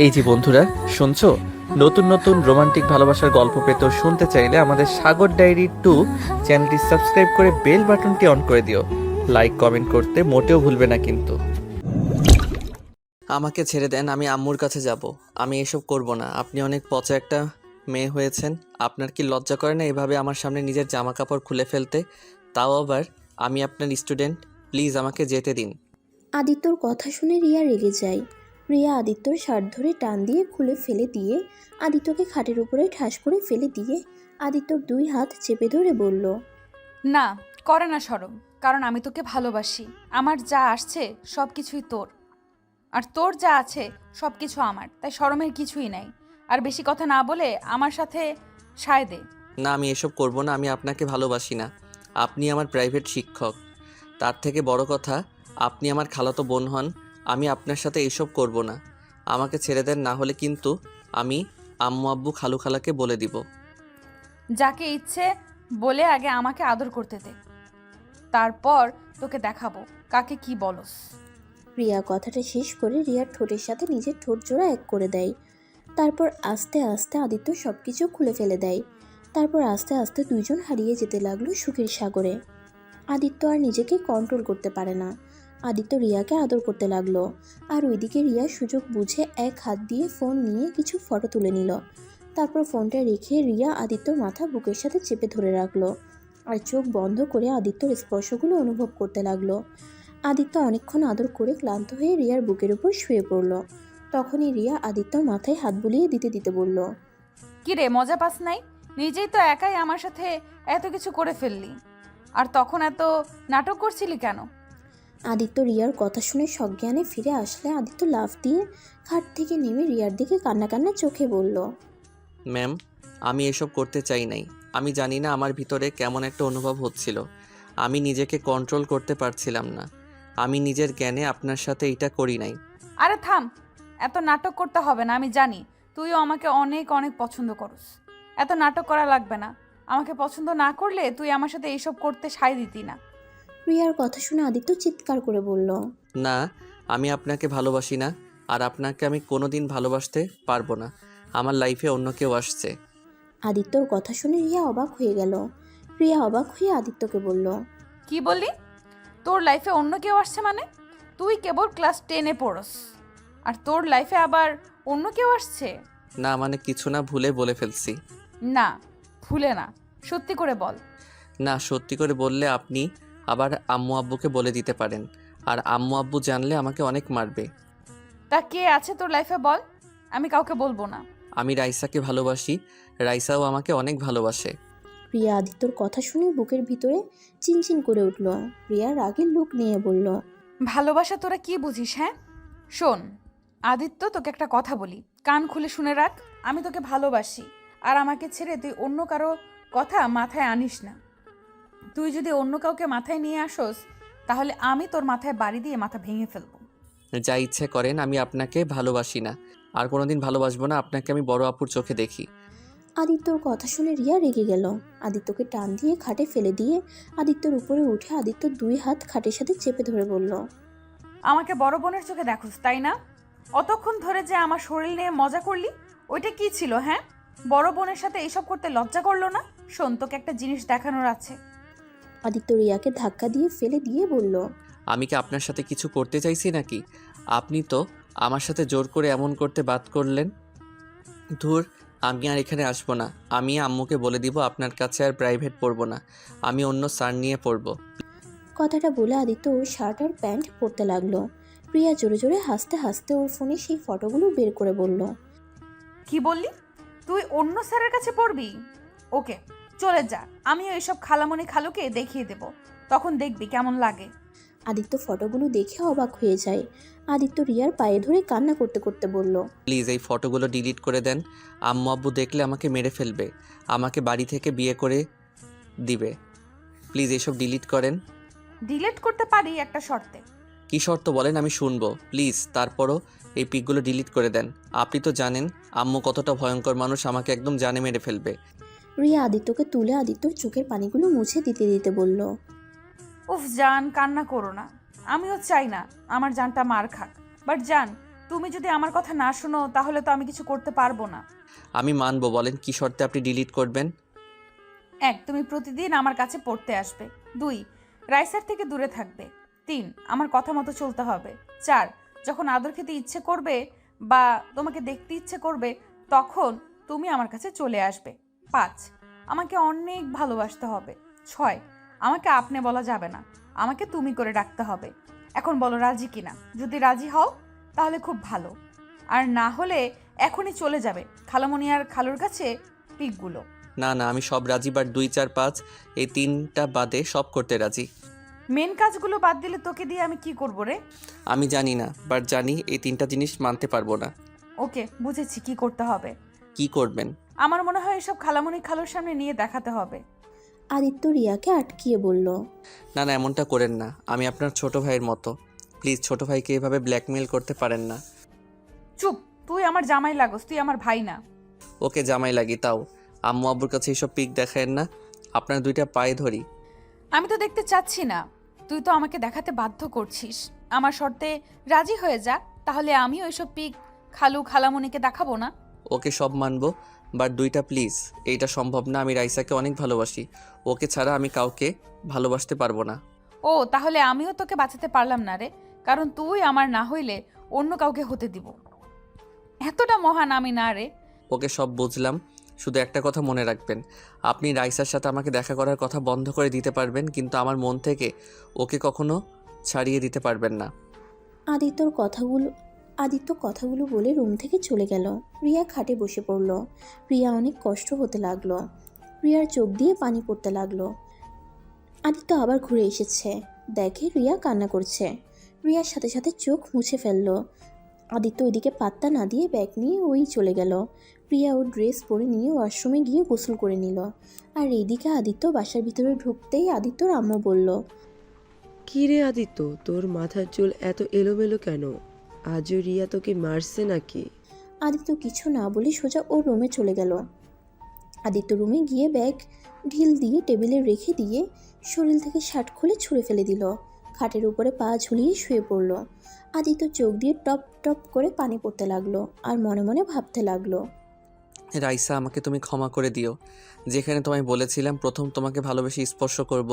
এই যে বন্ধুরা, শুনছো? নতুন নতুন রোমান্টিক ভালোবাসার গল্প পেতে ও শুনতে চাইলে আমাদের সাগর ডায়েরি 2 চ্যানেলটি সাবস্ক্রাইব করে বেল বাটনটি অন করে দিও। লাইক কমেন্ট করতে মোটেও ভুলবে না কিন্তু। আমাকে ছেড়ে দেন, আমি আম্মুর কাছে যাব। আমি এসব করব না। আপনি অনেক পচা একটা মেয়ে হয়েছেন। আপনার কি লজ্জা করে না এভাবে আমার সামনে নিজের জামা কাপড় খুলে ফেলতে? তাও আবার আমি আপনার স্টুডেন্ট। প্লিজ আমাকে যেতে দিন। আদিত্যর কথা শুনে রিয়া রেগে যায়। রিয়া আদিত্যর শার্ট ধরে টান দিয়ে খুলে ফেলে দিয়ে আদিত্যকে খাটের উপরে ঠাস করে ফেলে দিয়ে আদিত্যর দুই হাত চেপে ধরে বলল, না, করে না শরম। কারণ আমি তোকে ভালোবাসি। আমার যা আসছে সব কিছুই তোর, আর তোর যা আছে সব কিছু আমার, তাই শরমের কিছুই নাই। আর বেশি কথা না বলে আমার সাথে সায় দে। না, আমি এসব করব না। আমি আপনাকে ভালোবাসি না। আপনি আমার প্রাইভেট শিক্ষক। তার থেকে বড় কথা, আপনি আমার খালাতো বোন হন। আমি আপনার সাথে এসব করব না। আমাকে ছেড়ে দেন, না হলে কিন্তু আমি আম্মু আব্বু খালু খালাকে বলে দিব। যাকে ইচ্ছে বলে আগে আমাকে আদর করতে দে, তারপর তোকে দেখাবো কাকে কি বলস। রিয়া কথাটা শেষ করে রিয়ার ঠোঁটের সাথে নিজের ঠোঁট জোড়া এক করে দেয়। তারপর আস্তে আস্তে আদিত্য সব কিছু খুলে ফেলে দেয়। তারপর আস্তে আস্তে দুইজন হারিয়ে যেতে লাগলো সুখের সাগরে। আদিত্য আর নিজেকে কন্ট্রোল করতে পারে না। আদিত্য রিয়াকে আদর করতে লাগলো। আর ওইদিকে রিয়া সুযোগ বুঝে এক হাত দিয়ে ফোন নিয়ে কিছু ফটো তুলে নিল। তারপর ফোনটা রেখে রিয়া আদিত্যর মাথা বুকের সাথে চেপে ধরে রাখলো আর চোখ বন্ধ করে আদিত্যর স্পর্শগুলো অনুভব করতে লাগলো। আদিত্য অনেকক্ষণ আদর করে ক্লান্ত হয়ে রিয়ার বুকের উপর শুয়ে পড়ল। তখনই রিয়া আদিত্যর মাথায় হাত বুলিয়ে দিতে দিতে বলল, কি রে, মজা পাস নাই? নিজেই তো একাই আমার সাথে এত কিছু করে ফেললি, আর তখন এত নাটক করছিলি কেন? আদিত্য রিয়ার কথা শুনে সজ্ঞানে ফিরে আসলে আদিত্য লাফ দিয়ে খাট থেকে নেমে রিয়ার দিকে কান্না কান্না চোখে বলল, ম্যাম, আমি এসব করতে চাই নাই। আমি জানি না আমার ভিতরে কেমন একটা অনুভব হচ্ছিল। আমি নিজেকে কন্ট্রোল করতে পারছিলাম না। আমি নিজের জ্ঞানে আপনার সাথে এটা করি নাই। আরে থাম, এত নাটক করতে হবে না। আমি জানি তুইও আমাকে অনেক অনেক পছন্দ করস। এত নাটক করা লাগবে না। আমাকে পছন্দ না করলে তুই আমার সাথে এইসব করতে সায় দিতি না। রিয়ার কথা শুনে আদিত্য চিৎকার করে বলল, না, আমি আপনাকে ভালোবাসি না। আর আপনাকে আমি কোনোদিন ভালোবাসতে পারবো না। আমার লাইফে অন্য কেউ আসছে। আদিত্যর কথা শুনে রিয়া অবাক হয়ে গেল। রিয়া অবাক হয়ে আদিত্যকে বলল, কি বললি? তোর লাইফে অন্য কেউ আসছে মানে? তুই কেবল ক্লাস 10-এ পড়স, আর তোর লাইফে আবার অন্য কেউ আসছে? না মানে কিছু না, ভুলে বলে ফেলছি। না, ভুলে না, সত্যি করে বল। না, সত্যি করে বললে আপনি আবার আম্মু আব্বুকে বলে দিতে পারেন। আর আম্মু আব্বু জানলে আমাকে অনেক মারবে। তা কে আছে তোর লাইফে বল, আমি কাউকে বলবো না। আমি রাইসাকে ভালোবাসি। রাইসাও আমাকে অনেক ভালোবাসে। রিয়া আদিত্যর কথা শুনে বুকের ভিতরে চিনচিন করে উঠল। রিয়া রাগের লুক নিয়ে বলল, ভালোবাসা তোরা কি বুঝিস? হ্যাঁ শোন আদিত্য, তোকে একটা কথা বলি, কান খুলে শুনে রাখ। আমি তোকে ভালোবাসি, আর আমাকে ছেড়ে তুই অন্য কারো কথা মাথায় আনিস না। তুই যদি অন্য কাউকে মাথায় নিয়ে আসোস, তাহলে আমি তোর মাথায় বাড়ি দিয়ে মাথা ভেঙে ফেলবো। যা ইচ্ছে করেন, আমি আপনাকে ভালোবাসি না। আর কোনোদিন ভালোবাসবো না। আপনাকে আমি বড় আপুর চোখে দেখি। আদিত্যর কথা শুনে রিয়া রেগে গেল। আদিত্যকে টান দিয়ে খাটে ফেলে দিয়ে আদিত্যর উপরে উঠে আদিত্যর দুই হাত খাটের সাথে চেপে ধরে বলল, আমাকে বড় বোনের চোখে দেখোস তাই না? অতক্ষণ ধরে যে আমার শরীর নিয়ে মজা করলি, ওইটা কি ছিল? হ্যাঁ, বড় বোনের সাথে এইসব করতে লজ্জা করলো না? শোন, তোকে একটা জিনিস দেখানোর আছে। আদিত্য রিয়াকে ধাক্কা দিয়ে ফেলে দিয়ে বলল, আমি কি আপনার সাথে কিছু করতে চাইছি নাকি? আপনি তো আমার সাথে জোর করে এমন করতে বাদ করলেন। ধুর, আমি আর এখানে আসবো না। আমি আম্মুকে বলে দিব আপনার কাছে আর প্রাইভেট পড়বো না। আমি অন্য স্যার নিয়ে পড়বো। কথাটা বলে আদিত্য ওর শার্ট আর প্যান্ট পরতে লাগলো। রিয়া জোরে জোরে হাসতে হাসতে ওর ফোনে সেই ফটোগুলো বের করে বলল, কি বললি? তুই অন্য স্যারের কাছে পড়বি? ওকে, চলে যা। আমিও এইসব খালামণি খালুকে দেখিয়ে দেব, তখন দেখবি কেমন লাগে। আদিত্য ফটোগুলো দেখে অবাক হয়ে যায়। আদিত্য রিয়ার পায়ে ধরে কান্না করতে করতে বলল, প্লিজ এই ফটোগুলো ডিলিট করে দেন। আম্মু আব্বু দেখলে আমাকে মেরে ফেলবে। আমাকে বাড়ি থেকে বিয়ে করে দিবে। প্লিজ এসব ডিলিট করেন। ডিলিট করতে পারি একটা শর্তে। কী শর্ত বলেন, আমি শুনবো প্লিজ। তারপরও এই পিকগুলো ডিলিট করে দেন। আপনি তো জানেন আম্মু কতটা ভয়ঙ্কর মানুষ, আমাকে একদম জানে মেরে ফেলবে। রিয়া আদিত্যকে তুলে আদিত্যর চোখের পানিগুলো মুছে দিতে দিতে বলল, উফ জান, কান্না করো না। আমিও চাই না আমার জানটা মার খাক, বাট জান, তুমি যদি আমার কথা না শোনো তাহলে তো আমি কিছু করতে পারবো না। আমি মানবো, বলেন কি শর্তে আপনি ডিলিট করবেন? 1, তুমি প্রতিদিন আমার কাছে পড়তে আসবে। 2, রাইসার থেকে দূরে থাকবে। 3, আমার কথা মতো চলতে হবে। 4, যখন আদর খেতে ইচ্ছে করবে বা তোমাকে দেখতে ইচ্ছে করবে তখন তুমি আমার কাছে চলে আসবে। 5, আমাকে অনেক ভালোবাসতে হবে। 6, আমাকে আপনি বলা যাবে না, আমাকে তুমি করে ডাকতে হবে। এখন বলো রাজি কিনা। যদি রাজি হও তাহলে খুব ভালো, আর না হলে এখনই চলে যাবে খালামণি আর খালুর কাছে পিকগুলো। না না, আমি সব রাজি, বাট 2, 4, 5 এই 3টা বাদে সব করতে রাজি। মেন কাজগুলো বাদ দিলে তোকে দিয়ে আমি কি করবো রে? আমি জানি না, বাট জানি এই 3টা জিনিস মানতে পারবো না। ওকে, বুঝেছি কি করতে হবে। কি করবেন? আমার মনে হয় এসব খালামণি খালুর সামনে নিয়ে দেখাতে হবে। আদিত্য রিয়াকে আটকিয়ে বলল। না না, এমনটা করেন না, আমি আপনার ছোট ভাইয়ের মতো। প্লিজ, ছোট ভাইকে এভাবে ব্ল্যাকমেল করতে পারেন না। চুপ, তুই আমার জামাই লাগোস, তুই আমার ভাই না। ওকে জামাই লাগি, তাও আম্মু আব্বুর কাছে এইসব পিক দেখায়েন না। আপনার 2টা পায়ে ধরি। আমি তো দেখতে চাচ্ছি না, তুই তো আমাকে দেখাতে বাধ্য করছিস। আমার শর্তে রাজি হয়ে যা, তাহলে আমিও ওইসব পিক খালু খালামণিকে দেখাবো না। ওকে সব মানবো, বাট 2টা প্লিজ। এইটা সম্ভব না, আমি রাইসাকে অনেক ভালোবাসি। ওকে ছাড়া আমি কাউকে ভালোবাসতে পারবো না। ও, তাহলে আমিও তোকে বাঁচাতে পারলাম না রে, কারণ তুই আমার না হইলে অন্য কাউকে হতে দিব। এতটা মহান আমি না রে। ওকে সব বুঝলাম, শুধু একটা কথা মনে রাখবেন, আপনি রাইসার সাথে আমাকে দেখা করার কথা বন্ধ করে দিতে পারবেন, কিন্তু আমার মন থেকে ওকে কখনো ছাড়িয়ে দিতে পারবেন না। আদিত্য কথাগুলো বলে রুম থেকে চলে গেল। রিয়া খাটে বসে পড়ল। রিয়া অনেক কষ্ট হতে লাগলো। রিয়ার চোখ দিয়ে পানি পড়তে লাগলো। আদিত্য আবার ঘুরে এসেছে, দেখে রিয়া কান্না করছে। রিয়ার সাথে সাথে চোখ মুছে ফেলল। আদিত্য ওইদিকে পাত্তা না দিয়ে ব্যাগ নিয়ে ওই চলে গেল। রিয়া ওর ড্রেস পরে নিয়ে ওয়াশরুমে গিয়ে গোসল করে নিল। আর এইদিকে আদিত্য বাসার ভিতরে ঢুকতেই আদিত্যর আম্মু বলল, কি রে আদিত্য, তোর মাথার চুল এত এলোমেলো কেন? আজও রিয়া তোকে মারছে নাকি? আদিত্য কিছু না বলে সোজা ওর রুমে চলে গেল। আদিত্য রুমে গিয়ে ব্যাগ ঢিল দিয়ে টেবিলে রেখে দিয়ে শরীর থেকে শার্ট খুলে ছুঁড়ে ফেলে দিল। খাটের উপরে পা ঝুলিয়ে শুয়ে পড়ল। আদিত্য চোখ দিয়ে টপ টপ করে পানি পড়তে লাগলো আর মনে মনে ভাবতে লাগলো, রাইসা, আমাকে তুমি ক্ষমা করে দিও। যেখানে তোমায় বলেছিলাম প্রথম তোমাকে ভালোবেসে স্পর্শ করব,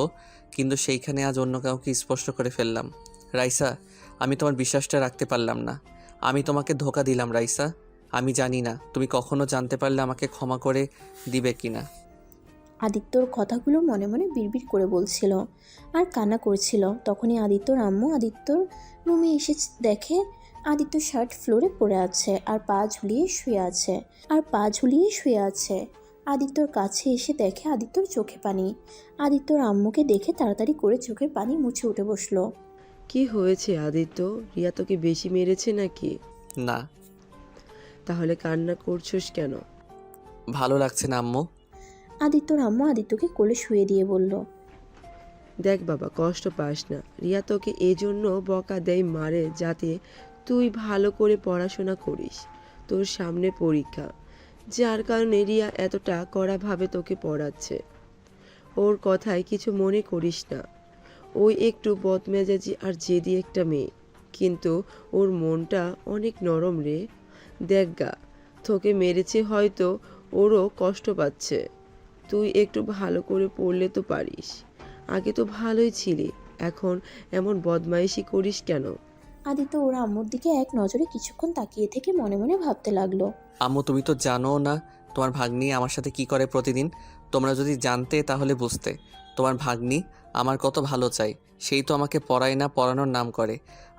কিন্তু সেইখানে আজ অন্য কাউকে স্পর্শ করে ফেললাম। রাইসা, আমি তোমার বিশ্বাসটা রাখতে পারলাম না। আমি তোমাকে ধোঁকা দিলাম রাইসা। আমি জানি না তুমি কখনো জানতে পারলে আমাকে ক্ষমা করে দিবে কিনা। আদিত্যর কথাগুলো মনে মনে বিড়বিড় করে বলছিল আর কান্না করছিল। তখনই আদিত্যর আম্মু আদিত্যর রুমে এসে দেখে আদিত্য শার্ট ফ্লোরে পড়ে আছে আর পা ঝুলিয়ে শুয়ে আছে। আদিত্যর কাছে এসে দেখে আদিত্যর চোখে পানি। আদিত্যর আম্মুকে দেখে তাড়াতাড়ি করে চোখের পানি মুছে উঠে বসলো। কি হয়েছে আদিত্য, রিয়া তোকে বেশি মেরেছে নাকি? না। তাহলে কান্না করছোস কেন? ভালো লাগছে না আম্মু। আদিত্যর আম্মু আদিত্যকে কোলে শুয়ে দিয়ে বলল, দেখ বাবা, কষ্ট পাস না। রিয়া তোকে এজন্য বকা দেয়, মারে, যাতে তুই ভালো করে পড়াশোনা করিস। তোর সামনে পরীক্ষা, যার কারণে রিয়া এতটা কড়াভাবে তোকে পড়াচ্ছে। ওর কথায় কিছু মনে করিস না। ওই একটু বদমেজাজি আর জেদি একটা মেয়ে, কিন্তু ওর মনটা অনেক নরম রে। দেখ গা, তোকে মেরেছে হয়তো, ওরও কষ্ট পাচ্ছে। তুই একটু ভালো করে পড়লে তো পারিস। আগে তো ভালোই ছিলি, এখন এমন বদমাইশি করিস কেন? আদিত্য ওর আম্মুর দিকে এক নজরে কিছুক্ষণ তাকিয়ে থেকে মনে মনে ভাবতে লাগলো, আম্মু, তুমি তো জানো না তোমার ভাগ্নি আমার সাথে কি করে প্রতিদিন। তোমরা যদি জানতে তাহলে বুঝতে। তোমার ভাগ্নি আমার কত ভালো চাই, সেই তো আমাকে পড়ায় না, পড়ানোর নাম করে।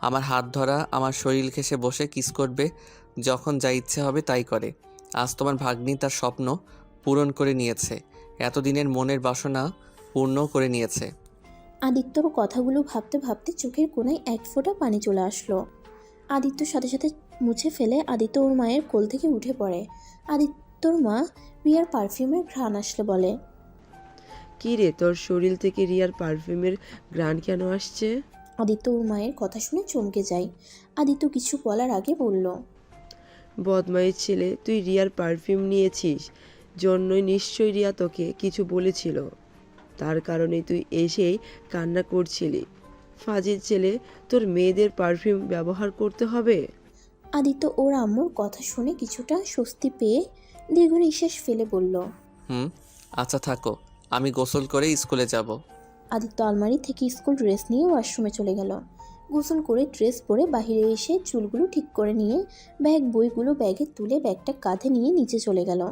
আমার হাত ধরা, আমার শরীর ঘেঁষে বসে কিস করবে, যখন যা ইচ্ছে হবে তাই করে। আজ তোমার ভাগ্নি তার স্বপ্ন পূরণ করে নিয়েছে, এতদিনের মনের বাসনা পূর্ণ করে নিয়েছে। আদিত্যর কথাগুলো ভাবতে ভাবতে চোখের কোণায় এক ফোঁটা পানি চলে আসলো। আদিত্যর সাথে সাথে মুছে ফেলে আদিত্য ওর মায়ের কোল থেকে উঠে পড়ে। আদিত্যর মা রিয়ার পারফিউমের ঘ্রাণ আসলে বলে, কি রে, তোর শরীর থেকে রিয়ার পারফিউমের ঘ্রাণ কেন আসছে? আদিত্য ওর মায়ের কথা শুনে চমকে যায়। আদিত্য কিছু বলার আগে বলল, বদমাইশ ছেলে, তুই রিয়ার পারফিউম নিয়েছিস জন্যই নিশ্চয়ই রিয়া তোকে কিছু বলেছিল। তার কারণে তুই এসেই কান্না করছিলি। ফাজিল ছেলে, তোর মেয়েদের পারফিউম ব্যবহার করতে হবে? আদিত্য ওর আম্মুর কথা শুনে কিছুটা স্বস্তি পেয়ে দীর্ঘ নিঃশ্বাস ফেলে বলল। আচ্ছা থাকো, আমি গোসল করে স্কুলে যাব। আদিত্য আলমারি থেকে স্কুল ড্রেস নিয়ে ওয়াশরুমে চলে গেল। গোসল করে ড্রেস পরে বাইরে এসে চুলগুলো ঠিক করে নিয়ে বইগুলো ব্যাগে তুলে ব্যাগটা কাঁধে নিয়ে নিচে চলে গেল।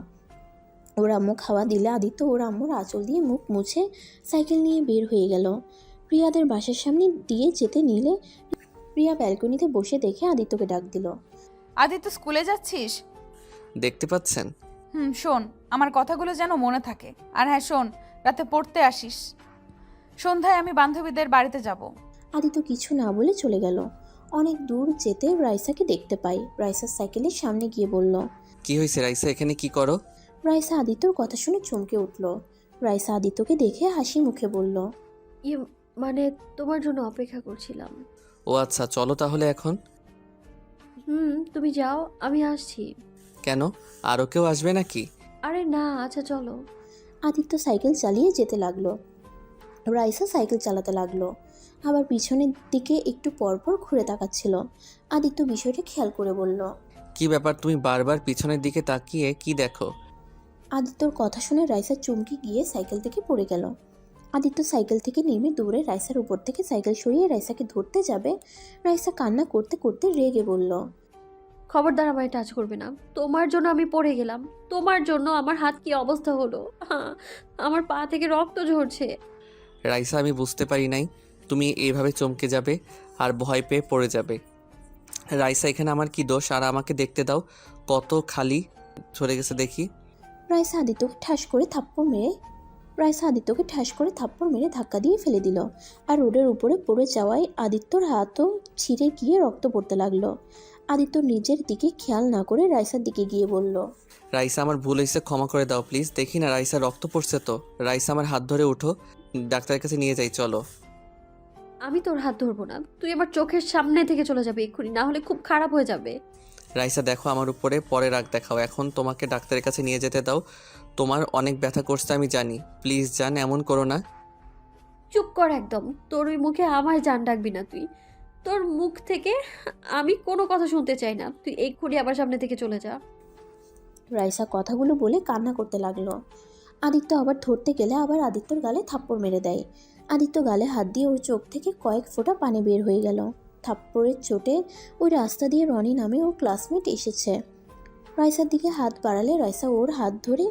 ওর আম্মু খাওয়া দিলে আদিত্য ওর আম্মুর আঁচল দিয়ে মুখ মুছে সাইকেল নিয়ে বের হয়ে গেল। প্রিয়াদের বাসার সামনে দিয়ে যেতে নিলে প্রিয়া ব্যালকনিতে বসে দেখে আদিত্যকে ডাক দিল। আদিত্য স্কুলে যাচ্ছিস? দেখতে পাচ্ছেন? শোন, আমার কথাগুলো যেন মনে থাকে। আর হ্যাঁ শোন, রাতে পড়তে আসিস। সন্ধ্যায় আমি বান্ধবীদের বাড়িতে যাব। আদিত্য কিছু না বলে চলে গেল। অনেক দূর যেতে রাইসাকে দেখতে পাই। রাইসার সাইকেলের সামনে গিয়ে বলল। কি হয়েছে রাইসা, এখানে কি করো? রাইসা আদিত্যর কথা শুনে চমকে উঠল। রাইসা আদিত্যকে দেখে হাসি মুখে বলল। মানে তোমার জন্য অপেক্ষা করছিলাম। ও আচ্ছা, চলো তাহলে এখন। তুমি যাও, আমি আসছি। কেন, আরও কেউ আসবে নাকি? আরে না, আচ্ছা চলো। আদিত্য সাইকেল চালিয়ে যেতে লাগলো। রাইসা সাইকেল চালাতে লাগলো। আবার পিছনের দিকে একটু পরপর ঘুরে তাকাচ্ছিল। আদিত্য বিষয়টা খেয়াল করে বলল। কি ব্যাপার, তুমি বারবার পিছনের দিকে তাকিয়ে কি দেখো? আদিত্যর কথা শুনে রাইসা চমকে গিয়ে সাইকেল থেকে পড়ে গেল। আদিত্য সাইকেল থেকে নেমে দৌড়ে রাইসার উপর থেকে সাইকেল সরিয়ে রাইসাকে ধরতে যাবে। রাইসা কান্না করতে করতে রেগে বলল। খবরদার আমায় টাচ করবে না। তোমার জন্য আমি পড়ে গেলাম। তোমার জন্য আমার হাত কি অবস্থা হলো। আমার পা থেকে রক্ত ঝরছে। রাইসা, আমি বুঝতে পারি নাই তুমি এইভাবে চমকে যাবে আর ভয় পেয়ে পড়ে যাবে। রাইসা, এখানে আমার কি দোষ? আর আমাকে দেখতে দাও, কত খালি চলে গেছে দেখি। রাইসা আদিত্যকে ঠাস করে থাপ্পড় মেরে ধাক্কা দিয়ে ফেলে দিল। আর রোডের উপরে পড়ে যাওয়ায় আদিত্যর হাতও ছিঁড়ে গিয়ে রক্ত পড়তে লাগলো। আদিত্য নিজের দিকে খেয়াল না করে রাইসার দিকে গিয়ে বলল। রাইসা, আমার ভুল হয়েছে, ক্ষমা করে দাও প্লিজ। দেখি না রাইসা রক্ত পড়ছে তো। রাইসা, আমার হাত ধরে উঠো, ডাক্তারের কাছে নিয়ে যাই, চলো। আমি তোর হাত ধরবো না। তুই আমার চোখের সামনে থেকে চলে যাবে এক্ষুনি, না হলে খুব খারাপ হয়ে যাবে। রাইসা দেখো, আমার উপরে পরে রাগ দেখাও, এখন তোমাকে ডাক্তারের কাছে নিয়ে যেতে দাও। তোমার অনেক ব্যথা করছে আমি জানি, প্লিজ জান, এমন করো না। চুপ কর একদম। তোর ওই মুখে আমায় জান ডাকবি না তুই। তোর মুখ থেকে আমি কোনো কথা শুনতে চাই না। তুই এক্ষুনি আমার সামনে থেকে চলে যা। রাইসা কথাগুলো বলে কান্না করতে লাগলো। আদিত্য আবার ধরতে গেলে আবার আদিত্যর গালে থাপ্পড় মেরে দেয়। আদিত্য গালে হাত দিয়ে ওর চোখ থেকে কয়েক ফোঁটা পানি বের হয়ে গেল। থাপ্পড়ের চোটে ওই রাস্তা দিয়ে রনি নামে ওর ক্লাসমেট এসেছে। রাইসার দিকে হাত বাড়ালে রাইসা ওর হাত ধরে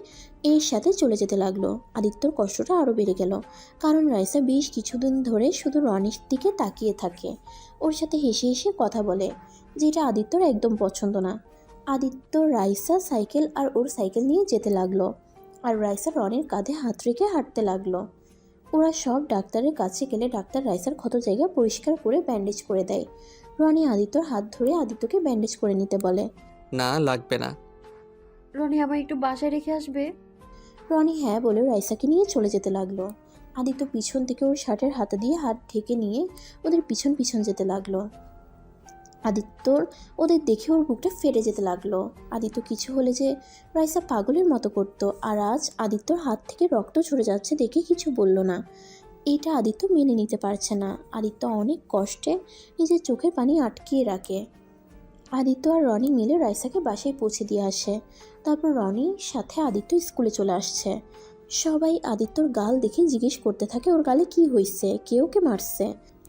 এর সাথে চলে যেতে লাগলো। আদিত্যর কষ্টটা আরও বেড়ে গেল, কারণ রাইসা বেশ কিছুদিন ধরে শুধু রনির দিকে তাকিয়ে থাকে, ওর সাথে হেসে হেসে কথা বলে, যেটা আদিত্যর একদম পছন্দ না। আদিত্য রাইসা সাইকেল আর ওর সাইকেল নিয়ে যেতে লাগলো, আর রাইসা রনির কাঁধে হাত রেখে হাঁটতে লাগলো। ওরা সব ডাক্তারের কাছে গেলে ডাক্তার রাইসার ক্ষত জায়গা পরিষ্কার করে ব্যান্ডেজ করে দেয়। রনি আদিত্যর হাত ধরে আদিত্যকে ব্যান্ডেজ করে নিতে বলে। না, লাগবে না। রনি, আমার একটু বাসায় রেখে আসবে? রনি হ্যাঁ বলে রাইসাকে নিয়ে চলে যেতে লাগলো। আদিত্য পিছন থেকে ওর শার্টের হাতে দিয়ে হাত ঢেকে নিয়ে ওদের পিছন পিছন যেতে লাগলো। আদিত্যর ওদের দেখে ওর বুকটা ফেটে যেতে লাগলো। আদিত্য কিছু হলে যে রাইসা পাগলের মতো করতো, আর আজ আদিত্যর হাত থেকে রক্ত ঝরে যাচ্ছে দেখে কিছু বলল না। এটা আদিত্য মেনে নিতে পারছে না। আদিত্য অনেক কষ্টে নিজের চোখের পানি আটকিয়ে রাখে। আদিত্য আর রনি মিলে রাইসাকে বাসায় পৌঁছে দিয়ে আসে। তারপর রনির সাথে আদিত্য স্কুলে চলে আসছে। সবাই আদিত্যর গাল দেখে জিজ্ঞেস করতে থাকে ওর গালে কি হয়েছে, কে ওকে মারছে,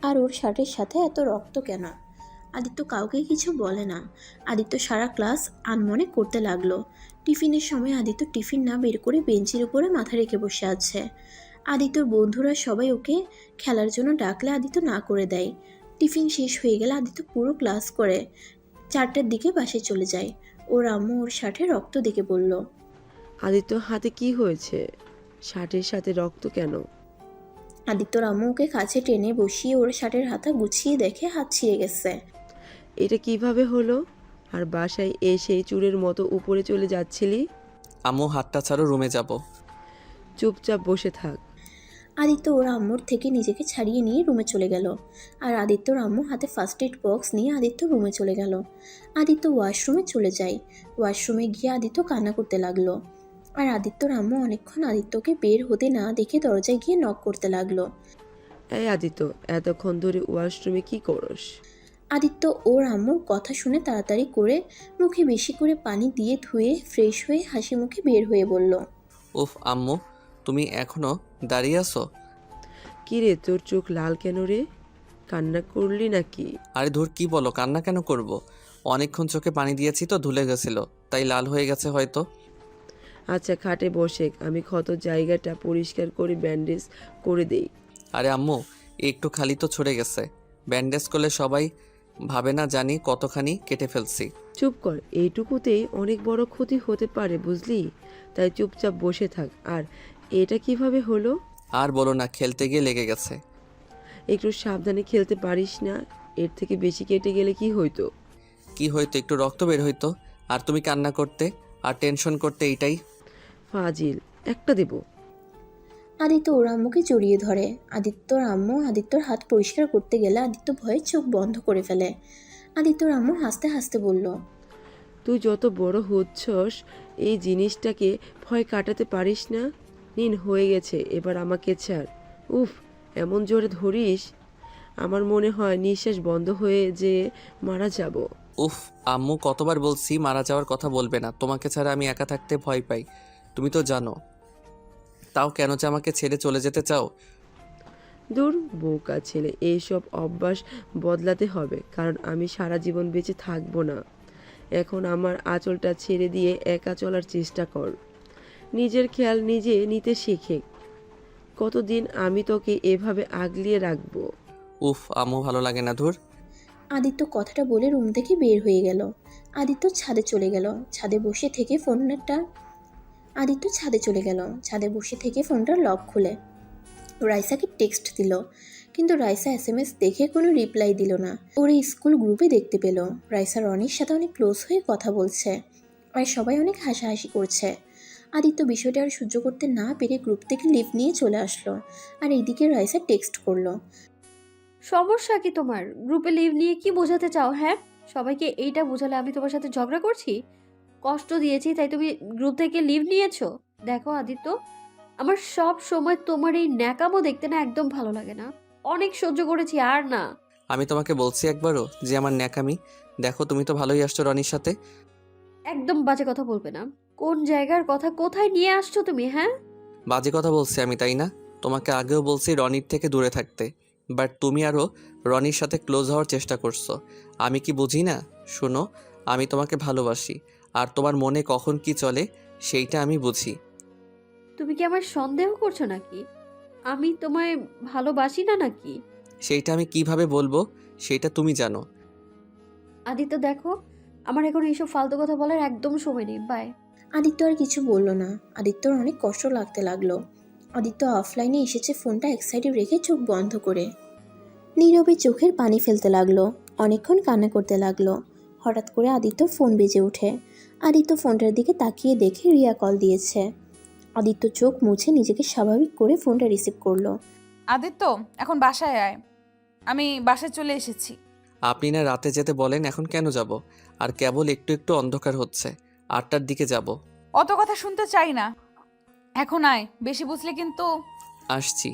আর ওর শার্টের সাথে এত রক্ত কেন। আদিত্য কাউকে কিছু বলে না। আদিত্য সারা ক্লাস আনমনে করতে লাগলো। টিফিনের সময় আদিত্য টিফিন না বের করে বেঞ্চের উপরে মাথা রেখে বসে আছে। আদিত্যর বন্ধুরা সবাই ওকে খেলার জন্য ডাকলে আদিত্য না করে দেয়। টিফিন শেষ হয়ে গেলে আদিত্য পুরো ক্লাস করে 4টার দিকে বাসায় চলে যায়। ওর আম্মু ওর শার্টে রক্ত দেখে বলল। আদিত্য হাতে কি হয়েছে? শার্টের সাথে রক্ত কেন? আদিত্যর আম্মু ওকে কাছে টেনে বসিয়ে ওর শার্টের হাতা গুছিয়ে দেখে হাত ছিঁড়ে গেছে। এটা কিভাবে হলো? আর বাসায় এসে চুরের মতো উপরে চলে যাচ্ছিলি? আম্মু, হাতটা ছাড়ো, রুমে যাব। চুপচাপ বসে থাক। আদিত্য ওর আম্মুর থেকে নিজেকে ছাড়িয়ে নিয়ে রুমে চলে গেল। আর আদিত্যর আম্মু হাতে ফার্স্ট এড বক্স নিয়ে আদিত্য রুমে চলে গেল। আদিত্য ওয়াশরুমে চলে যায়। ওয়াশরুমে গিয়ে আদিত্য কান্না করতে লাগলো। আর আদিত্যর আম্মু অনেকক্ষণ আদিত্যকে বের হতে না দেখে দরজায় গিয়ে নক করতে লাগলো। এই আদিত্য, এতক্ষণ ধরে ওয়াশরুমে কি করস? আদিত্য ওর আম্মুর কথা শুনে তাড়াতাড়ি করে মুখে বেশি করে পানি দিয়ে ধুয়ে ফ্রেশ হয়ে হাসি মুখে বের হয়ে বলল, উফ আম্মু, তুমি এখনো দাঁড়িয়ে আছো? কি রে, তোর চোখ লাল কেন রে? কান্না করলি নাকি? আরে ধুর, কি বলো, কান্না কেন করব? অনেকক্ষণ চোখে পানি দিয়েছি তো ধুলে গেছিল, তাই লাল হয়ে গেছে হয়তো। আচ্ছা খাটে বসে, আমি ক্ষত জায়গাটা পরিষ্কার করে ব্যান্ডেজ করে দেই। আরে আম্মু, একটু খালি তো ছড়ে গেছে, ব্যান্ডেজ করলে সবাই ভাবে না জানি কতখানি কেটে ফেলছি। চুপ কর, এইটুকুতেই অনেক বড় ক্ষতি হতে পারে বুঝলি, তাই চুপচাপ বসে থাক। আর এটা কিভাবে হলো? আর বলো না, খেলতে গিয়ে লেগে গেছে। একটু সাবধানে খেলতে পারিস না? এর থেকে বেশি কেটে গেলে কি হইতো? কি হয়তো, একটু রক্ত বের হইতো, আর তুমি কান্না করতে আর টেনশন করতে, এইটাই। ফাজিল একটা দেব। আদিত্য ওর আম্মুকে জড়িয়ে ধরে। আদিত্যর আম্মু আদিত্যর হাত পরিষ্কার করতে গেলে আদিত্য ভয়ে চোখ বন্ধ করে ফেলে। আদিত্যর আম্মু হাসতে হাসতে বলল, তুই যত বড় হচ্ছস এই জিনিসটাকে ভয় কাটাতে পারিস না। নিন হয়ে গেছে, এবার আমাকে ছাড়। উফ, এমন জোরে ধরিস, আমার মনে হয় নিঃশ্বাস বন্ধ হয়ে যে মারা যাব। উফ আম্মু, কতবার বলছি মারা যাওয়ার কথা বলবে না, তোমাকে ছাড়া আমি একা থাকতে ভয় পাই, তুমি তো জানো। তাও কেন যে আমাকে ছেড়ে চলে যেতে চাও? দূর বোকা ছেলে, এইসব অভ্যাস বদলাতে হবে, কারণ আমি সারা জীবন বেঁচে থাকবো না। এখন আমার আঁচলটা ছেড়ে দিয়ে একা চলার চেষ্টা কর। নিজের খেয়াল নিজে নিতে শেখে। কতদিন আমি তোকে এভাবে আগলিয়ে রাখবো? উফ আম্মু, ভালো লাগে না, ধুর। আদিত্য কথাটা বলে রুম থেকে বের হয়ে গেল। আদিত্য ছাদে চলে গেল। ছাদে বসে থেকে ফোনটার লক খুলে রাইসাকে টেক্সট দিল, কিন্তু রাইসা এসএমএস দেখে কোনো রিপ্লাই দিল না। ওর স্কুল গ্রুপে দেখতে পেল রাইসা রনির সাথে অনেক ক্লোজ হয়ে কথা বলছে, আর সবাই অনেক হাসাহাসি করছে। আদিত্য বিষয়টা আর সহ্য করতে না পেরে গ্রুপ থেকে লিভ নিয়ে চলে আসলো। আর এইদিকে রাইসা টেক্সট করলো, সমস্যা কি তোমার? গ্রুপে লিভ নিয়ে কি বোঝাতে চাও? হ্যাঁ, সবাইকে এইটা বোঝালে আমি তোমার সাথে ঝগড়া করছি, কষ্ট দিয়েছি, তাই তুমি গ্রুপ থেকে লিভ নিয়েছো? দেখো আদিত্য, আমার সব সময় তোমার এই ন্যাকামো দেখতে না একদম ভালো লাগে না। অনেক সহ্য করেছি, আর না। আমি তোমাকে বলছি একবারও যে আমার ন্যাকামি? দেখো, তুমি তো ভালোই আসছো রনির সাথে। একদম বাজে কথা বলবে না। কোন জায়গার কথা কোথায় নিয়ে আসছো তুমি? হ্যাঁ, বাজে কথা বলছি আমি, তাই না? তোমাকে আগেও বলছি রনির থেকে দূরে থাকতে, বাট তুমি আরও রনির সাথে ক্লোজ হওয়ার চেষ্টা করছো। আমি কি বুঝি না? শোনো, আমি তোমাকে ভালোবাসি, আর তোমার মনে কখন কি চলে সেইটা আমি বুঝি। তুমি কি আমার সন্দেহ করছো নাকি? আমি তোমায় ভালোবাসি না নাকি? সেইটা আমি কিভাবে বলবো, সেইটা তুমি জানো। আদিত্য দেখো, আমার এখন এইসব ফালতু কথা বলার একদম সময় নেই। বাই। আদিত্য আর কিছু বলল না। আদিত্যর অনেক কষ্ট লাগতে লাগলো। আদিত্য অফলাইনে এসেছে ফোনটা এক সাইডে রেখে চোখ বন্ধ করে নীরবে চোখের পানি ফেলতে লাগলো। অনেকক্ষণ কান্না করতে লাগলো। হঠাৎ করে আদিত্য ফোন বেজে ওঠে। আদিত্য ফোনটার দিকে তাকিয়ে দেখে রিয়া কল দিয়েছে। আদিত্য চোখ মুছে নিজেকে স্বাভাবিক করে ফোনটা রিসিভ করলো। আদিত্য, এখন বাসায় আয়, আমি বাসায় চলে এসেছি। আপনি না রাতে যেতে বলেন, এখন কেন যাব? আর কেবল একটু একটু অন্ধকার হচ্ছে, 8টার দিকে যাব। অত কথা শুনতে চাই না, এখন আয়, বেশি বুঝলে কিন্তু। আসছি।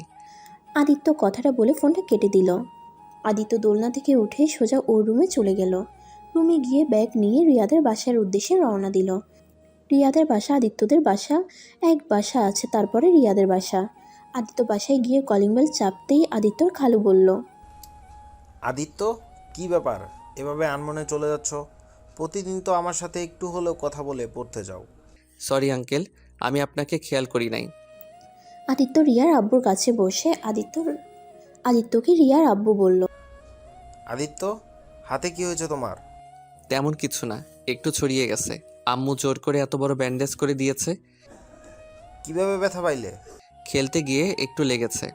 আদিত্য কথাটা বলে ফোনটা কেটে দিল। আদিত্য দোলনা থেকে উঠে সোজা ওর রুমে চলে গেল। রুমে গিয়ে ব্যাগ নিয়ে রিয়াদের বাসার উদ্দেশ্যে রওনা দিল। রিয়াদের বাসা আদিত্যদের বাসা, এক বাসা আছে তারপরে রিয়াদের বাসা। আদিত্য বাসায় গিয়ে কলিং বেল চাপতেই আদিত্যর খালু বলল, আদিত্য, কি ব্যাপার এভাবে আনমনে চলে যাচ্ছ? প্রতিদিন তো আমার সাথে একটু হলেও কথা বলে পড়তে যাও। সরি আঙ্কেল, আমি আপনাকে খেয়াল করি নাই। আদিত্য রিয়ার আব্বুর কাছে বসে আদিত্যকে রিয়ার আব্বু বলল, আদিত্য, হাতে কি হয়েছে তোমার? তেমন কিছু না, একটু ছড়িয়ে গেছে। আম্মু জোর করে এত বড় ব্যান্ডেজ করে দিয়েছে। কিভাবে ব্যথা পাইলে? খেলতে গিয়ে একটু লেগেছে।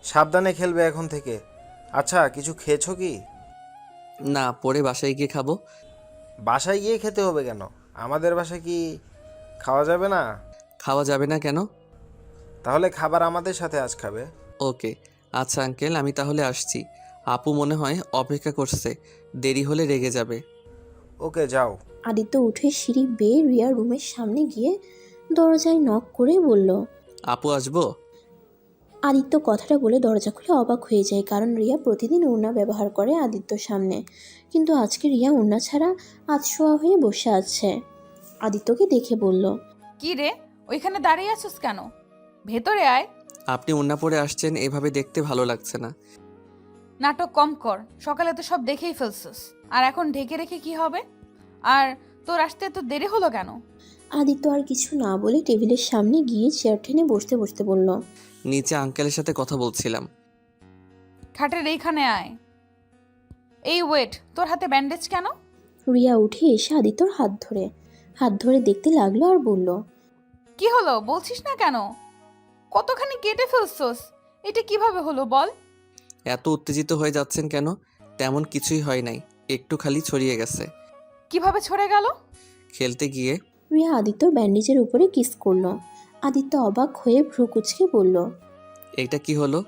সাবধানে খেলবে এখন থেকে। আচ্ছা, কিছু খেয়েছো কি? না, পরে বাসায় গিয়ে খাবো। বাসায় গিয়ে খেতে হবে কেন? আমাদের বাসায় কি খাওয়া যাবে না? খাওয়া যাবে না কেন? তাহলে খাবার আমাদের সাথে আজ খাবে। ওকে, আচ্ছা আঙ্কেল, আমি তাহলে আসছি। আপু মনে হয় অপেক্ষা করছে, দেরি হলে রেগে যাবে। ওকে, যাও। আদিত্য উঠে সিঁড়ি বেয়ে রিয়ার রুমের সামনে গিয়ে দরজায় নক করে বলল, আপু আসবো? আদিত্য কথাটা বলে দরজা খুলে অবাক হয়ে যায়, কারণ রিয়া প্রতিদিন ওড়না ব্যবহার করে আদিত্যর সামনে, কিন্তু আজকে রিয়া ওড়না ছাড়া আধশোয়া হয়ে বসে আছে। আদিত্যকে দেখে বলল, কি রে, ওইখানে দাঁড়িয়ে আছিস কেন? ভেতরে আয়। আপনি ওড়না পরে আসছেন, এভাবে দেখতে ভালো লাগছে না। নাটক কম কর, সকালে তো সব দেখেই ফেলছিস, আর এখন ঢেকে রেখে কি হবে? আর তোর আসতে এত দেরি হলো কেন? আদিত্য আর কিছু না বলে টেবিলের সামনে গিয়ে চেয়ার টেনে বসতে বসতে বলল, নিচে আঙ্কেলের সাথে কথা বলছিলাম। খাটের এইখানে আয়। এই ওয়েট, তোর হাতে ব্যান্ডেজ কেন? রিয়া উঠে এসে আদিত্যর হাত ধরে দেখতে লাগলো আর বলল, কি হলো বলছিস না কেন? কতখানি কেটে ফেলছস? এটা কিভাবে হলো বল? এত উত্তেজিত হয়ে যাচ্ছেন কেন? তেমন কিছুই হয় নাই, একটু খালি ছড়িয়ে গেছে। কিভাবে ছড়ে গেল? খেলতে গিয়ে। রিয়া আদিত্যর ব্যান্ডেজের উপরে কিস করলো। আদিত্য অবাক হয়ে ভ্রু কুঁচকে বলল, এইটা কি হলো?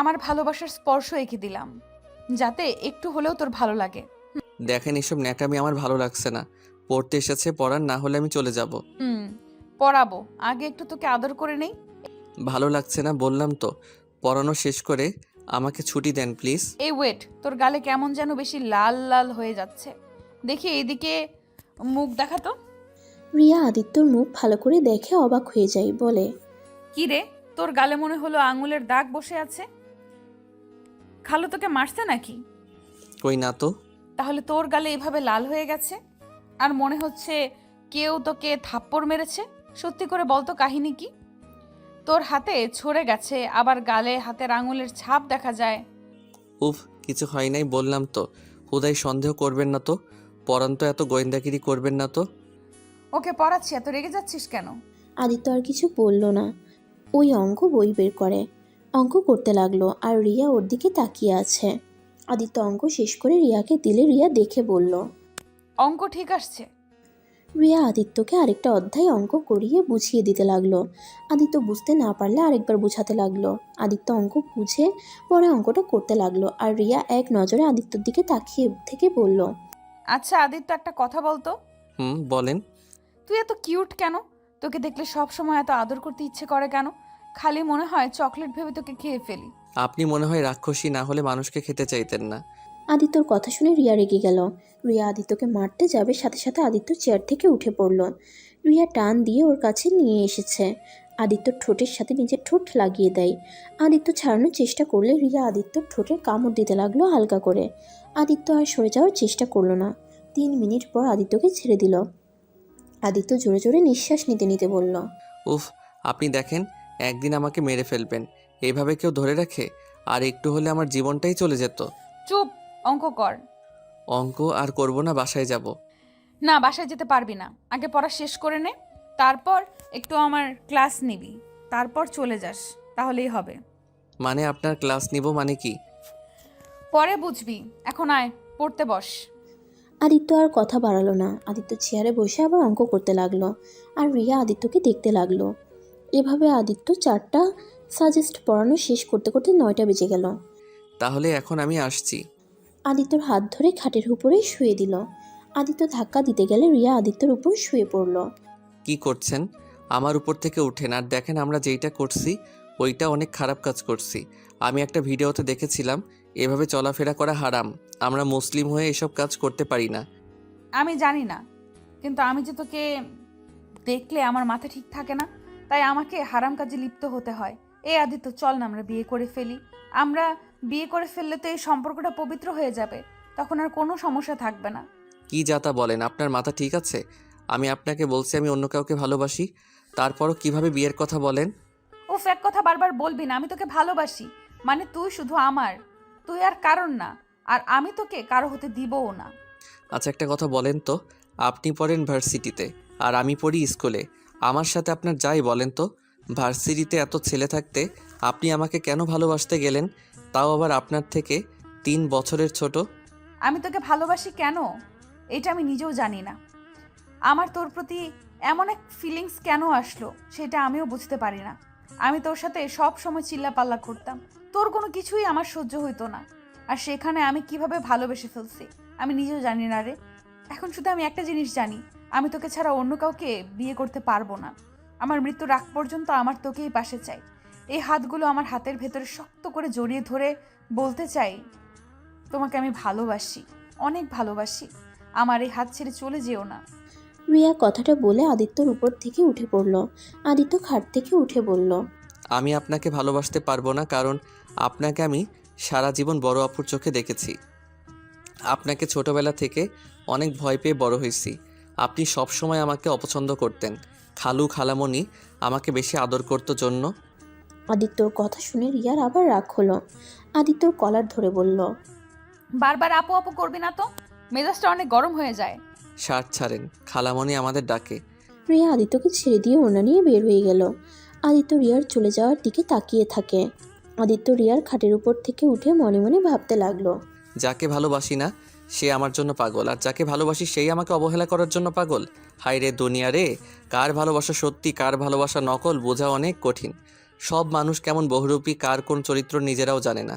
আমার ভালোবাসার স্পর্শ এঁকে দিলাম, যাতে একটু হলেও তোর ভালো লাগে। দেখেন, এসব ন্যাকামি আমার ভালো লাগছে না। পড়তে এসেছে, পড়ার, না হলে আমি চলে যাব। পড়াবো, আগে একটু তোকে আদর করে নেই। ভালো লাগছে না বললাম তো। পড়ানো শেষ করে আমাকে ছুটি দেন প্লিজ। এই ওয়েট, তোর গালে কেমন যেন বেশি লাল লাল হয়ে যাচ্ছে। দেখি এইদিকে মুখ দেখাতো। রিয়া আদিত্যর মুখ ভালো করে দেখে অবাক হয়ে যায়, বলে, কি রে, তোর গালে মনে হলো আঙুলের দাগ বসে আছে। খালু তোকে মারছে নাকি? কই না তো। তাহলে তোর গালে এভাবে লাল হয়ে গেছে, আর মনে হচ্ছে কেউ তোকে থাপ্পড় মেরেছে। সত্যি করে বলতো কাহিনী কি? তোর হাতে ছড়ে গেছে, আবার গালে হাতের আঙুলের ছাপ দেখা যায়। উফ, কিছু হয় নাই বললাম তো। হুদাই সন্দেহ করবেন না তো। পড়ান তো, এত গোয়েন্দাগিরি করবেন না তো। ওকে পড়াচ্ছি, এত রেগে যাচ্ছিস কেন? আদিত্য আর কিছু বলল না। ওই অঙ্ক বই বের করে অঙ্ক করতে লাগলো, আর রিয়া ওর দিকে তাকিয়ে আছে। আদিত্য অঙ্ক শেষ করে রিয়াকে দিলে রিয়া দেখে বলল, অঙ্ক ঠিক আসছে। রিয়া আদিত্যকে আরেকটা অধ্যায় অঙ্ক করিয়ে বুঝিয়ে দিতে লাগলো। আদিত্য বুঝতে না পারলে আরেকবার বুঝাতে লাগলো। আদিত্য অঙ্ক বুঝে পরে অঙ্কটা করতে লাগলো, আর রিয়া এক নজরে আদিত্যর দিকে তাকিয়ে থেকে বলল, আচ্ছা আদিত্য, একটা কথা বলতো। বলেন। তুই এত কিউট কেন? তোকে দেখলে সব সময় এত আদর করতে ইচ্ছে করে কেন? খালি মনে হয় চকলেট ভেবে তোকে খেয়ে ফেলি। আপনি মনে হয় রাক্ষসী, না হলে মানুষকে খেতে চাইতেন না। আদিত্যর কথা শুনে রিয়া রেগে গেল। রিয়া আদিত্যকে মারতে যাবে, সাথে সাথে আদিত্য চেয়ার থেকে উঠে পড়ল। রিয়া টান দিয়ে ওর কাছে নিয়ে এসেছে। আদিত্যর ঠোঁটের সাথে নিজের ঠোঁট লাগিয়ে দেয়। আদিত্য ছাড়ানোর চেষ্টা করলে রিয়া আদিত্যর ঠোঁটে কামড় দিতে লাগলো হালকা করে। আদিত্য আর সরে যাওয়ার চেষ্টা করলো না। 3 মিনিট পর আদিত্যকে ছেড়ে দিল। আদিত্য জোরে জোরে নিঃশ্বাস নিতে নিতে বলল, উফ, আপনি দেখেন, একদিন আমাকে মেরে ফেলবেন। এইভাবে কেউ ধরে রাখে? আর একটু হলে আমার জীবনটাই চলে যেত। চুপ, অঙ্ক কর। অঙ্ক আর করব না, বাসায় যাব। না, বাসায় যেতে পারবি না। আগে পড়া শেষ করে নে, তারপর একটু আমার ক্লাস নিবি, তারপর চলে যাস, তাহলেই হবে। মানে আপনার ক্লাস নিব মানে কি? পরে বুঝবি, এখন আয়, পড়তে বস। আদিত্য আর কথা বাড়ালো না। আদিত্য চেয়ারে বসে আবার অঙ্ক করতে লাগলো, আর রিয়া আদিত্যকে দেখতে লাগলো। এভাবে আদিত্য 4টা সাজেস্ট পড়ানো শেষ করতে করতে 9টা বেজে গেল। তাহলে এখন আমি আসছি। আদিত্যর হাত ধরে খাটের উপরে শুয়ে দিল। আদিত্য ধাক্কা দিতে গেলে রিয়া আদিত্যর উপর শুয়ে পড়ল। কি করছেন? আমার উপর থেকে উঠেন, আর দেখেন আমরা যেইটা করছি ওইটা অনেক খারাপ কাজ করছি। আমি একটা ভিডিওতে দেখেছিলাম এভাবে চলাফেরা করা হারাম। আমরা মুসলিম হয়ে এসব কাজ করতে পারি না। আমি জানি না, কিন্তু আমি যে তোকে দেখলে আমার মাথা ঠিক থাকে না, তাই আমাকে হারাম কাজে লিপ্ত হতে হয়। এই আদিত্য, চল না আমরা বিয়ে করে ফেলি। আমরা বিয়ে করে ফেললে তো এই সম্পর্কটা পবিত্র হয়ে যাবে, তখন আর কোনো সমস্যা থাকবে না। কি যাতা বলেন, আপনার মাথা ঠিক আছে? আমি আপনাকে বলছি আমি অন্য কাউকে ভালোবাসি, তারপরও কিভাবে বিয়ের কথা বলেন? উফ, এক কথা বারবার বলবি না। আমি তোকে ভালোবাসি, মানে তুই শুধু আমার, তুই আর কারণ না, আর আমি তোকে কারো হতে দিবও না। আচ্ছা একটা কথা বলেন তো, আপনি পড়েন ভার্সিটিতে আর আমি পড়ি স্কুলে। আমার সাথে আপনার যাই বলেন তো, ভার্সিটিতে এত ছেলে থাকতে আপনি আমাকে কেন ভালোবাসতে গেলেন? তাও আবার আপনার থেকে 3 বছরের ছোট। আমি তোকে ভালোবাসি কেন, এটা আমি নিজেও জানি না। আমার তোর প্রতি এমন এক ফিলিংস কেন আসলো, সেটা আমিও বুঝতে পারি না। আমি তোর সাথে সব সময় চিল্লাপাল্লা করতাম, তোর কোনো কিছুই আমার সহ্য হইতো না, আর সেখানে আমি কিভাবে ভালোবেসে ফেলছি আমি নিজেও জানি না রে। এখন শুধু আমি একটা জিনিস জানি, আমি তোকে ছাড়া অন্য কাউকে বিয়ে করতে পারবো না। আমার মৃত্যুর আগ পর্যন্ত আমার তোকেই পাশে চাই। এই হাতগুলো আমার হাতের ভেতরে শক্ত করে জড়িয়ে ধরে বলতে চাই, তোমাকে আমি ভালোবাসি, অনেক ভালোবাসি। আমার এই হাত ছেড়ে চলে যেও না। রিয়া কথাটা বলে আদিত্যর উপর থেকে উঠে পড়ল। আদিত্য খাট থেকে উঠে বলল, আমি আপনাকে ভালোবাসতে পারবো না, কারণ আপনাকে আমি সারা জীবন বড় আপুর চোখে দেখেছি। আপনাকে ছোটবেলা থেকে অনেক ভয় পেয়ে বড় হয়েছি। আপনি সব সময় আমাকে অপছন্দ করতেন। খালু খালামণি আমাকে বেশি আদর করতো জন্য। আদিত্যর কথা শুনে রিয়ার আবার রাগ হলো। আদিত্যর কলার ধরে বলল, বারবার আপু আপু করবি না তো, মেজাজটা অনেক গরম হয়ে যায়। শার্ট ছাড়েন, খালামণি আমাদের ডাকে। রিয়া আদিত্যকে ছেড়ে দিয়ে ওড়না নিয়ে বের হয়ে গেল। আদিত্য রিয়ার চলে যাওয়ার দিকে তাকিয়ে থাকে। আদিত্য রিয়ার খাটের উপর থেকে উঠে মনে মনে ভাবতে লাগলো, যাকে ভালোবাসি না সে আমার জন্য পাগল, আর যাকে ভালোবাসি সেই আমাকে অবহেলা করার জন্য পাগল। হায় রে দুনিয়া রে, কার ভালোবাসা সত্যি কার ভালোবাসা নকল বোঝা অনেক কঠিন। সব মানুষ কেমন বহুরূপী, কার কোন চরিত্র নিজেরাও জানে না।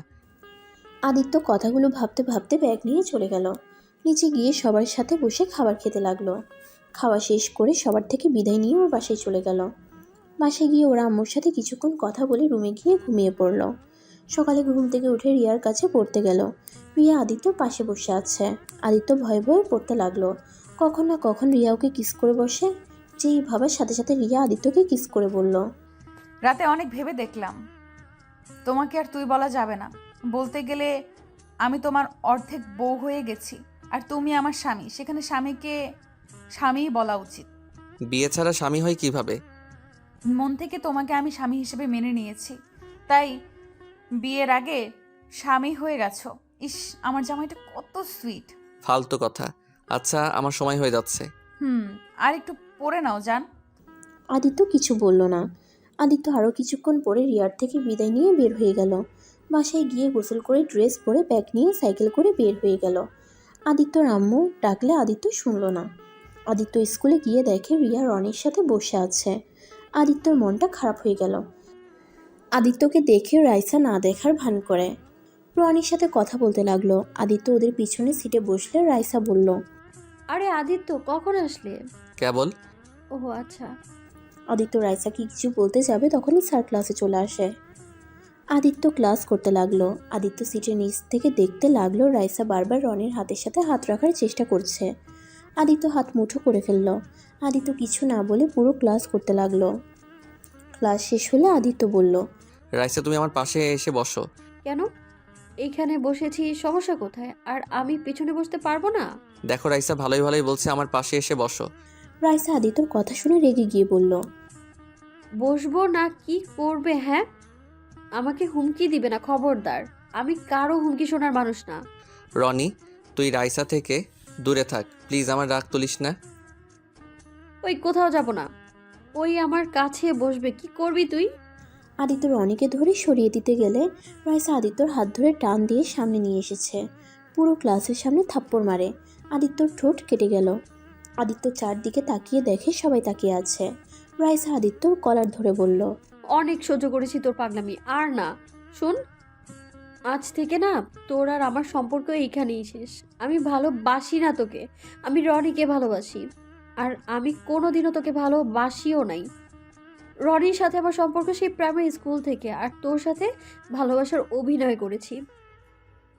আদিত্য কথাগুলো ভাবতে ভাবতে ব্যাগ নিয়ে চলে গেল। নিচে গিয়ে সবার সাথে বসে খাবার খেতে লাগলো। খাওয়া শেষ করে সবার থেকে বিদায় নিয়ে ওর বাসায় চলে গেল। বাসায় গিয়ে ওরা আম্মুর সাথে কিছুক্ষণ কথা বলে রুমে গিয়ে ঘুমিয়ে পড়ল। সকালে ঘুম থেকে উঠে রিয়ার কাছে পড়তে গেল। রিয়া আদিত্যর পাশে বসে আছে। আদিত্য ভয়ে ভয়ে পড়তে লাগলো। কখন না কখন রিয়া ওকে কিস করে বসে। যেই ভাবার সাথে সাথে রিয়া আদিত্যকে কিস করে বলল, রাতে অনেক ভেবে দেখলাম, তোমাকে আর তুই বলা যাবে না। বলতে গেলে আমি তোমার অর্ধেক বউ হয়ে গেছি, আর তুমি আমার স্বামী। সেখানে স্বামীকে স্বামীই বলা উচিত। বিয়ে ছাড়া স্বামী হয় কিভাবে? মন থেকে তোমাকে আমি স্বামী হিসেবে মেনে নিয়েছি, তাই বিয়ের আগে স্বামী হয়ে গেছো। ইস, আমার জামাইটা কত সুইট। ফালতু কথা। আচ্ছা, আমার সময় হয়ে যাচ্ছে। আর একটু পরে নাও যান। আদিত্য কিছু বলল না। আদিত্য আরও কিছুক্ষণ পরে রিয়ার থেকে বিদায় নিয়ে বের হয়ে গেল। বাসায় গিয়ে গোসল করে ড্রেস পরে ব্যাগ নিয়ে সাইকেল করে বের হয়ে গেল। আদিত্যর আম্মু ডাকলে আদিত্য শুনল না। আদিত্য স্কুলে গিয়ে দেখে রিয়া রনির সাথে বসে আছে। আদিত্যর মনটা খারাপ হয়ে গেল। আদিত্যকে দেখে রাইসা না দেখার ভান করে রনির সাথে কথা বলতে লাগলো। আদিত্য ওদের পিছনে সিটে বসলে রাইসা বলল, আরে আদিত্য, কখন আসলে? কেবল। ওহো আচ্ছা। আদিত্য রাইসাকে কিছু বলতে যাবে তখনই স্যার ক্লাসে চলে আসে। আদিত্য ক্লাস করতে লাগলো। আদিত্য সিটের নিচ থেকে দেখতে লাগলো রাইসা বারবার রনির হাতের সাথে হাত রাখার চেষ্টা করছে। আদিত্য হাত মুঠো করে ফেলল। আদিত্য কিছু না বলে পুরো ক্লাস করতে লাগলো। ক্লাস শেষ হলে আদিত্য বলল, রাইসা, তুমি আমার পাশে এসে বসো। কেন? এইখানে বসেছি, সমস্যা কোথায়? আর আমি পিছনে বসতে পারবো না? দেখো রাইসা ভালোই ভালোই বলছে, আমার পাশে এসে বসো। রাইসা আদিত্যর কথা শুনে রেগে গিয়ে বলল, বসবো না কি করবে? হ্যাঁ, আমাকে হুমকি দিবে না, খবরদার। আমি কারো হুমকি শোনার মানুষ না। রনি, তুই রাইসা থেকে দূরে থাক প্লিজ, আমার রাগ তুলিস না। ওই কোথাও যাব না। ওই আমার কাছে বসবে, কি করবি তুই? আদিত্য রনিকে ধরে সরিয়ে দিতে গেলে রাইসা আদিত্যর হাত ধরে টান দিয়ে সামনে নিয়ে এসেছে। পুরো ক্লাসের সামনে থাপ্পড় মারে। আদিত্যর ঠোঁট কেটে গেল। আদিত্য চারদিকে তাকিয়ে দেখে সবাই তাকিয়ে আছে। রাইসা আদিত্যর কলার ধরে বলল, অনেক সহ্য করেছি তোর পাগলামি, আর না। শোন, আজ থেকে না তোর আর আমার সম্পর্ক এইখানেই শেষ। আমি ভালোবাসি না তোকে, আমি রনিকে ভালোবাসি। আর আমি কোনোদিনও তোকে ভালোবাসিও নাই। রনির সাথে আমার সম্পর্ক সেই প্রাইমারি স্কুল থেকে, আর তোর সাথে ভালোবাসার অভিনয় করেছি।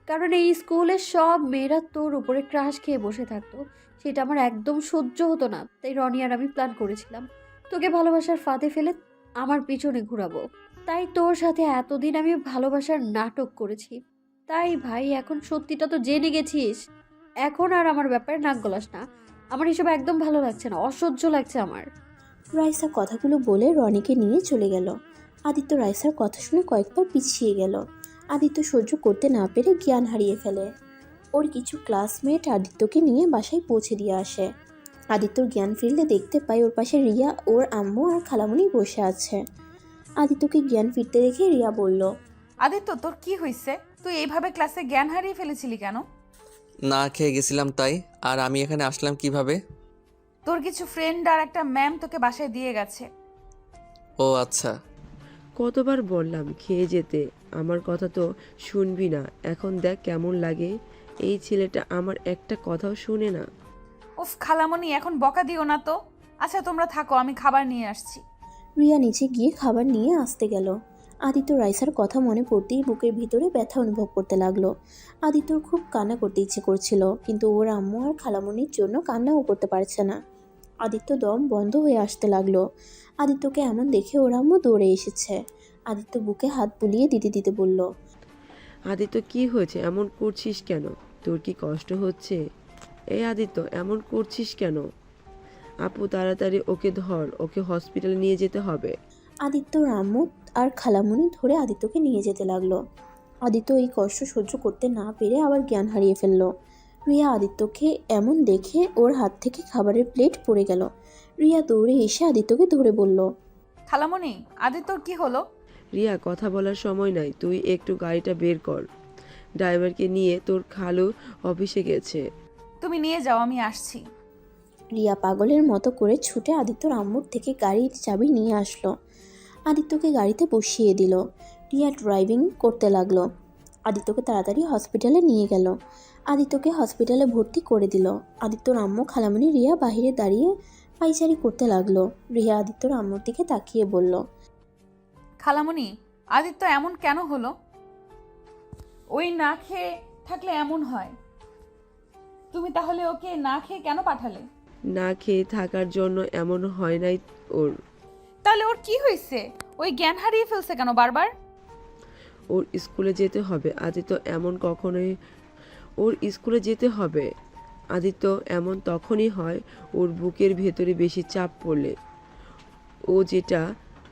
কারণ এই স্কুলের সব মেয়েরা তোর উপরে ক্রাশ খেয়ে বসে থাকতো, সেটা আমার একদম সহ্য হতো না। তাই রনি আর আমি প্ল্যান করেছিলাম তোকে ভালোবাসার ফাঁদে ফেলে আমার পিছনে ঘুরাবো। তাই তোর সাথে এতদিন আমি ভালোবাসার নাটক করেছি। তাই ভাই, এখন সত্যিটা তো জেনে গেছিস। এখন আর আমার ব্যাপারে নাক গলাস না। আমার এসব একদম ভালো লাগছে না, অসহ্য লাগছে আমার। রাইসা কথাগুলো বলে রনিকে নিয়ে চলে গেল। আদিত্য রাইসার কথা শুনে কয়েকবার পিছিয়ে গেল। আদিত্য সহ্য করতে না পেরে জ্ঞান হারিয়ে ফেলে। ওর কিছু ক্লাসমেট আদিত্যকে নিয়ে বাসায় পৌঁছে দিয়ে আসে। আদিত্যর জ্ঞান ফিরলে দেখতে পায় ওর পাশে রিয়া, ওর আম্মু আর খালামণি বসে আছে। আদিত্যকে জ্ঞান ফিরতে দেখে রিয়া বলল, আদিত্য, তোর কি হয়েছে? তুই এইভাবে ক্লাসে জ্ঞান হারিয়ে ফেলেছিলি কেন? না খেয়ে গেছিলাম তাই। আর আমি এখানে আসলাম কিভাবে? তোর কিছু ফ্রেন্ড আর একটা ম্যাম তোকে বাসায় দিয়ে গেছে। ও আচ্ছা। কতবার বললাম খেয়ে যেতে, আমার কথা তো শুনবি না। এখন দেখ কেমন লাগে। এই ছেলেটা আমার একটা কথাও শুনে না। উফ খালামণি, এখন বকা দিও না তো। আচ্ছা তোমরা থাকো, আমি খাবার নিয়ে আসছি। রিয়া নিচে গিয়ে খাবার নিয়ে আসতে গেল। আদিত্য রাইসার কথা মনে পড়তেই বুকের ভিতরে ব্যথা অনুভব করতে লাগলো। আদিত্যর খুব কান্না করতে ইচ্ছে করছিল, কিন্তু ওর আম্মু আর খালামণির জন্য কান্নাও করতে পারছে না। আদিত্য দম বন্ধ হয়ে আসতে লাগলো। আদিত্যকে এমন দেখে ওর আম্মু দৌড়ে এসেছে। আদিত্য বুকে হাত বুলিয়ে দিতে দিতে বলল, আদিত্য কি হয়েছে, এমন করছিস কেন? তোর কি কষ্ট হচ্ছে? এই আদিত্য, এমন করছিস কেন? আপু তাড়াতাড়ি ওকে ধর, ওকে হসপিটালে নিয়ে যেতে হবে। আদিত্যর আম্মু আর খালামণি ধরে আদিত্যকে নিয়ে যেতে লাগলো। আদিত্য এই কষ্ট সহ্য করতে না পেরে আবার জ্ঞান হারিয়ে ফেলল। রিয়া আদিত্যকে এমন দেখে ওর হাত থেকে খাবারের প্লেট পড়ে গেল। রিয়া দৌড়ে এসে আদিত্যকে ধরে বলল, খালামণি, আদিত্যর কি হলো? রিয়া, কথা বলার সময় নাই, তুই একটু গাড়িটা বের কর। ড্রাইভারকে নিয়ে তোর খালু অফিসে গেছে। তুমি নিয়ে যাও, আমি আসছি। রিয়া পাগলের মতো করে ছুটে আদিত্যর আম্মুর থেকে গাড়ির চাবি নিয়ে আসলো। আদিত্যকে গাড়িতে বসিয়ে দিল। রিয়া ড্রাইভিং করতে লাগলো। আদিত্যকে তাড়াতাড়ি হসপিটালে নিয়ে গেল। আদিত্যকে হসপিটালে ভর্তি করে দিল। আদিত্যর আম্মু খালামণি রিয়া বাহিরে দাঁড়িয়ে পাইচারি করতে লাগলো। রিয়া আদিত্যর আম্মুর দিকে তাকিয়ে বলল, খালামণি, আদিত্য এমন কেন হলো? ওই না খেয়ে থাকলে এমন হয়। তুমি তাহলে ওকে না খেয়ে কেন পাঠালে? না খেয়ে থাকার জন্য এমন হয় নাই ওর। তাহলে ওর কি হয়েছে? ওই জ্ঞান হারিয়ে ফেলছে কেন বারবার? ওর স্কুলে যেতে হবে। আদিত্য এমন কখনোই, ওর স্কুলে যেতে হবে। আদিত্য এমন তখনই হয় ওর বুকের ভেতরে বেশি চাপ পড়লে।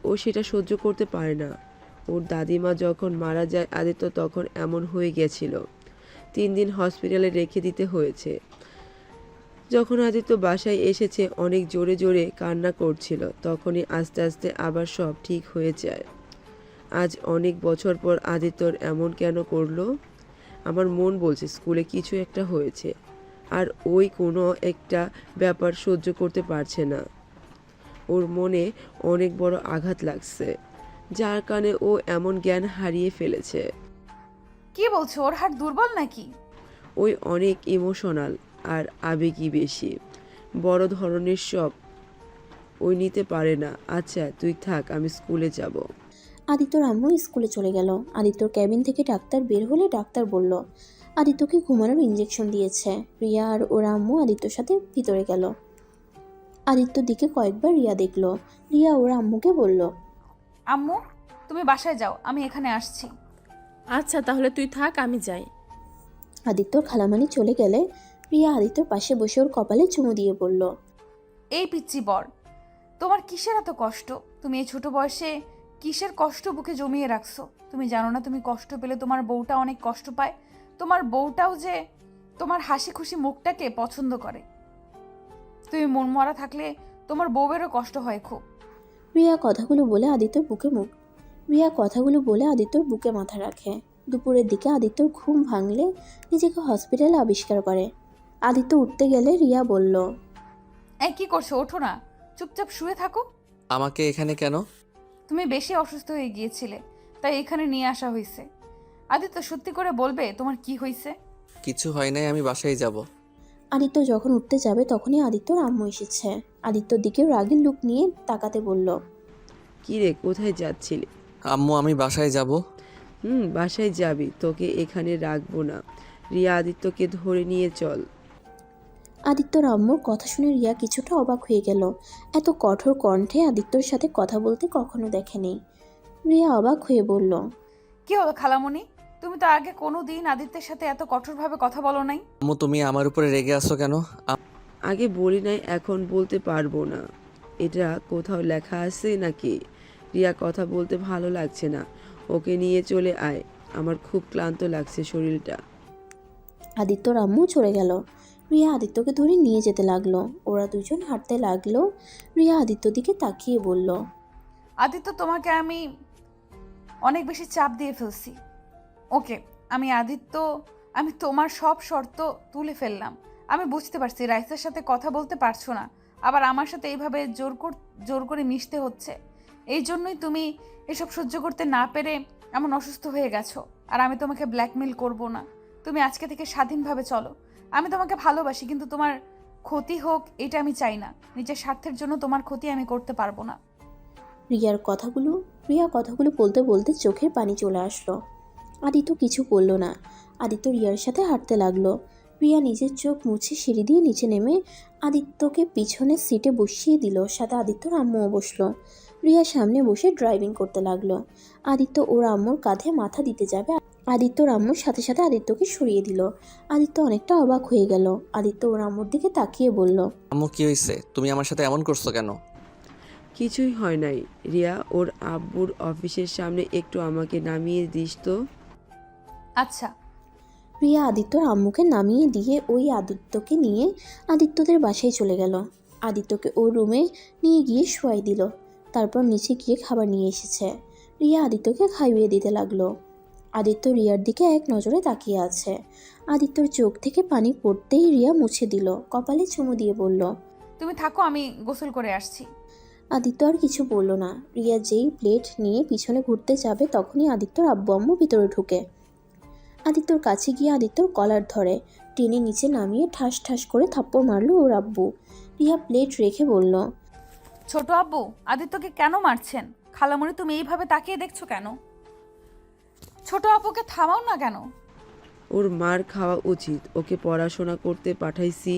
ও সেটা সহ্য করতে পারে না। ওর দাদিমা যখন মারা যায় আদিত্য তখন এমন হয়ে গেছিল। 3 দিন হসপিটালে রেখে দিতে হয়েছে। যখন আদিত্য বাসায় এসেছে অনেক জোরে জোরে কান্না করছিল, তখনই আস্তে আস্তে আবার সব ঠিক হয়ে যায়। আজ অনেক বছর পর আদিত্যর এমন কেন করলো? আমার মন বলছে স্কুলে কিছু একটা হয়েছে, আর ওই কোনো একটা ব্যাপার সহ্য করতে পারছে না। ওর মনে অনেক বড় আঘাত লাগছে, যার কারণে ও এমন জ্ঞান হারিয়ে ফেলেছে। কি বলছো? ওর হাট দুর্বল নাকি? ওই অনেক ইমোশনাল আর আবেগী বেশি, বড় ধরনের সব ওই নিতে পারে না। আচ্ছা তুই থাক, আমি স্কুলে যাব। আদিত্যর আম্মু স্কুলে চলে গেল। আদিত্যর ক্যাবিন থেকে ডাক্তার বের হলে ডাক্তার বলল আদিত্যকে ঘুমানোর ইঞ্জেকশন দিয়েছে। রিয়া আর ওর আম্মু আদিত্যর সাথে ভিতরে গেল। আদিত্যর দিকে কয়েকবার রিয়া দেখলো। রিয়া ওর আম্মুকে বলল, আম্মু, তুমি বাসায় যাও, আমি এখানে আসছি। আচ্ছা তাহলে তুই থাক, আমি যাই। আদিত্যর খালামানি চলে গেলে রিয়া আদিত্যর পাশে বসে ওর কপালে চুমু দিয়ে বলল, এই পিচ্চি বর, তোমার কিসের এত কষ্ট? তুমি এই ছোট বয়সে কিসের কষ্ট বুকে জমিয়ে রাখছো? তুমি জানো না তুমি কষ্ট পেলে তোমার বউটা অনেক কষ্ট পায়? তোমার বউটাও যে তোমার হাসি খুশি মুখটাকে পছন্দ করে। তুমি মনমরা থাকলে তোমার বউয়েরও কষ্ট হয় খুব। রিয়া কথাগুলো বলে আদিত্যর বুকে মাথা রাখে। দুপুরের দিকে আদিত্যর ঘুম ভাঙলে নিজেকে হসপিটালে আবিষ্কার করে। আদিত্য উঠতে গেলে রিয়া বলল, এই কি করছো? ওঠো না, চুপচাপ শুয়ে থাকো। আমাকে এখানে কেন? তুমি বেশি অসুস্থ হয়ে গিয়েছিলে, তাই এখানে নিয়ে আসা হয়েছে। আদিত্য, সত্যি করে বলবে তোমার কি হয়েছে? কিছু হয় নাই, আমি বাসায় যাব। আদিত্য যখন উঠতে যাবে তখনই আদিত্যর আম্মু এসেছে। আদিত্যর দিকে রাগের লুক নিয়ে তাকাতে বলল, কি রে, কোথায় যাচ্ছিলি? আম্মু, আমি বাসায় যাব। বাসায় যাবি, তোকে এখানে রাখবো না। রিয়া, আদিত্যকে ধরে নিয়ে চল। আদিত্যর আম্মুর কথা শুনে রিয়া কিছুটা অবাক হয়ে গেল। এত কঠোর কণ্ঠে আদিত্যর সাথে কথা বলতে কখনো দেখেনি। রিয়া অবাক হয়ে বলল, কি হলো খালামণি? তুমি তো আগে কোনো দিন আদিত্যের সাথে এত কঠোরভাবে কথা বলো নাই। আম্মু, তুমি আমার উপরে রেগে আছো কেন? আগে বলি নাই, এখন বলতে পারবো না। এটা কোথাও লেখা আছে নাকি? রিয়া, কথা বলতে ভালো লাগছে না, ওকে নিয়ে চলে আয়। আমার খুব ক্লান্ত লাগছে শরীরটা। আদিত্যর আম্মু চলে গেল। রিয়া আদিত্যকে ধরে নিয়ে যেতে লাগলো। ওরা দুজন হাঁটতে লাগলো। রিয়া আদিত্যর দিকে তাকিয়ে বলল, আদিত্য, তোমাকে আমি অনেক বেশি চাপ দিয়ে ফেলছি। ওকে, আমি তোমার সব শর্ত তুলে ফেললাম। আমি বুঝতে পারছি রাইসের সাথে কথা বলতে পারছো না, আবার আমার সাথে এইভাবে জোর করে মিশতে হচ্ছে। এই জন্যই তুমি এসব সহ্য করতে না পেরে এমন অসুস্থ হয়ে গেছো। আর আমি তোমাকে ব্ল্যাকমেল করব না। তুমি আজকে থেকে স্বাধীনভাবে চলো। আমি তোমাকে ভালোবাসি, কিন্তু তোমার ক্ষতি হোক এটা আমি চাই না। নিজের স্বার্থের জন্য তোমার ক্ষতি আমি করতে পারবো না। রিয়া কথাগুলো বলতে বলতে চোখের পানি চলে আসলো। আদিত্য কিছু বলল না। আদিত্য রিয়ার সাথে হাঁটতে লাগলো। রিয়া নিজের চোখ মুছে সিঁড়ি দিয়ে নিচে নেমে আদিত্যকে পিছনের সিটে বসিয়ে দিল, সাথে আদিত্যর আম্মুও বসলো। রিয়া সামনে বসে ড্রাইভিং করতে লাগলো। আদিত্য ওর আম্মুর কাঁধে মাথা দিতে যাবে, আদিত্যর আম্মুর সাথে সাথে আদিত্যকে সরিয়ে দিল। আদিত্য অনেকটা অবাক হয়ে গেল। আদিত্য ওর আম্মুর দিকে তাকিয়ে বলল, আম্মু কি হয়েছে? তুমি আমার সাথে এমন করছো কেন? কিছুই হয় নাই। রিয়া, ওর আব্বুর অফিসের সামনে একটু আমাকে নামিয়ে দিস তো। আচ্ছা। রিয়া আদিত্যর আম্মুকে নামিয়ে দিয়ে ওই আদিত্যকে নিয়ে আদিত্যদের বাসায় চলে গেল। আদিত্যকে ওর রুমে নিয়ে গিয়ে শোয়াই দিল। তারপর নিচে গিয়ে খাবার নিয়ে এসেছে। রিয়া আদিত্যকে খাইয়ে দিতে লাগলো। আদিত্য রিয়ার দিকে এক নজরে তাকিয়ে আছে। আদিত্যর চোখ থেকে পানি পড়তেই রিয়া মুছে দিল, কপালে চুমু দিয়ে বলল, তুমি থাকো, আমি গোসল করে আসছি। আদিত্য আর কিছু বলল না। রিয়া যেই প্লেট নিয়ে পিছনে ঘুরতে যাবে তখনই আদিত্যর আব্বু আম্মু ভিতরে ঢুকে। আদিত্যর কাছে গিয়ে আদিত্যর কলার ধরে টেনে নিচে নামিয়ে ঠাস ঠাস করে থাপ্পড় মারলো ওর আব্বু। রিয়া প্লেট রেখে বলল, ছোট আব্বু, আদিত্যকে কেন মারছেন? খালামণি, তুমি এইভাবে তাকিয়ে দেখছো কেন? ছোট আব্বুকে থামাও না কেন? ওর মার খাওয়া উচিত। ওকে পড়াশোনা করতে পাঠাইছি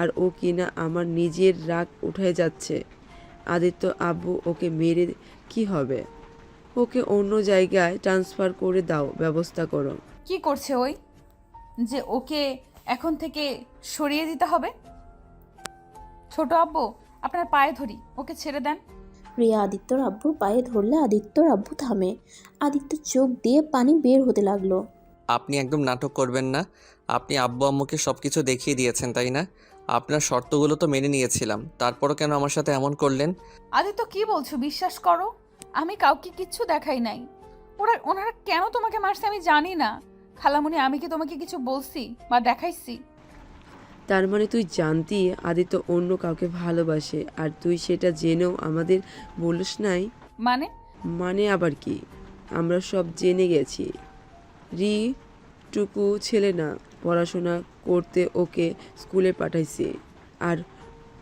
আর ও কিনা আমার নিজের রাগ উঠে যাচ্ছে। আদিত্য আব্বু, ওকে মেরে কি হবে? ওকে অন্য জায়গায় ট্রান্সফার করে দাও, ব্যবস্থা করো। কি করছে ওই যে ওকে এখন থেকে সরিয়ে দিতে হবে? ছোট আব্বু, আপনার পায়ে ধরি, ওকে ছেড়ে দেন। রিয়া আদিত্যর আব্বুর পায়ে ধরলে আদিত্যর আব্বু থামে। আদিত্যর চোখ দিয়ে পানি বের হতে লাগলো। আপনি একদম নাটক করবেন না। আপনি আব্বু আম্মুকে সব কিছু দেখিয়ে দিয়েছেন, তাই না? আপনার শর্তগুলো তো মেনে নিয়েছিলাম, তারপরও কেন আমার সাথে এমন করলেন? আদিত্য, কি বলছো? বিশ্বাস করো, আমি কাউকে কিচ্ছু দেখাই নাই। ওনারা কেন তোমাকে মারছে আমি জানি না। খালামণি, আমি কি তোমাকে কিছু বলছি বা দেখাইছি? তার মানে তুই জানতি আদিত্য অন্য কাউকে ভালোবাসে আর তুই সেটা জেনেও আমাদের বলিস নাই? মানে? মানে আবার কি? আমরা সব জেনে গেছি। টুকু ছেলে না, পড়াশোনা করতে ওকে স্কুলে পাঠাইছে। আর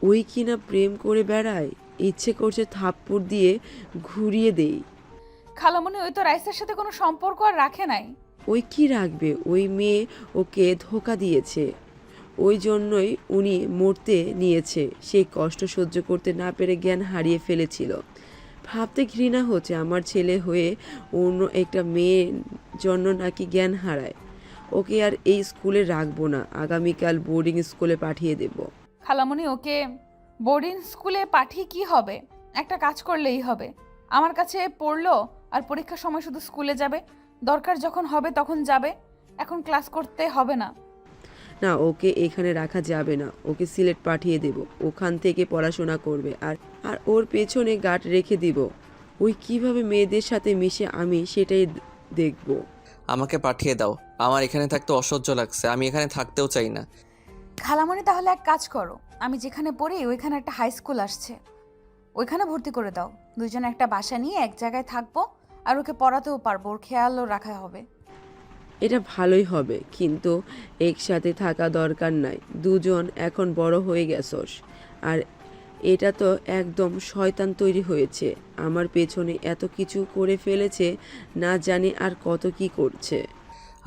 ওই কিনা প্রেম করে বেড়ায়। ইচ্ছে করছে থাপ্পড় দিয়ে ঘুরিয়ে দেই। খালামণি, ওই তো রাইসের সাথে কোনো সম্পর্ক আর রাখে নাই। ওই কি রাখবে? ওই মেয়ে ওকে ধোঁকা দিয়েছে। ওই জন্যই উনি মরতে নিয়েছে। সেই কষ্ট সহ্য করতে না পেরে জ্ঞান হারিয়ে ফেলেছিল। ভাবতে ঘৃণা হচ্ছে আমার ছেলে হয়ে অন্য একটা মেয়ের জন্য নাকি জ্ঞান হারায়। ওকে আর এই স্কুলে রাখবো না, আগামীকাল বোর্ডিং স্কুলে পাঠিয়ে দেব। খালামণি, ওকে বোর্ডিং স্কুলে পাঠিয়ে কি হবে? একটা কাজ করলেই হবে। আমার কাছে পড়লো আর পরীক্ষার সময় শুধু স্কুলে যাবে, দরকার যখন হবে তখন যাবে। এখন ক্লাস করতে হবে না। না, ওকে এখানে রাখা যাবে না। ওকে সিলেট পাঠিয়ে দেব। ওখান থেকে পড়াশোনা করবে আর আর ওর পেছনে গার্ড রেখে দিব। ওই কিভাবে মেয়েদের সাথে মিশে আমি সেটাই দেখব। আমাকে পাঠিয়ে দাও। আমার এখানে থাকতে অসহ্য লাগছে, আমি এখানে থাকতেও চাই না। খালামণি, তাহলে এক কাজ করো, আমি যেখানে পড়ি ওইখানে একটা হাই স্কুল আসছে, ওইখানে ভর্তি করে দাও। দুজনে একটা বাসা নিয়ে এক জায়গায় থাকবো, আর ওকে পড়াতেও পারবো, ওর খেয়ালও রাখা হবে। এটা ভালোই হবে, কিন্তু একসাথে থাকা দরকার নাই। দুজন এখন বড় হয়ে গেছস। আর এটা তো একদম শয়তান তৈরি হয়েছে। আমার পেছনে এত কিছু করে ফেলেছে, না জানি আর কত কি করছে।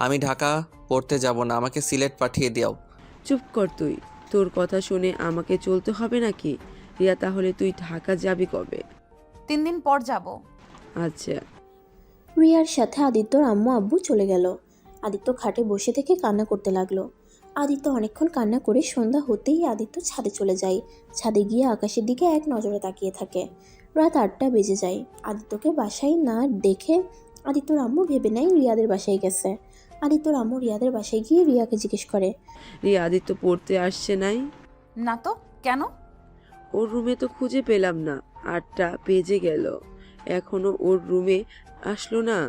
আমি ঢাকা পড়তে যাব না, আমাকে সিলেট পাঠিয়ে দাও। চুপ কর তুই। তোর কথা শুনে আমাকে চলতে হবে নাকি? রিয়া, তাহলে তুই ঢাকা যাবি কবে? 3 দিন পর যাব। আচ্ছা। রিয়ার সাথে আদিত্যর আম্মু আব্বু চলে গেল। আদিত্য খাটে বসে থেকে কান্না করতে লাগলো। আদিত্য অনেকক্ষণ কান্না করে সন্ধ্যা হতেই আদিত্য ছাদে চলে যায়। ছাদে গিয়ে আকাশের দিকে এক নজরে তাকিয়ে থাকে। রাত 8টা বেজে যায়। আদিত্যকে বাসায় না দেখে আদিত্যর আম্মু ভেবে নেয় রিয়াদের বাসায় গেছে। আদিত্যর আম্মু রিয়াদের বাসায় গিয়ে রিয়াকে জিজ্ঞেস করে, রিয়া, আদিত্য পড়তে আসছে নাই? না তো, কেন? ওর রুমে তো খুঁজে পেলাম না। 8টা বেজে গেল, এখনো ওর রুমে আসলো না।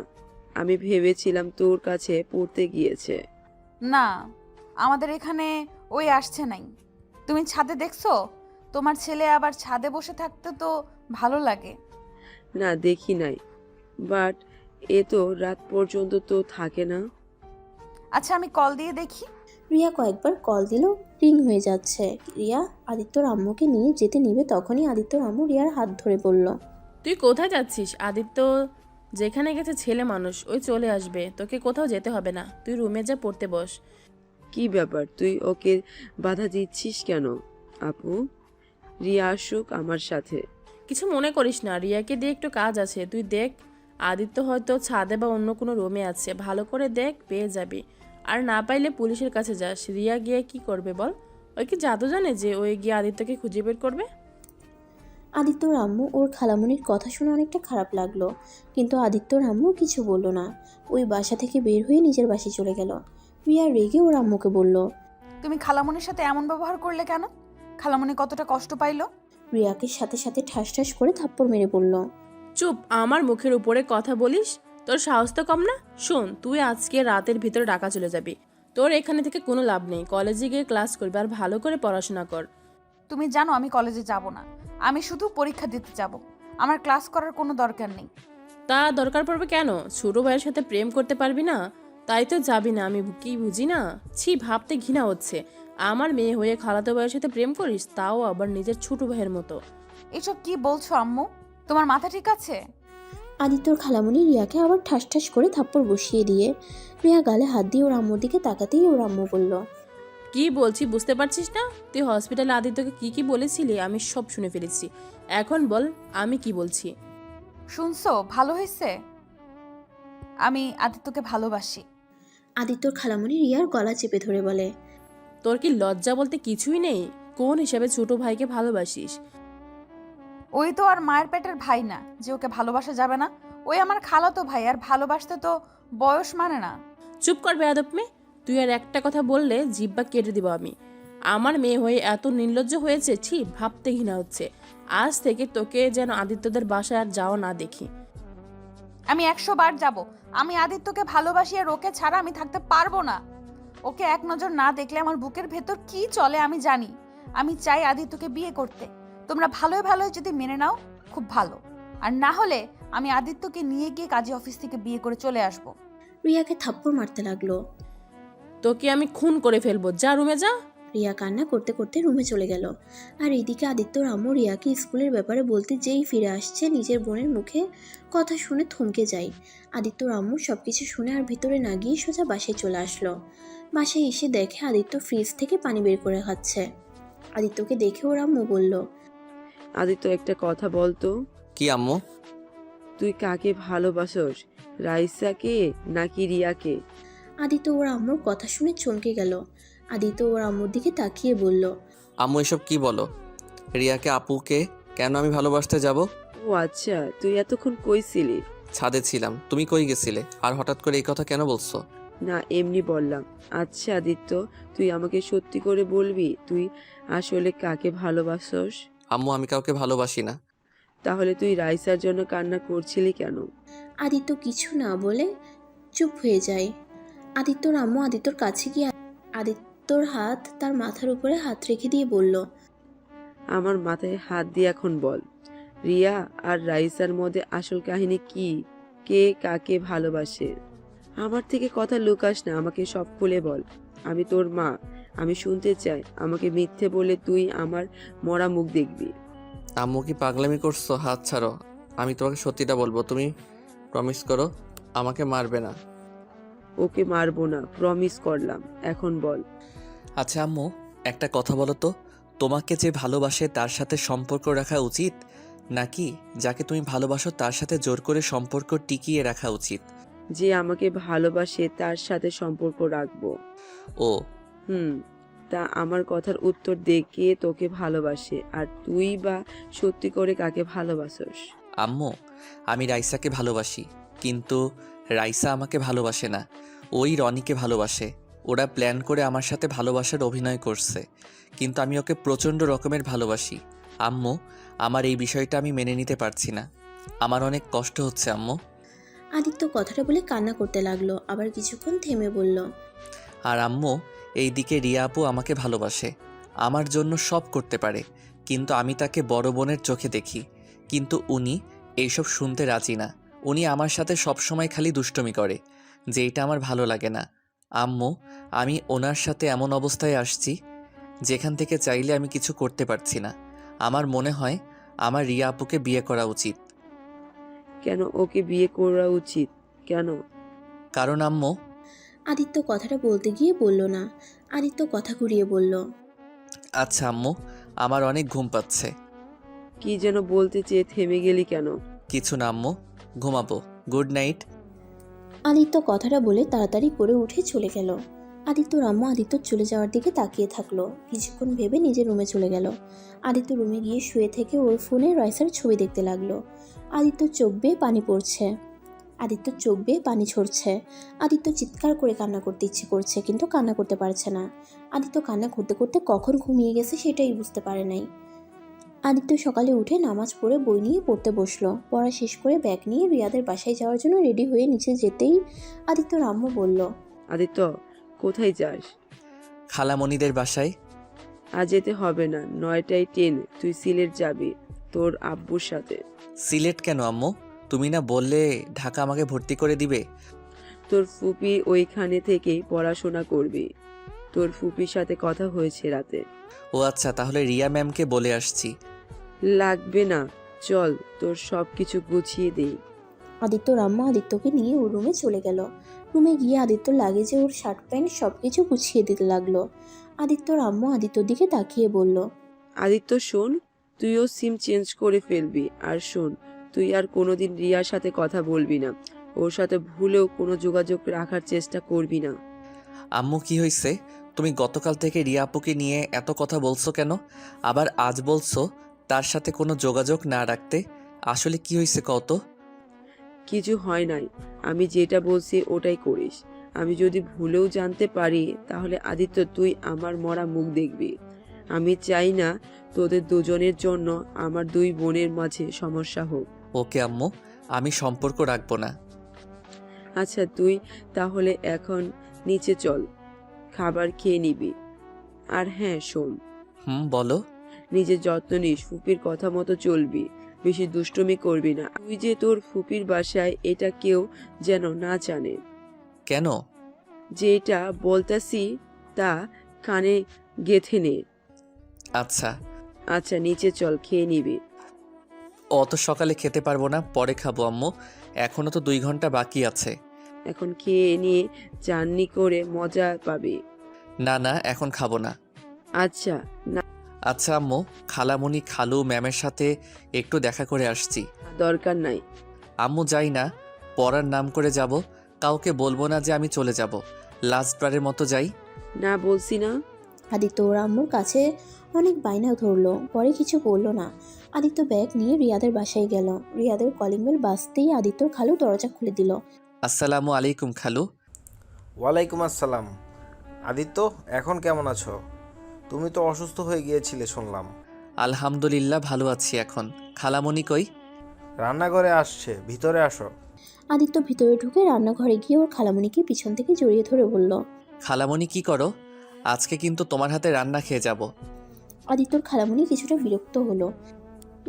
আমি ভেবেছিলাম তোর কাছে পড়তে গিয়েছে। না, আমাদের এখানে ওই আসছে নাই। তুমি ছাদে দেখছো? তোমার ছেলে আবার ছাদে বসে থাকতে তো ভালো লাগে। না, দেখি নাই, বাট এ তো রাত পর্যন্ত তো থাকে না। আচ্ছা, আমি কল দিয়ে দেখি। রিয়া কয়েকবার কল দিল, রিং হয়ে যাচ্ছে। রিয়া আদিত্যর আম্মুকে নিয়ে যেতে নিবে তখনই আদিত্যর আম্মু রিয়ার হাত ধরে বলল, তুই কোথায় যাচ্ছিস? আদিত্য যেখানে গেছে ছেলে মানুষ, ওই চলে আসবে, তোকে কোথাও যেতে হবে না। তুই রুমে যা, পড়তে বস। কি ব্যাপার, তুই ওকে বাধা দিচ্ছিস কেন? আপু, রিয়া আসুক আমার সাথে। কিছু মনে করিস না, রিয়াকে দিয়ে একটু কাজ আছে, তুই দেখ। আদিত্য হয়তো ছাদে বা অন্য কোনো রুমে আছে, ভালো করে দেখ, পেয়ে যাবি। আর না পাইলে পুলিশের কাছে যাস। রিয়া গিয়ে কি করবে বল? ওই কি জাদু জানে যে ওই গিয়ে আদিত্যকে খুঁজে বের করবে? আদিত্যর আম্মু ওর খালামণির কথা শুনে অনেকটা খারাপ লাগলো, কিন্তু আদিত্যর আম্মু কিছু বলল না। ওই বাসা থেকে বের হয়ে নিজের বাসায় চলে গেল। রিয়া রেগে ওর আম্মুকে বলল, তুমি খালামণির সাথে এমন ব্যবহার করলে কেন? খালামণি কতটা কষ্ট পাইলো? রিয়াকে সাথে সাথে ঠাস ঠাস করে থাপ্পড় মেরে বলল, চুপ, আমার মুখের উপরে কথা বলিস? তোর সাহস তো কম না? শোন, তুই আজকে রাতের ভিতরে ঢাকা চলে যাবি। তোর এখানে থেকে কোনো লাভ নেই। কলেজে গিয়ে ক্লাস করবি আর ভালো করে পড়াশোনা কর। তুমি জানো আমি কলেজে যাব না, আমি শুধু পরীক্ষা দিতে যাব। আমার ক্লাস করার কোনো দরকার নেই। তা দরকার পড়বে কেন? ছোট ভাইয়ের সাথে প্রেম করতে পারবি না? তাই তো যাবি না? আমি কি বুঝি না? ছি, ভাবতে ঘৃণা হচ্ছে। আমার মেয়ে হয়ে খালাতো ভাইয়ের সাথে প্রেম করিস, তাও আবার নিজের ছোট ভাইয়ের মতো। এসব কি বলছো আম্মু? তোমার মাথা ঠিক আছে? আদিত্যর খালামণি রিয়াকে আবার ঠাস ঠাস করে থাপ্পড় বসিয়ে দিয়ে রিয়া গালে হাত দিয়ে ওর আম্মুর দিকে তাকাতেই ওর আম্মু বলল, কি বলছি বুঝতে পারছিস না? তুই হসপিটালে আদিত্যকে কি কি বলেছিলি আমি সব শুনে ফেলেছি। এখন বল আমি কি বলছি। শুনছো? ভালো হয়েছে। আমি আদিত্যকে ভালোবাসি। আদিত্যর খালামণি রিয়ার গলা চেপে ধরে বলে, তোর কি লজ্জা বলতে কিছুই নেই? কোন হিসাবে ছোট ভাইকে ভালোবাসিস? ওই তো আর মায়ের পেটের ভাই না যে ওকে ভালোবাসা যাবে না। ওই আমার খালাতো ভাই, আর ভালোবাসতে তো বয়স মানে না। চুপ কর বেয়াদব মেয়ে। তুই আর একটা কথা বললে জিব্বা কেটে দিব আমি। আমার মেয়ে হয়ে এত নির্লজ্জ হয়েছে, ছি, ভাবতে ঘৃণা হচ্ছে। আজ থেকে তোকে যেন আদিত্যদের বাসায় আর যাওয়া না দেখি। আমি 100 বার যাব। আমি আদিত্যকে ভালোবাসি, আর ওকে ছাড়া আমি থাকতে পারবো না। ওকে এক নজর না দেখলে আমার বুকের ভেতর কি চলে আমি জানি। আমি চাই আদিত্যকে বিয়ে করতে। তোমরা ভালোই ভালোই যদি মেনে নাও খুব ভালো, আর না হলে আমি আদিত্যকে নিয়ে গিয়ে কাজী অফিস থেকে বিয়ে করে চলে আসব। রিয়াকে থাপ্পড় মারতে লাগলো। তোকে আমি খুন করে ফেলবো, যা রুমে যা। রিয়া কান্না করতে করতে রুমে চলে গেল। আর এইদিকে আদিত্যর আম্মু রিয়াকে স্কুলের ব্যাপারে বলতে যেই ফিরে আসছে, নিজের বোনের মুখে কথা শুনে থমকে যায়। আদিত্যর আম্মু সবকিছু শুনে আর ভিতরে না গিয়ে সোজা বাসায় চলে আসলো। বাসায় এসে দেখে আদিত্য ফ্রিজ থেকে পানি বের করে খাচ্ছে। আদিত্যকে দেখে ওর আম্মু বলল, আদিত্য, একটা কথা বলতো, কি আম্মু? তুই কাকে ভালোবাসোস, রাইসাকে নাকি রিয়াকে? আদিত্য ওর আম্মুর কথা শুনে চমকে গেল। আদিত্য ওর আম্মুর দিকে তাকিয়ে বলল, আম্মু এসব কি বলো? রিয়াকে আপুকে কেন আমি ভালোবাসতে যাব? ও আচ্ছা, তুই এতক্ষণ কই ছিলি? ছাদে ছিলাম। তুমি কই গেছিলে? আর হঠাৎ করে এই কথা কেন বলছো? না, এমনি বললাম। আচ্ছা আদিত্য, তুই আমাকে সত্যি করে বলবি তুই আসলে কাকে ভালোবাসোস? আম্মু আমি কাউকে ভালোবাসি না। তাহলে তুই রাইসার জন্য কান্না করছিলি কেন? আদিত্য কিছু না বলে চুপ হয়ে যায়। আদিত্যর আম্মু আদিত্যর কাছে গিয়ে আদিত্যর হাত তার মাথার উপরে হাত রেখে দিয়ে বলল, আমার মাথায় হাত দিয়ে এখন বল, রিয়া আর রাইসার মধ্যে আসল কাহিনী কি? কে কাকে ভালোবাসে? আমার থেকে কথা লুকাস না, আমাকে সব খুলে বল। আমি তোর মা, আমি শুনতে চাই। আমাকে মিথ্যে বলে তুই আমার মরা মুখ দেখবি? আম্মু কি পাগলামি করছো? হাত ছাড়ো। আমি তোমাকে সত্যিটা বলবো। তুমি প্রমিস করো আমাকে মারবে না। ওকে মারবো না, প্রমিস করলাম। এখন বল। আচ্ছা আম্মু, একটা কথা বলো তো, তোমাকে যে ভালোবাসে তার সাথে সম্পর্ক রাখা উচিত, নাকি যাকে তুমি ভালোবাসো তার সাথে জোর করে সম্পর্ক টিকিয়ে রাখা উচিত? যে আমাকে ভালোবাসে তার সাথে সম্পর্ক রাখবো। ও তা আমার কথার উত্তর দে, কে তোকে ভালোবাসে? আর তুই বা সত্যি করে কাকে ভালোবাসোস? আম্মু, আমি রাইসাকে ভালোবাসি, কিন্তু রাইসা আমাকে ভালোবাসে না। ওই রনিকে ভালোবাসে। ওরা প্ল্যান করে আমার সাথে ভালোবাসার অভিনয় করছে, কিন্তু আমি ওকে প্রচণ্ড রকমের ভালোবাসি। আম্মু, আমার এই বিষয়টা আমি মেনে নিতে পারছি না। আমার অনেক কষ্ট হচ্ছে আম্মু। আদিত্য কথাটা বলে কান্না করতে লাগলো, আবার কিছুক্ষণ থেমে বলল, আর আম্মু, এইদিকে রিয়া আপু আমাকে ভালোবাসে, আমার জন্য সব করতে পারে, কিন্তু আমি তাকে বড় বোনের চোখে দেখি। কিন্তু উনি এইসব শুনতে রাজি না। উনি আমার সাথে সবসময় খালি দুষ্টুমি করে, যেটা আমার ভালো লাগে না। আম্মু, আমি ওনার সাথে এমন অবস্থায় আসছি যেখান থেকে চাইলে আমি কিছু করতে পারছি না। আমার মনে হয় আমার রিয়া আপুকে বিয়ে করা উচিত। কেন ওকে বিয়ে করা উচিত? কেন? কারণ আম্মু, আদিত্য কথাটা বলতে গিয়ে বলল না। আদিত্য কথা ঘুরিয়ে বলল, আচ্ছা আম্মু, আমার অনেক ঘুম পাচ্ছে। কি যেন বলতে চেয়ে থেমে গেলি কেন? কিছু না আম্মু, ঘুমাবো। Good night. আদিত্য কথাটা বলে তাড়াতাড়ি করে উঠে চলে গেল। আদিত্যর আম্মু আদিত্য চলে যাওয়ার দিকে তাকিয়ে থাকলো। কিছুক্ষণ ভেবে নিজের রুমে চলে গেল। আদিত্য রুমে গিয়ে শুয়ে থেকে ওর ফোনে রয়সার ছবি দেখতে লাগলো। আদিত্যর চোখ বেয়ে পানি পড়ছে। আদিত্যর চোখ বেয়ে পানি ঝরছে। আদিত্য চিৎকার করে কান্না করতে ইচ্ছে করছে, কিন্তু কান্না করতে পারছে না। আদিত্য কান্না করতে করতে কখন ঘুমিয়ে গেছে সেটাই বুঝতে পারে নাই। আদিত্য সকালে উঠে নামাজ পড়ে বই নিয়ে পড়তে বসলো। পড়া শেষ করে ব্যাগ নিয়ে রিয়াদের বাসায় যাওয়ার জন্য রেডি হয়ে নিচে যেতেই আদিত্যর আম্মু বলল, আদিত্য, কোথায় যাস? খালামণিদের বাসায়। আজ যেতে হবে না, 9টায় ট্রেন, তুই সিলেট যাবি তোর আব্বুর সাথে। সিলেট কেন আম্মু? তুমি না বললে ঢাকা আমাকে ভর্তি করে দিবে? তোর ফুপি ওইখানে থেকেই পড়াশোনা করবি। তোর ফুপির সাথে কথা হয়েছে রাতে। ও আচ্ছা, তাহলে রিয়া ম্যামকে বলে আসছি। লাগবে না, চল তোর সব কিছু গুছিয়ে দিই। আদিত্যর আম্মা আদিত্যকে নিয়ে ওর রুমে চলে গেল। রুমে গিয়ে আদিত্যর লাগেজে ওর শার্ট প্যান্ট সব কিছু গুছিয়ে দিতে লাগলো। আদিত্যর আম্মু আদিত্যর দিকে তাকিয়ে বলল, আদিত্য শোন, তুইও সিম চেঞ্জ করে ফেলবি। আর শোন, তুই আর কোনোদিন রিয়ার সাথে কথা বলবি না। ওর সাথে ভুলেও কোনো যোগাযোগ রাখার চেষ্টা করবি না। আম্মু কি হয়েছে? তুমি গতকাল থেকে রিয়া আপুকে নিয়ে এত কথা বলছো কেন? আবার আজ বলছো তার সাথে কোনো যোগাযোগ না রাখতে। আসলে কি হয়েছে কত? কিছু হয় নাই, আমি যেটা বলছি ওটাই করিস। আমি যদি ভুলেও জানতে পারি তাহলে আদিত্য তুই আমার মরা মুখ দেখবি। আমি চাই না তোদের দুজনের জন্য আমার দুই বোনের মাঝে সমস্যা হোক। ওকে আম্মু, আমি সম্পর্ক রাখবো না। আচ্ছা, তুই তাহলে এখন নিচে চল, খাবার খেয়ে নিবি। আর হ্যাঁ শোন, বলো। নিজের যত্ন নিস, ফুপির কথা মতো চলবি, বেশি দুষ্টুমি করবি না। তুই যে তোর ফুপির বাসায় এটা কেউ যেন না জানে। কেন? যেটা বলতাছি তা কানে গেথে নে। আচ্ছা। আচ্ছা নিচে চল, খেয়ে নিবি। অত সকালে খেতে পারবো না, পরে খাবো আম্মু। এখনো তো 2 ঘন্টা বাকি আছে। এখন খেয়ে নিয়ে জার্নি করে মজা পাবি। না না, এখন খাবো না। আচ্ছা না, আচ্ছা আম্মু, খালামণি খালু ম্যামের সাথে একটু দেখা করে আসছি। দরকার নাই। আম্মু যাই না, পড়ার নাম করে যাব। কাউকে বলবো না যে আমি চলে যাব। লাস্টবারের মতো যাই। না বলছি না। আদিত্য ওর আম্মুর কাছে অনেক বায়না ধরলো, পরে কিছু বলল না। আদিত্য ব্যাগ নিয়ে রিয়াদের বাসায় গেল। রিয়াদের কলিং বেল বাজতেই আদিত্যর খালু দরজা খুলে দিল। আসসালামু আলাইকুম খালু। ওয়ালাইকুম আসসালাম। আদিত্য, এখন কেমন আছো? তুমি তো অসুস্থ হয়ে গিয়েছিলে শুনলাম। আলহামদুলিল্লাহ ভালো আছি এখন। খালামণি কই? রান্নাঘরে আসছে, ভিতরে আসো। আদিত্য ভিতরে ঢুকে রান্নাঘরে গিয়ে ওর খালামণিকে পিছন থেকে জড়িয়ে ধরে বলল, খালামণি কি করো? আজকে কিন্তু তোমার হাতে রান্না খেয়ে যাব। আদিত্যর খালামণি কিছুটা বিরক্ত হলো।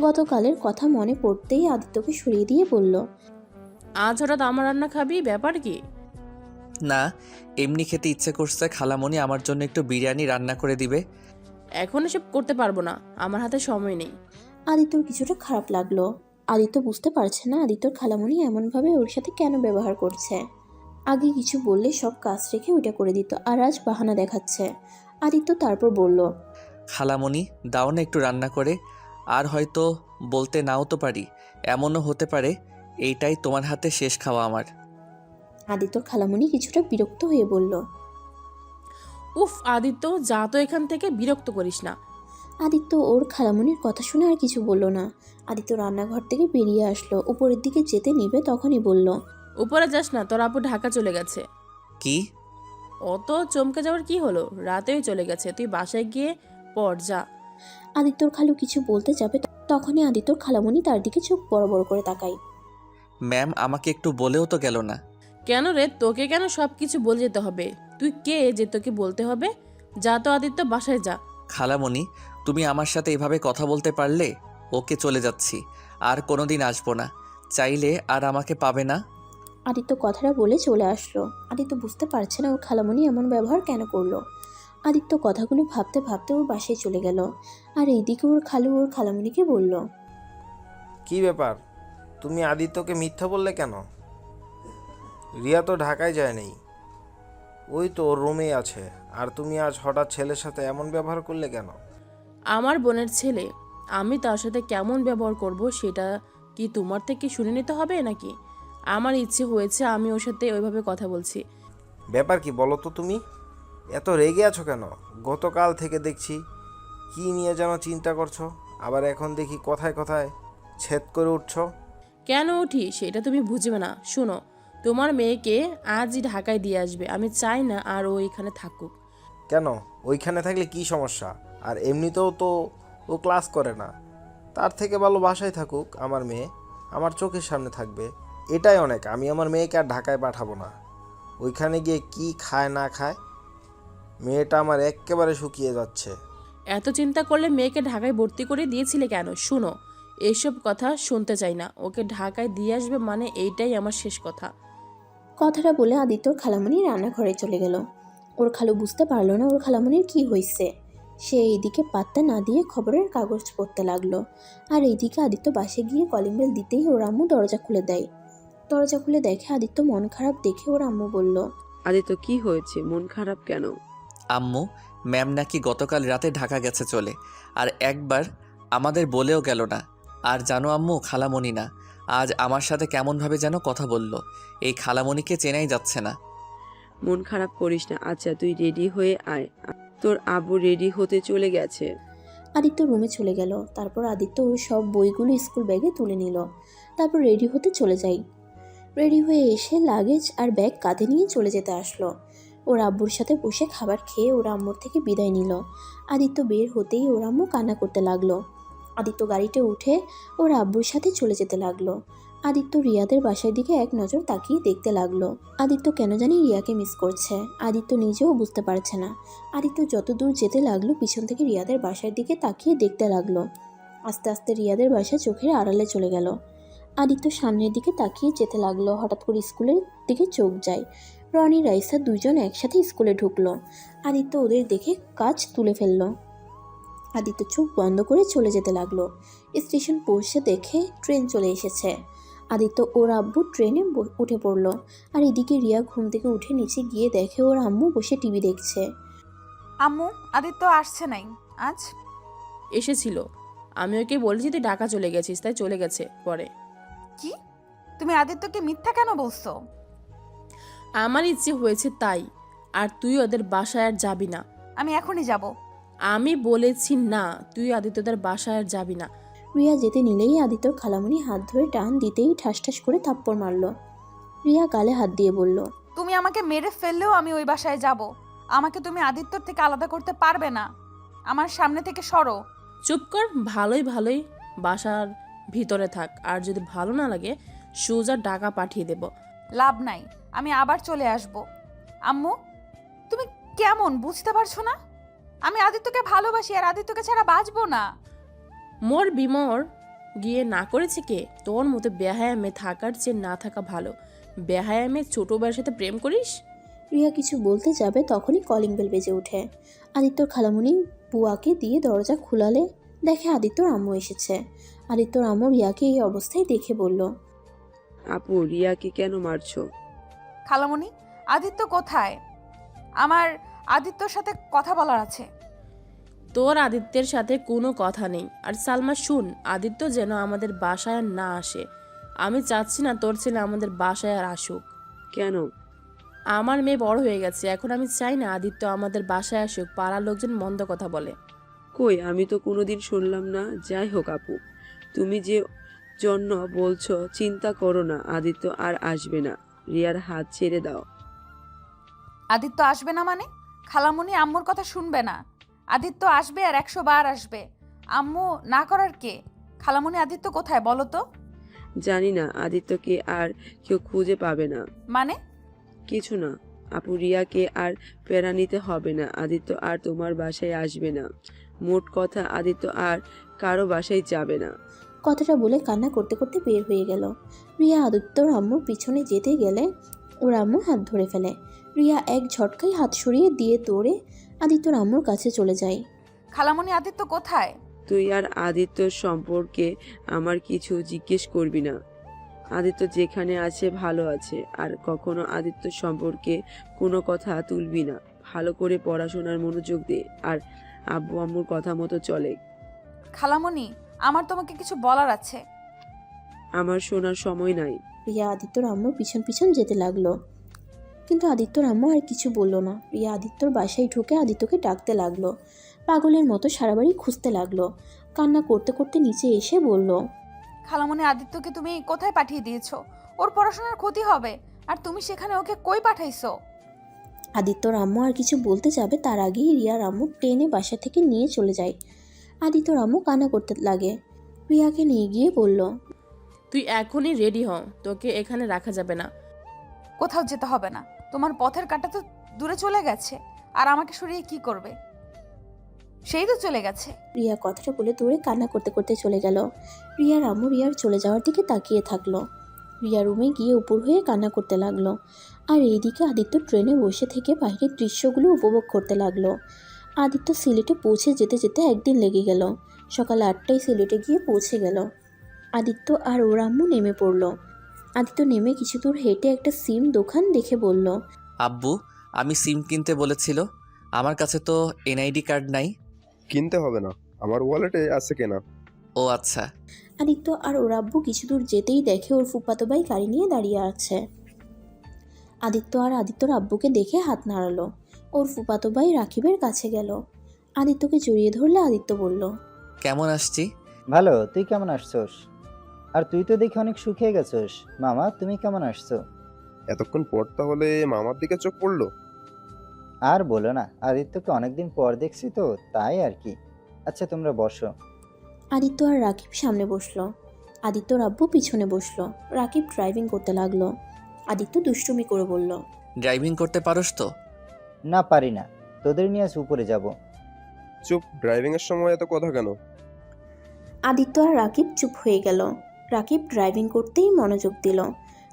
গতকালের কথা মনে পড়তেই আদিত্যকে সরিয়ে দিয়ে বলল, আজ হঠাৎ আমার রান্না খাবি, ব্যাপার কি? না, এমনি খেতে ইচ্ছে করছে। খালামণি আমার জন্য একটু বিরিয়ানি রান্না করে দিবে। এখন এসব করতে পারবো না, আমার হাতে সময় নেই। আদিত্যর কিছুটা খারাপ লাগলো। আদিত্য বুঝতে পারছে না আদিত্যর খালামণি এমনভাবে ওর সাথে কেন ব্যবহার করছে। আগে কিছু বললে সব কাজ রেখে ওইটা করে দিত, আর আজ বাহানা দেখাচ্ছে। আদিত্য তারপর বলল, খালামণি দাও না একটু রান্না করে। আর হয়তো বলতে নাও তো পারি, এমনও হতে পারে এইটাই তোমার হাতে শেষ খাওয়া আমার। আদিত্যর খালামণি কিছুটা বিরক্ত হয়ে বলল। উফ আদিত্য, যা তো এখান থেকে, বিরক্ত করিস না। আদিত্য ওর খালামণির কথা শুনে আর কিছু বলল না। আদিত্য রান্নাঘর থেকে বেরিয়ে আসলো, উপরের দিকে যেতে নিবে তখনই বলল, উপরে যাস না, তোর আপু ঢাকা চলে গেছে। কি? অত চমকে যাওয়ার কি হলো? রাতেই চলে গেছে, তুই বাসায় গিয়ে পড় যা। আদিত্যর খালু কিছু বলতে যাবে তখনই আদিত্যর খালামণি তার দিকে চোখ বড় বড় করে তাকায়। ম্যাম আমাকে একটু বলেও তো গেল না। কেন রে, তোকে কেন সব কিছু বলে যেতে হবে? তুই কে যে তোকে বলতে হবে? যা তো আদিত্য, বাসায় যা। খালামণি, তুমি আমার সাথে এভাবে কথা বলতে পারলে? ওকে, চলে যাচ্ছি, আর কোনোদিন আসবো না। চাইলে আর আমাকে পাবে না। আদিত্য কথাটা বলে চলে আসলো। আদিত্য বুঝতে পারছে না ওর খালামণি এমন ব্যবহার কেন করলো। আদিত্য কথাগুলো ভাবতে ভাবতে ওর বাসায় চলে গেল। আর এইদিকে ওর খালু ওর খালামণিকে বলল, কি ব্যাপার? তুমি আদিত্যকে মিথ্যা বললে কেন? রিয়া তো ঢাকায় যায়নি, ওই তো ওর রুমেই আছে। আর তুমি আজ হঠাৎ ছেলের সাথে এমন ব্যবহার করলে কেন? আমার বোনের ছেলে, আমি তার সাথে কেমন ব্যবহার করব সেটা কি তোমার থেকে শুনে নিতে হবে নাকি? আমার ইচ্ছে হয়েছে, আমি ওর সাথে ওইভাবে কথা বলছি। ব্যাপার কি বলো তো? তুমি এত রেগে আছো কেন? গতকাল থেকে দেখছি কি নিয়ে যেন চিন্তা করছো, আবার এখন দেখি কথায় কথায় ছেদ করে উঠছো। কেন উঠি সেটা তুমি বুঝবে না। শোনো, তোমার মেয়েকে আজই ঢাকায় দিয়ে আসবে। আমি চাই না আর ও এখানে থাকুক। কেন? ওইখানে থাকলে কি সমস্যা? আর এমনিতেও তো ও ক্লাস করে না, তার থেকে ভালো বাসায় থাকুক। আমার মেয়ে আমার চোখের সামনে থাকবে, এটাই অনেক। আমি আমার মেয়েকে আর ঢাকায় পাঠাবো না। ওইখানে গিয়ে কি খায় না খায়, মেয়েটা আমার এক্কেবারে শুকিয়ে যাচ্ছে। এত চিন্তা করলে মেয়েকে ঢাকায় ভর্তি করে দিয়েছিলে কেন? শুনো, এইসব কথা শুনতে চাই না। ওকে ঢাকায় দিয়ে আসবে মানে এইটাই আমার শেষ কথা। কথাটা বলে আদিত্যর খালামণি রান্নাঘরে চলে গেল। ওর খালু বুঝতে পারলো না ওর খালামণির কি হয়েছে। সে এইদিকে পাত্তা না দিয়ে খবরের কাগজ পড়তে লাগলো। আর এইদিকে আদিত্য বাসে গিয়ে কলিং বেল দিতেই ওর আম্মু দরজা খুলে দেয়। দরজা খুলে দেখে আদিত্য মন খারাপ দেখে ওর আম্মু বলল, আদিত্য কি হয়েছে, মন খারাপ কেন? আম্মু, ম্যাম নাকি গতকাল রাতে ঢাকা গেছে চলে, আর একবার আমাদের বলেও গেল না। আর জানো আম্মু, খালামণি না, আজ আমার সাথে কেমনভাবে যেন কথা বলল। এই খালামণিকে চেনাই যাচ্ছে না। মন খারাপ করিস না। আচ্ছা তুই রেডি হয়ে আয়, তোর আব্বু রেডি হতে চলে গেছে। আদিত্য রুমে চলে গেল। তারপর আদিত্য ওর সব বইগুলো স্কুল ব্যাগে তুলে নিল। তারপর রেডি হতে চলে যায়। রেডি হয়ে এসে লাগেজ আর ব্যাগ কাঁধে নিয়ে চলে যেতে আসলো। ওর আব্বুর সাথে বসে খাবার খেয়ে ওর আম্মুর থেকে বিদায় নিল। আদিত্য বের হতেই ওর আম্মু কান্না করতে লাগলো। আদিত্য গাড়িতে উঠে ওর আব্বুর সাথে চলে যেতে লাগলো। আদিত্য রিয়াদের বাসার দিকে এক নজর তাকিয়ে দেখতে লাগলো। আদিত্য কেন জানি রিয়াকে মিস করছে। আদিত্য নিজেও বুঝতে পারছে না। আদিত্য যত দূর যেতে লাগলো পিছন থেকে রিয়াদের বাসার দিকে তাকিয়ে দেখতে লাগলো। আস্তে আস্তে রিয়াদের বাসা চোখের আড়ালে চলে গেল। আদিত্য সামনের দিকে তাকিয়ে যেতে লাগলো। হঠাৎ করে স্কুলের দিকে চোখ যায়। রনি রাইসা দুজন একসাথে স্কুলে ঢুকলো। আদিত্য ওদের দেখে কাজ তুলে ফেললো। আদিত্য চোখ বন্ধ করে চলে যেতে লাগলো। স্টেশন পৌঁছে দেখে ট্রেন চলে এসেছে। আদিত্য ওর আব্বু ট্রেনে উঠে পড়লো। আর এদিকে রিয়া ঘুম থেকে উঠে নিচে গিয়ে দেখে ওর আম্মু বসে টিভি দেখছে। আম্মু, আদিত্য আসছে নাই আজ? এসেছিল, আমি ওকে বলেছি তুই ঢাকা চলে গেছিস, তাই চলে গেছে পরে। কি? তুমি আদিত্যকে মিথ্যা কেন বলছো? আমার ইচ্ছে হয়েছে তাই। আর তুই ওদের বাসায় আর যাবি না। আমি এখনই যাব। আমি বলেছি না, তুই আদিত্যদের বাসায় আর যাবি না। রিয়া যেতে নিলেই আদিত্যর খালামণি হাত ধরে টান দিতেই ঠাস ঠাস করে থাপ্পড় মারল। রিয়া গালে হাত দিয়ে বলল, তুমি আমাকে মেরে ফেললেও আমি ওই বাসায় যাব। আমাকে তুমি আদিত্যর থেকে আলাদা করতে পারবে না। আমার সামনে থেকে সরো। চুপ কর, ভালোই ভালোই বাসার ভিতরে থাক। আর যদি ভালো না লাগে সোজা টাকা পাঠিয়ে দেব। লাভ নাই, আমি আবার চলে আসব। আম্মু, তুমি কেমন বুঝতে পারছো না? আমি আদিত্যকে ভালোবাসি আর আদিত্যকে ছাড়া বাঁচবো না। মোর বিমর গিয়ে না করেছে কে? তোর মতো বেহায়ামে থাকার চেয়ে না থাকা ভালো। বেহায়ামে ছোট ভাইয়ের সাথে প্রেম করিস? রিয়া কিছু বলতে যাবে তখনই কলিং বেল বেজে ওঠে। আদিত্যর খালামণি বুয়াকে দিয়ে দরজা খুলালে দেখে আদিত্যর আম্মু এসেছে। আদিত্যর আম্মু রিয়াকে এই অবস্থায় দেখে বলল, আপু রিয়াকে কেন মারছো? খালামণি, আদিত্য কোথায়? আমার আদিত্যর সাথে কথা বলার আছে। তোর আদিত্যের সাথে কোনো কথা নেই। আর সালমা শুন, আদিত্য যেন আমাদের বাসায় আর না আসে। আমি চাচ্ছি না তোর ছেলে আমাদের বাসায় আর আসুক। কেন? আমার মেয়ে বড় হয়ে গেছে, এখন আমি চাই না আদিত্য আমাদের বাসায় আসুক। পাড়ার লোকজন মন্দ কথা বলে। কই, আমি তো কোনোদিন শুনলাম না। যাই হোক আপু, তুমি যে জন্য বলছো চিন্তা করো না, আদিত্য আর আসবে না। রিয়ার হাত ছেড়ে দাও। আদিত্য আসবে না মানে? খালামণি আম্মুর কথা শুনবে না। আদিত্য আসবে আর 100 বার আসবে। আম্মু না করার কে? খালামণি, আদিত্য কোথায় বলো তো? জানি না, আদিত্যকে আর কেউ খুঁজে পাবে না। মানে? কিছু না আপু, রিয়াকে আর প্যারা নিতে হবে না। আদিত্য আর তোমার বাসায় আসবে না। মোট কথা, আদিত্য আর কারো বাসায় যাবে না। কথাটা বলে কান্না করতে করতে বের হয়ে গেল। রিয়া আদিত্যর আম্মুর পিছনে যেতে গেলে ওর আম্মু হাত ধরে ফেলে। রিয়া এক ঝটকায় হাত সরিয়ে দিয়ে দৌড়ে আদিত্যর আম্মুর কাছে চলে যায়। খালামণি, আদিত্য কোথায়? তুই আর আদিত্যর সম্পর্কে আমার কিছু জিজ্ঞেস করবি না। আদিত্য যেখানে আছে ভালো আছে, আর কখনো আদিত্য সম্পর্কে কোনো কথা তুলবি না। ভালো করে পড়াশোনার মনোযোগ দে, আর আব্বু আম্মুর কথা মতো চলে। খালামণি, আমার তোমাকে কিছু বলার আছে। আমার শোনার সময় নাই। রিয়া আদিত্যর আম্মুর পিছন পিছন যেতে লাগলো, কিন্তু আদিত্যর আম্মু আর কিছু বলল না। রিয়া আদিত্যর বাসায় ঢুকে আদিত্যকে ডাকতে লাগলো, পাগলের মতো সারা বাড়ি খুঁজতে লাগলো। কান্না করতে করতে নিচে এসে বলল, খালামণি, আদিত্যকে তুমি কোথায় পাঠিয়ে দিয়েছো? ওর পড়াশোনার ক্ষতি হবে, আর তুমি সেখানে ওকে কই পাঠাইছো? আদিত্যর আম্মু আর কিছু বলতে যাবে তার আগেই রিয়ার আম্মু ট্রেনে বাসা থেকে নিয়ে চলে যায়। আদিত্যর আম্মু কান্না করতে লাগে। রিয়াকে নিয়ে গিয়ে বলল, তুই এখনই রেডি হ, তোকে এখানে রাখা যাবে না। কোথাও যেতে হবে না, তোমার পথের কাঁটা তো দূরে চলে গেছে, আর আমাকে সরিয়ে কি করবে? সেই তো চলে গেছে। রিয়া কথাটা বলে দৌড়ে কান্না করতে করতে চলে গেল। রিয়ার আম্মু রিয়ার চলে যাওয়ার দিকে তাকিয়ে থাকলো। রিয়া রুমে গিয়ে উপর হয়ে কান্না করতে লাগলো, আর এইদিকে আদিত্য ট্রেনে বসে থেকে বাইরের দৃশ্যগুলো উপভোগ করতে লাগলো। আদিত্য সিলেটে পৌঁছে যেতে যেতে একদিন লেগে গেল। সকাল 8টায় সিলেটে গিয়ে পৌঁছে গেল। আদিত্য আর ওর আম্মু নেমে পড়ল। আদিত্য নেমে কিছু দূর হেঁটে একটা সিম দোকান দেখে বলল, আব্বু, আমি সিম কিনতে বলেছিল, আমার কাছে তো এনআইডি কার্ড নাই। কিনতে হবে না, আমার ওয়ালেটে আছে কেনা। ও আচ্ছা। আদিত্য আর ওর আব্বু কিছু দূর যেতেই দেখে ওর ফুফাতো ভাই গাড়ি নিয়ে দাঁড়িয়ে আছে। আদিত্য আর আদিত্যর আব্বুকে দেখে হাত নাড়ালো। ওর ফুফাতো ভাই রাকিবের কাছে গেল। আদিত্যকে জড়িয়ে ধরলে আদিত্য বলল, কেমন আসছি? ভালো, তুই কেমন আসছোস? আর তুই তো দেখে অনেক শুকিয়ে গেছোস। মামা, তুমি কেমন আসছো? এতক্ষণ পর তাহলে মামার দিকে চোখ পড়লো। আর বলো না, আদিত্যকে অনেকদিন পর দেখছি তো, তাই আর কি। আচ্ছা, তোমরা বসো। আদিত্য আর রাকিব সামনে বসলো। আদিত্যর আব্বু পিছনে বসলো। রাকিব ড্রাইভিং করতে লাগলো। আদিত্য দুষ্টুমি করে বলল, ড্রাইভিং করতে পারোস তো? না, পারি না। তোদের নিয়ে আজ উপরে যাব। চুপ, ড্রাইভিং এর সময় এত কথা কেন? আদিত্য আর রাকিব চুপ হয়ে গেল। রাকিব ড্রাইভিং করতেই মনোযোগ দিল।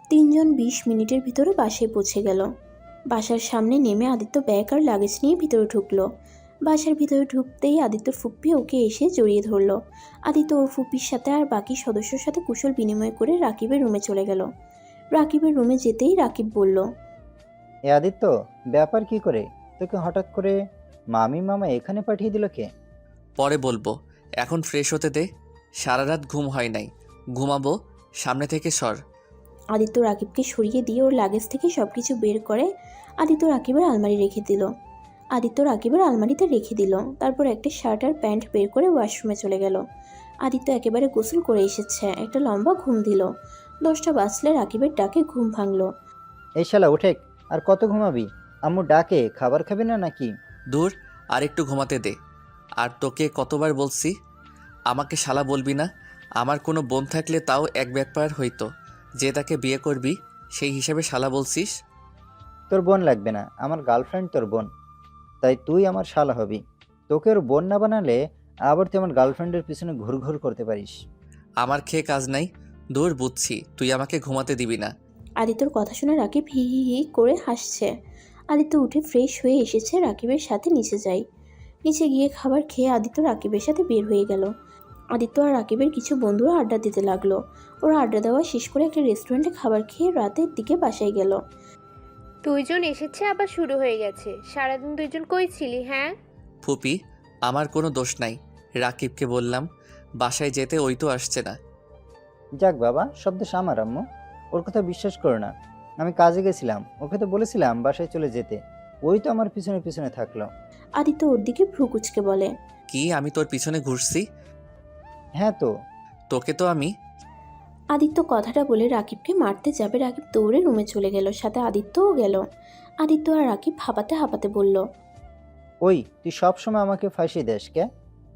3জন 20 মিনিটের ভিতরে বাসায় পৌঁছে গেল। বাসার সামনে নেমে আদিত্য ব্যাগ আর লাগেজ নিয়ে ভিতরে ঢুকলো। বাসার ভিতরে ঢুকতেই আদিত্যর ফুপ্পি ওকে এসে জড়িয়ে ধরলো। আদিত্য ওর ফুপ্পির সাথে আর বাকি সদস্যর সাথে কুশল বিনিময় করে রাকিবের রুমে চলে গেল। রাকিবের রুমে যেতেই রাকিব বলল, এ আদিত্য, ব্যাপার কি করে? তোকে হঠাৎ করে মামা এখানে পাঠিয়ে দিল কে? পরে বলবো, এখন ফ্রেশ হতে দে। সারা রাত ঘুম হয় নাই, ঘুমাবো। সামনে থেকে সর। আদিত্য রাকিবকে সরিয়ে দিয়ে ওর লাগেজ থেকে সব কিছু বের করে আদিত্য রাকিবের আলমারি রেখে দিল। আদিত্য রাকিবের আলমারিতে রেখে দিল। তারপর একটা শার্ট আর প্যান্ট বের করে ওয়াশরুমে চলে গেল। আদিত্য একেবারে গোসল করে এসেছে, একটা লম্বা ঘুম দিল। 10টা বাজলে রাকিবের ডাকে ঘুম ভাঙলো। এই শালা, উঠে। আর কত ঘুমাবি? আম্মু ডাকে, খাবার খাবি না নাকি? দূর, আর একটু ঘুমাতে দে। আর তোকে কতবার বলছি আমাকে শালা বলবি না? আমার কোনো বোন থাকলে তাও এক ব্যাপার হইতো, যে তাকে বিয়ে করবি সেই হিসাবে শালা বলছিস। তোর বোন লাগবে না, আমার গার্লফ্রেন্ড তোর বোন। তাই তুই আমার শালা হবি। তোকে ওর বোন না বানালে আবার তুই আমার গার্লফ্রেন্ডের পিছনে ঘুরঘুর করতে পারিস। আমার খেয়ে কাজ নাই। দূর, বুঝছি তুই আমাকে ঘুমাতে দিবি না। আদিত্যর কথা শুনে রাকিব হি হি হি করে হাসছে। আদিত্য উঠে ফ্রেশ হয়ে এসেছে, রাকিবের সাথে নিচে যায়। নিচে গিয়ে খাবার খেয়ে আদিত্য রাকিবের সাথে বের হয়ে গেল। আদিত্য আর রাকিবের কিছু বন্ধুরা আড্ডা দিতে লাগলো। ওরা আড্ডা দেওয়া শেষ করে একটা রেস্টুরেন্টে খাবার খেয়ে রাতের দিকে বাসায় গেল। 2জন এসেছে, আবার শুরু হয়ে গেছে। সারাদিন 2জন কই ছিলি? হ্যাঁ, ফুপি, আমার কোনো দোষ নাই। রাকিবকে বললাম বাসায় যেতে, ওই তো আসছে না। যাক বাবা, সব দোষ আমার। আম্মু, ওর কথা বিশ্বাস করো না। আমি কাজে গেছিলাম, ওকে তো বলেছিলাম বাসায় চলে যেতে। ওই তো আমার পিছনে পিছনে থাকলো। আদিত্য ওর দিকে ভ্রু কুচকে বলে, কি আমি তোর পিছনে ঘুরছি? হ্যাঁ তো। তোকে তো আমি। আদিত্য কথাটা বলে রাকিবকে মারতে যাবে। রাকিব দৌড়ে রুমে চলে গেল, সাথে আদিত্যও গেল। আদিত্য আর রাকিব হাঁপাতে হাঁপাতে বলল, ওই, তুই সবসময় আমাকে ফাঁসি দেস কে?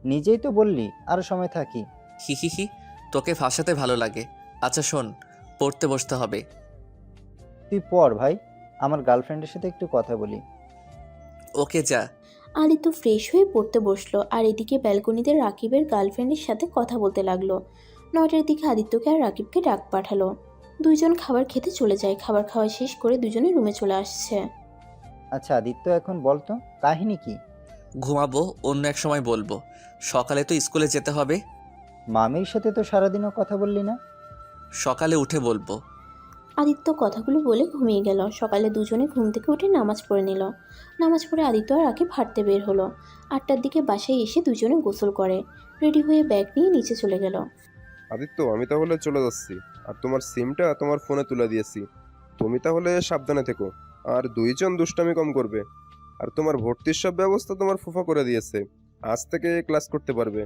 নিজেই তো বললি আরো সময় থাকি। হি হি হি, তোকে ফাঁসাতে ভালো লাগে। আচ্ছা শোন, পড়তে বসতে হবে। তুই পড় ভাই, আমার গার্লফ্রেন্ডের সাথে একটু কথা বলি। ওকে, যা। আদিত্য ফ্রেশ হয়ে পড়তে বসলো, আর এদিকে ব্যালকনিতে রাকিবের গার্লফ্রেন্ডের সাথে কথা বলতে লাগলো। 9টার দিকে আদিত্যকে আর রাকিবকে ডাক পাঠালো। 2জন খাবার খেতে চলে যায়। খাবার খাওয়া শেষ করে 2জনে রুমে চলে আসছে। আচ্ছা আদিত্য, এখন বলতো কাহিনী কি? ঘুমাবো, অন্য এক সময় বলবো। সকালে তো স্কুলে যেতে হবে। মামির সাথে তো সারাদিনও কথা বললি না। সকালে উঠে বলবো। আদিত্য কথাগুলো বলে ঘুমিয়ে গেল। সকালে দুজনে ঘুম থেকে উঠে নামাজ পড়ে নিল। নামাজ পড়ে আদিত্য আর রাকিব হাঁটতে বের হলো। 8টার দিকে বাসায় এসে দুজনে গোসল করে রেডি হয়ে ব্যাগ নিয়ে নিচে চলে গেল। আদিত্য, আমি তাহলে চলে যাচ্ছি। আর তোমার সিমটা তোমার ফোনে তুলে দিয়েছি। তুমি তাহলে সাবধানে থেকো। আর দুইজন দুষ্টামি কম করবে। আর তোমার ভর্তির সব ব্যবস্থা তোমার ফুফা করে দিয়েছে। আজ থেকে ক্লাস করতে পারবে।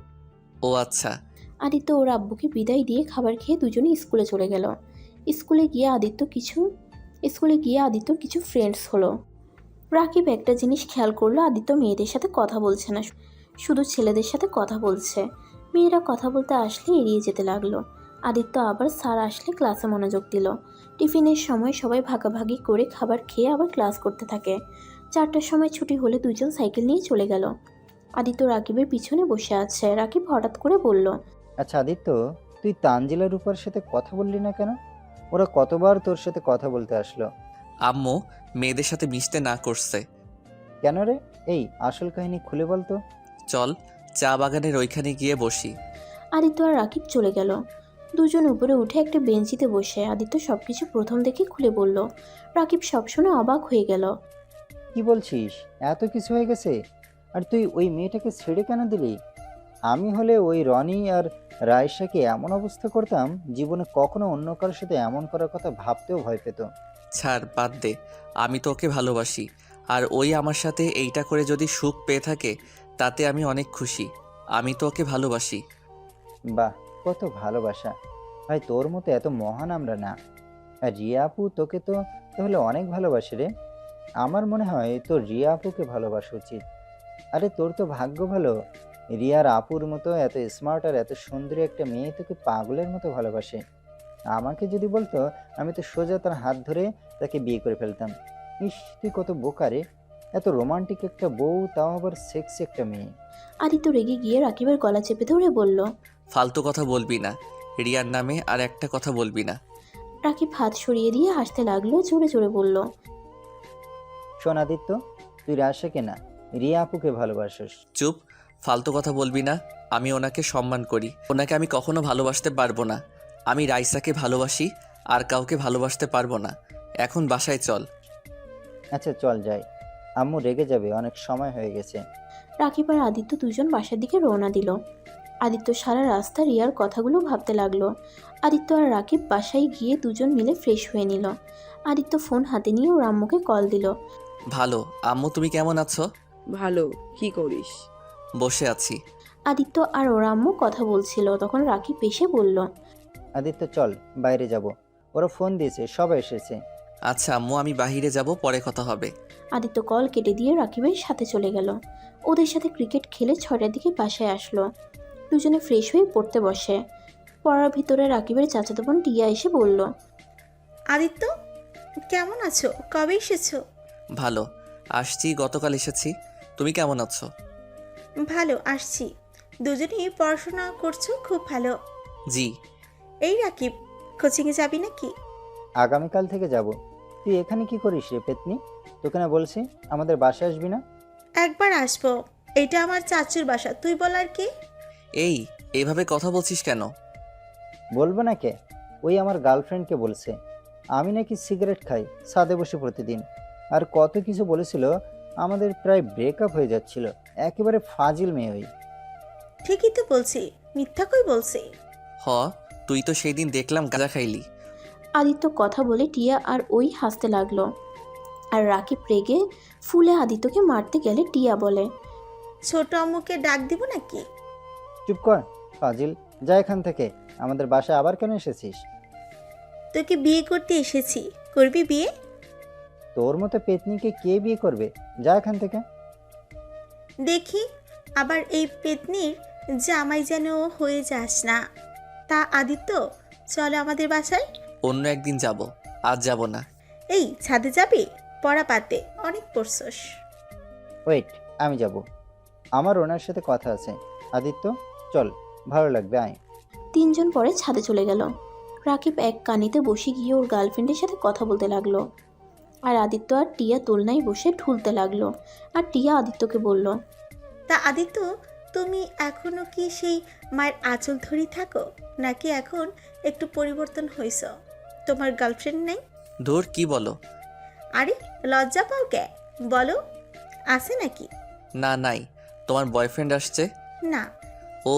ও আচ্ছা। আদিত্য ওর আব্বুকে বিদায় দিয়ে খাবার খেয়ে দুজনে স্কুলে চলে গেল। স্কুলে গিয়ে আদিত্যর কিছু ফ্রেন্ডস হলো। রাকিব একটা জিনিস খেয়াল করলো, আদিত্য মেয়েদের সাথে কথা বলছে না, শুধু ছেলেদের সাথে কথা বলছে। মেয়েরা কথা বলতে আসলে এড়িয়ে যেতে লাগলো। আদিত্য আবার স্যার আসলে ক্লাসে মনোযোগ দিল। টিফিনের সময় সবাই ভাগাভাগি করে খাবার খেয়ে আবার ক্লাস করতে থাকে। 4টার সময় ছুটি হলে দুজন সাইকেল নিয়ে চলে গেল। আদিত্য রাকিবের পিছনে বসে আছে। রাকিব হঠাৎ করে বলল, আচ্ছা আদিত্য, তুই তানজিলা রূপার সাথে কথা বললি না কেন? ওরা কতবার তোর সাথে কথা বলতে আসলো? আম্মু মেয়েদের সাথে মিশতে না করছে। কেন রে? এই আসল কাহিনী খুলে বল তো। চল চা বাগানের ওইখানে গিয়ে বসি। আদিত্য আর রাকিব চলে গেল। দুজন উপরে উঠে একটা বেঞ্চিতে বসে আদিত্য সবকিছু প্রথম থেকে খুলে বলল। রাকিব সব শুনে অবাক হয়ে গেল। কি বলছিস? এত কিছু হয়ে গেছে? আর তুই ওই মেয়েটাকে ছেড়ে কেন দিলি? আমি হলে ওই রনি আর রায়শাকে এমন অবস্থা করতাম, জীবনে কখনো অন্য কারোর সাথে এমন করার কথা ভাবতেও ভয় পেত। ছাড়, বাদ দে। আমি তো ওকে ভালোবাসি। আর ওই আমার সাথে এইটা করে যদি সুখ পেয়ে থাকে তাতে আমি অনেক খুশি। আমি তো ওকে ভালোবাসি। বাহ, কত ভালোবাসা! ভাই, তোর মতো এত মহান আমরা না। আর রিয়া আপু তোকে তো তাহলে অনেক ভালোবাসে রে। আমার মনে হয় তোর রিয়া আপুকে ভালোবাসা উচিত। আরে তোর তো ভাগ্য ভালো, রিয়ার আপুর মতো এত স্মার্ট আর এত সুন্দরী একটা মেয়ে তোকে পাগলের মতো ভালোবাসে। আমাকে যদি বলতো, আমি তো সোজা তার হাত ধরে তাকে বিয়ে করে ফেলতাম। ইস, তুই কত বোকা রে! এত রোমান্টিক একটা বউ, তাও আবার সেক্সি একটা মেয়ে। আদিত্য রেগে গিয়ে রাকিবের গলা চেপে ধরে বলল, ফালতু কথা বলবি না। রিয়ার নামে আর একটা কথা বলবি না। রাকিব হাত সরিয়ে দিয়ে হাসতে লাগলো, জোরে জোরে বলল, শোন আদিত্য, তুই রাশাকে না, রিয়া আপুকে ভালোবাসিস। চুপ, ফালতু কথা বলবি না। আমি ওনাকে সম্মান করি। ওনাকে আমি কখনো ভালোবাসতে পারবো না। আমি রাইসাকে ভালোবাসি, আর কাউকে ভালোবাসতে পারবো না। এখন বাসায় চল। আচ্ছা চল যাই, আম্মু রেগে যাবে, অনেক সময় হয়ে গেছে। রাকিব আর আদিত্য দুজন বাসার দিকে রওনা দিল। আদিত্য সারা রাস্তা রিয়ার কথাগুলো ভাবতে লাগলো। আদিত্য আর রাকিব বাসায় গিয়ে দুজন মিলে ফ্রেশ হয়ে নিল। আদিত্য ফোন হাতে নিয়ে ওর আম্মুকে কল দিল। ভালো। আম্মু তুমি কেমন আছো? ভালো। কি করিস? বসে আছি। আদিত্য আর ওর আম্মু কথা বলছিল, তখন রাকিব এসে বলল, আদিত্য চল, বাইরে যাব। ওরা ফোন দিয়েছে, সবাই এসেছে। আচ্ছা আম্মু, আমি বাহিরে যাব, পরে কথা হবে। আদিত্য কল কেটে দিয়ে রাকিবের সাথে চলে গেল। ওদের সাথে ক্রিকেট খেলে 6টার দিকে বাসায় আসলো। দুজনে ফ্রেশ হয়ে পড়তে বসে। পড়ার ভিতরে রাকিবের চাচাতো বোন টিয়া এসে বলল, আদিত্য কেমন আছো? কবে এসেছো? ভালো। আসছি, গতকাল এসেছি। তুমি কেমন আছো? ভালো, আসছি। দুজনেই পড়াশোনা করছো, খুব ভালো। জি। এই রাকিব, কোচিংয়ে যাবি নাকি? আগামীকাল থেকে যাব। তুই এখানে কি করিস রে পেতনি? তোকে না বলছি আমাদের বাসায় আসবি না? একবার আসবো। এটা আমার চাচুর বাসা, তুই বল আর কি। এই, এভাবে কথা বলছিস কেন? বলবো না কে? ওই আমার গার্লফ্রেন্ডকে বলছে আমি নাকি সিগারেট খাই ছাদে বসে প্রতিদিন, আর কত কিছু বলেছিল। আমাদের প্রায় ব্রেকআপ হয়ে যাচ্ছিল। একেবারে ফাজিল মেয়ে ওই। ঠিকই তো বলছি, মিথ্যা কই বলছি? হ, তুই তো সেই দিন দেখলাম গাঁজা খাইলি। আদিত্য কথা বলে টিয়া আর ওই হাসতে লাগলো। আর রাকিব রেগে ফুলে আদিত্যকে মারতে গেলে টিয়া বলে, ছোট আম্মুকে ডাক দিব নাকি? চুপ কর ফাজিল, যা এখান থেকে। আমাদের বাসায় আবার কেন এসেছিস? তোকে বিয়ে করতে এসেছি, করবি বিয়ে? তোর মতো পেতনিকে কে বিয়ে করবে? যা এখান থেকে। দেখি আবার এই পেতনির জামাই যেন হয়ে যাস না। তা আদিত্য, চলো আমাদের বাসায়। অন্য একদিন যাব, আজ যাব না। এই ছাদে যাবি? পড়া পাতে অনেক পড়ছস। ওয়েট, আমি যাব। আমার ওনার সাথে কথা আছে। আদিত্য চল, ভালো লাগবে, আয়। তিনজন পরে ছাদে চলে গেল। রাকিব এক কানিতে বসে গিয়ে ওর গার্লফ্রেন্ডের সাথে কথা বলতে লাগলো। আর আদিত্য আর টিয়া দোলনায় বসে ঢুলতে লাগলো। আর টিয়া আদিত্যকে বলল, তা আদিত্য, তুমি এখনো কি সেই মায়ের আঁচল ধরি থাকো, নাকি এখন একটু পরিবর্তন হয়েছ? তোমার গার্লফ্রেন্ড নেই? ধুর কি বলো? আরে লজ্জা পাও কে? বলো, আছে নাকি? না, নাই। তোমার বয়ফ্রেন্ড আসছে? না। ও,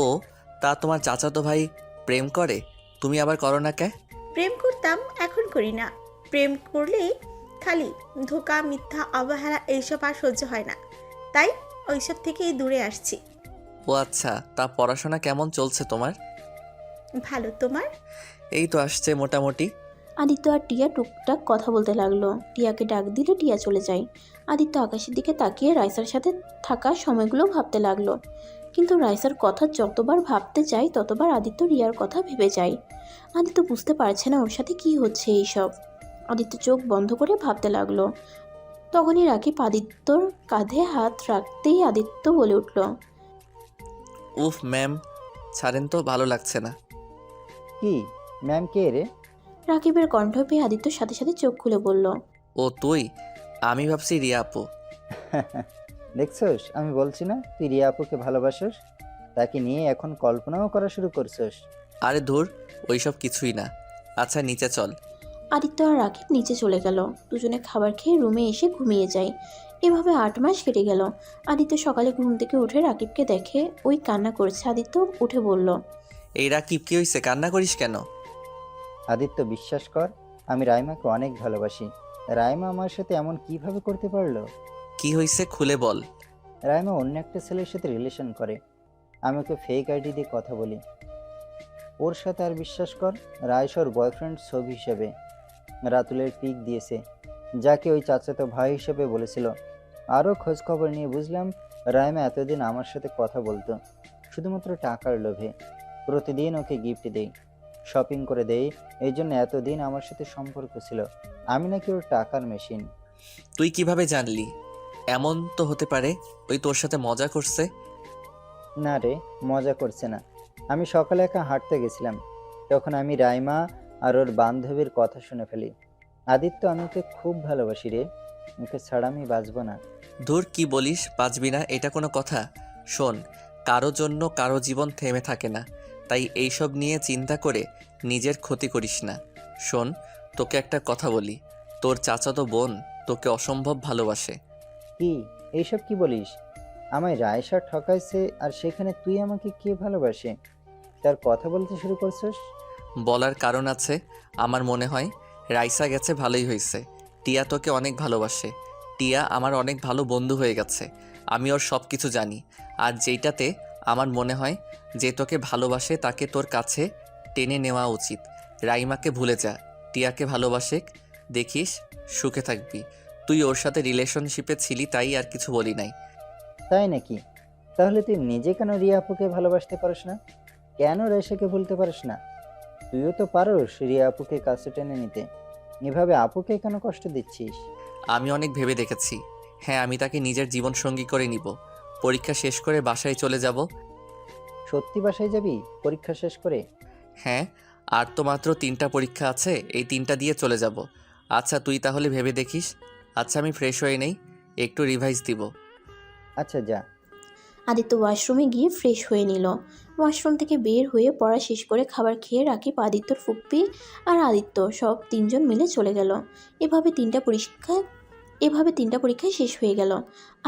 তা তোমার চাচাতো ভাই প্রেম করে? তুমি আবার করো না কে? প্রেম করতাম, এখন করি না। প্রেম করলে খালি ধোঁকা, মিথ্যা, অবহেলা এইসব আর সহ্য হয় না, তাই ওইসব থেকেই দূরে আসছি। ও আচ্ছা, তা পড়াশোনা কেমন চলছে তোমার? ভালো, তোমার? এই তো আসছে মোটামুটি। আদিত্য আর টিয়া টুকটাক কথা বলতে লাগলো। টিয়াকে ডাক দিলে টিয়া চলে যায়। আদিত্য আকাশের দিকে তাকিয়ে রাইসার সাথে থাকা সময়গুলো ভাবতে লাগলো। কিন্তু রাইসার কথা যতবার ভাবতে যায় ততবার আদিত্য রিয়ার কথা ভেবে যায়। আদিত্য বুঝতে পারছে না ওর সাথে কি হচ্ছে এইসব। আদিত্য চোখ বন্ধ করে ভাবতে লাগলো। তখনই রাকিব আদিত্যর কাঁধে হাত রাখতেই আদিত্য বলে উঠল, উফ ম্যাম, ছাড়েন তো, ভালো লাগছে না। কি ম্যাম, কে রে? রাকিবের কণ্ঠ পেয়ে আদিত্যর সাথে সাথে চোখ খুলে বলল, ও তুই? আমি ভাবছি রিয়া আপু। দেখছস, আমি বলছি না তুই রিয়া আপুকে ভালোবাসোস? তাকে নিয়ে এখন কল্পনাও করা শুরু করছস? আরে ধুর, ওইসব কিছুই না। আচ্ছা নিচে চল। আদিত্য আর রাকিব নিচে চলে গেল। দুজনে খাবার খেয়ে রুমে এসে ঘুমিয়ে যায়। এভাবে 8 মাস কেটে গেল। আদিত্য সকালে ঘুম থেকে উঠে রাকিবকে দেখে ওই কান্না করছে। আদিত্য উঠে বলল, এই রাকিব, কি হয়েছে? কান্না করিস কেন? আদিত্য, বিশ্বাস কর, আমি রাইমাকে অনেক ভালোবাসি। রাইমা আমার সাথে এমন কিভাবে করতে পারলো? কি হয়েছে খুলে বল। রাইমা অন্য একটা ছেলের সাথে রিলেশন করে। আমি ওকে ফেক আইডি দিয়ে কথা বলি ওর সাথে। আর বিশ্বাস কর, রাইস ওর বয়ফ্রেন্ড ছবি হিসেবে রাতুলের পিক দিয়েছে, যাকে ওই চাচাতো ভাই হিসেবে বলেছিল। আরও খোঁজ খবর নিয়ে বুঝলাম রাইমা এতদিন আমার সাথে কথা বলতো শুধুমাত্র টাকার লোভে। প্রতিদিন ওকে গিফট দেই, শপিং করে দেই, এই জন্য এতদিন আমার সাথে সম্পর্ক ছিল। আমি নাকি ওর টাকার মেশিন। তুই কিভাবে জানলি? এমন তো হতে পারে ওই তোর সাথে মজা করছে। না রে, মজা করছে না। আমি সকালে একা হাঁটতে গেছিলাম, তখন আমি রাইমা আর ওর বান্ধবীর কথা শুনে ফেলি। আদিত্য, আমি ওকে খুব ভালোবাসি রে, ওকে ছাড়া আমি বাঁচবো না। ধুর, কি বলিস? বাঁচবি না? এটা কোনো কথা? শোন, কারো জন্য কারো জীবন থেমে থাকে না, তাই এইসব নিয়ে চিন্তা করে নিজের ক্ষতি করিস না। শোন, তোকে একটা কথা বলি, তোর চাচাতো বোন তোকে অসম্ভব ভালোবাসে। কি এইসব কি বলিস? আমায় রায়সা ঠকাইছে, আর সেখানে তুই আমাকে কে ভালোবাসে তার কথা বলতে শুরু করছিস? বলার কারণ আছে। আমার মনে হয় রাইসা গেছে ভালোই হয়েছে। টিয়া তোকে অনেক ভালোবাসে। টিয়া আমার অনেক ভালো বন্ধু হয়ে গেছে। আমি ওর সব কিছু জানি। আর যেইটাতে আমার মনে হয় যে তোকে ভালোবাসে তাকে তোর কাছে টেনে নেওয়া উচিত। রাইমাকে ভুলে যা, টিয়াকে ভালোবাসে, দেখিস সুখে থাকবি। তুই ওর সাথে রিলেশনশিপে ছিলি, তাই আর কিছু বলি নাই। তাই নাকি? তাহলে তুই নিজে কেন রিয়া আপুকে ভালোবাসতে পারিস না? কেন রায়সাকে ভুলতে পারিস না? তুইও তো পারোস রিয়া আপুকে কাছে টেনে নিতে। এভাবে আপুকে কেন কষ্ট দিচ্ছিস? আমি অনেক ভেবে দেখেছি। হ্যাঁ, আমি তাকে নিজের জীবনসঙ্গী করে নিব। পরীক্ষা শেষ করে বাসায় চলে যাব। সত্যি বাসায় যাবি পরীক্ষা শেষ করে? হ্যাঁ, আর তো মাত্র 3টা পরীক্ষা আছে, এই 3টা দিয়ে চলে যাব। আচ্ছা তুই তাহলে ভেবে দেখিস। আচ্ছা আমি ফ্রেশ হয়ে নেই, একটু রিভাইজ দিব। আচ্ছা যা। আদিত্য ওয়াশরুমে গিয়ে ফ্রেশ হয়ে নিল। ওয়াশরুম থেকে বের হয়ে পড়া শেষ করে খাবার খেয়ে রাকিব, আদিত্যর ফুপ্পি আর আদিত্য সব 3জন মিলে চলে গেল। এভাবে 3টা পরীক্ষা শেষ হয়ে গেল।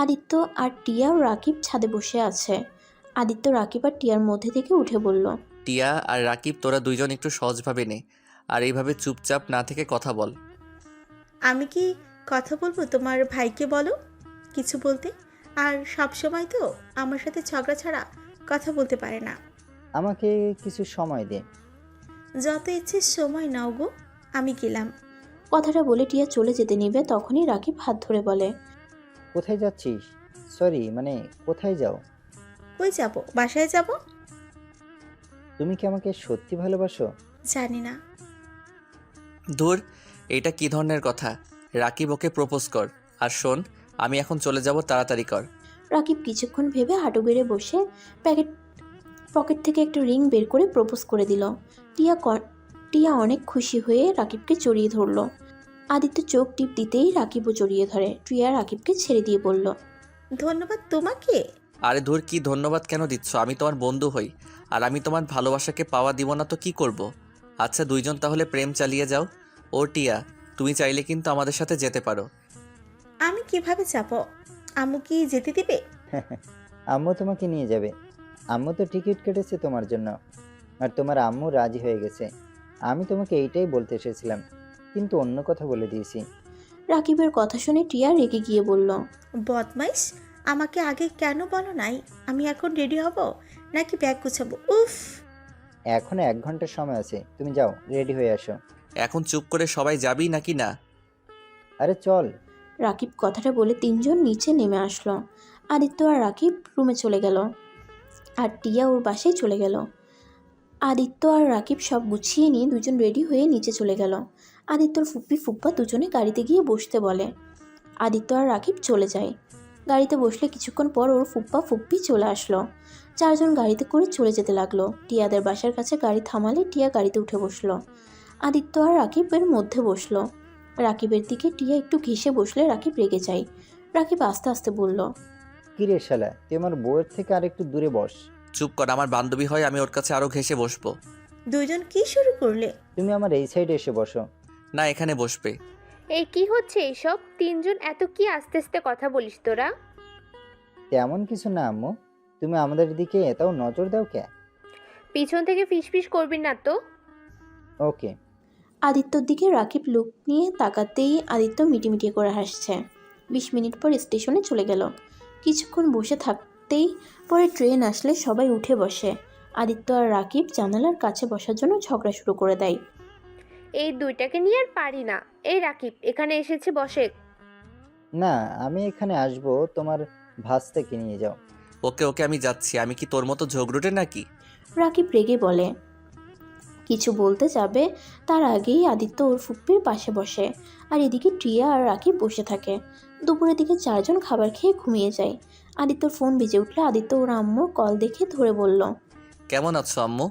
আদিত্য আর টিয়া ও রাকিব ছাদে বসে আছে। আদিত্য রাকিব আর টিয়ার মধ্যে থেকে উঠে বলল, টিয়া আর রাকিব, তোরা দুইজন একটু সহজভাবে নে, আর এইভাবে চুপচাপ না থেকে কথা বল। আমি কি কথা বলবো? তোমার ভাইকে বলো কিছু বলতে। আর সব সময় তো আমার সাথে ঝগড়া ছাড়া কথা বলতে পারে না। আমাকে কিছু সময় দে। যত ইচ্ছে সময় নাও গো, আমি গেলাম। কথাটা বলে টিয়া চলে যেতে নিবে, তখনই রাকিব হাত ধরে বলে, কোথায় যাচ্ছিস? সরি, মানে কোথায় যাও? কই যাব? বাসায় যাব। তুমি কি আমাকে সত্যি ভালোবাসো? জানি না। ধুর, এটা কি ধরনের কথা? রাকিব, ওকে প্রপোজ কর। আর শোন, আমি এখন চলে যাব, তাড়াতাড়ি কর। রাকিব কিছুক্ষণ ভেবে হাঁটু গেড়ে বসে পকেট থেকে একটা রিং বের করে প্রপোজ করে দিল। টিয়া অনেক খুশি হয়ে রাকিবকে জড়িয়ে ধরল। আদিত্য চোখ টিপ দিতেই রাকিবও জড়িয়ে ধরে। টিয়া রাকিবকে ছেড়ে দিয়ে বলল, ধন্যবাদ তোমাকে। আরে ধুর, কি ধন্যবাদ কেন দিচ্ছ? আমি তোমার বন্ধু হই, আর আমি তোমার ভালোবাসাকে পাওয়া দিব না তো কি করব? আচ্ছা, দুইজন তাহলে প্রেম চালিয়ে যাও। ও টিয়া, তুমি চাইলে কিন্তু আমাদের সাথে যেতে পারো। আমি কিভাবে যাব? আম্মু কি যেতে দিবে? আম্মু তোমাকে নিয়ে যাবে। আম্মু তো টিকিট কেটেছে তোমার জন্য, আর তোমার আম্মু রাজি হয়ে গেছে। আমি তোমাকে এইটাই বলতে এসেছিলাম, কিন্তু অন্য কথা বলে দিয়েছি। রাকিবের কথা শুনে টিয়া রেগে গিয়ে বলল, বদমাইশ, আমাকে আগে কেন বলো নাই? আমি এখন রেডি হব নাকি ব্যাগ গুছাবো? উফ। এখনো 1 ঘন্টার সময় আছে, তুমি যাও রেডি হয়ে আসো। এখন চুপ করে সবাই যাবি নাকি না? আরে চল। রাকিব কথাটা বলে তিনজন নিচে নেমে আসলো। আদিত্য আর রাকিব রুমে চলে গেল, আর টিয়া ওর বাসায় চলে গেল। আদিত্য আর রাকিব সব গুছিয়ে নিয়ে দুজন রেডি হয়ে নিচে চলে গেল। আদিত্যর ফুপ্পি ফুপ্পা দুজনে গাড়িতে গিয়ে বসতে বলে। আদিত্য আর রাকিব চলে যায়। গাড়িতে বসলে কিছুক্ষণ পর ওর ফুপ্পা ফুপ্পি চলে আসলো। চারজন গাড়িতে করে চলে যেতে লাগলো। টিয়াদের বাসার কাছে গাড়ি থামালে টিয়া গাড়িতে উঠে বসলো। আদিত্য আর রাকিবের মধ্যে বসলো। রাকিবের দিকে টিয়া একটু ঘেঁষে বসলে রাকিব রেগে যায়। রাকিব আস্তে আস্তে বলল, কি রে শালা, তুই আমার বউয়ের থেকে আর একটু দূরে বস। চুপ কর, আমার বান্ধবী হয়, আমি ওর কাছে আরো ঘেঁষে বসবো। দুইজন কি শুরু করলে? তুমি আমার এই সাইডে এসে বসো। না, এখানে বসবে। এই কি হচ্ছে এইসব? তিনজন এত কি আস্তে আস্তে কথা বলিস তোরা? তেমন কিছু না আম্মু, তুমি আমাদের দিকে এটাও নজর দাও কে? পিছন থেকে ফিসফিস করবি না তো। ওকে। আদিত্যর দিকে রাকিব লুক নিয়ে তাকাতেই আদিত্য মিটিমিটি করে হাসছে। 20 মিনিট পর স্টেশনে চলে গেল। কিছুক্ষণ বসে থাকতেই পরে ট্রেন আসলে সবাই উঠে বসে। আদিত্য আর রাকিব জানালার কাছে বসার জন্য ঝগড়া শুরু করে দেয়। এই দুইটাকে নিয়ে আর পারি না। এই রাকিব, এখানে এসেছে, বসে। না, আমি এখানে আসবো, তোমার ভাস্তাকে নিয়ে যাও। ওকে ওকে, আমি যাচ্ছি। আমি কি তোর মতো ঝগড়ুটে নাকি? রাকিব রেগে বলে। কিছু বলতে যাবে তার আগেই আদিত্য ওর ফুপ্পির পাশে বসে, আর এদিকে টিয়া আর রাকিব বসে থাকে। দুপুরের দিকে চারজন খাবার খেয়ে ঘুমিয়ে যায়। আদিত্যর ফোন বেজে উঠলে আদিত্য ওর আম্মুর কল দেখে ধরে বলল, কেমন আছো আম্মু?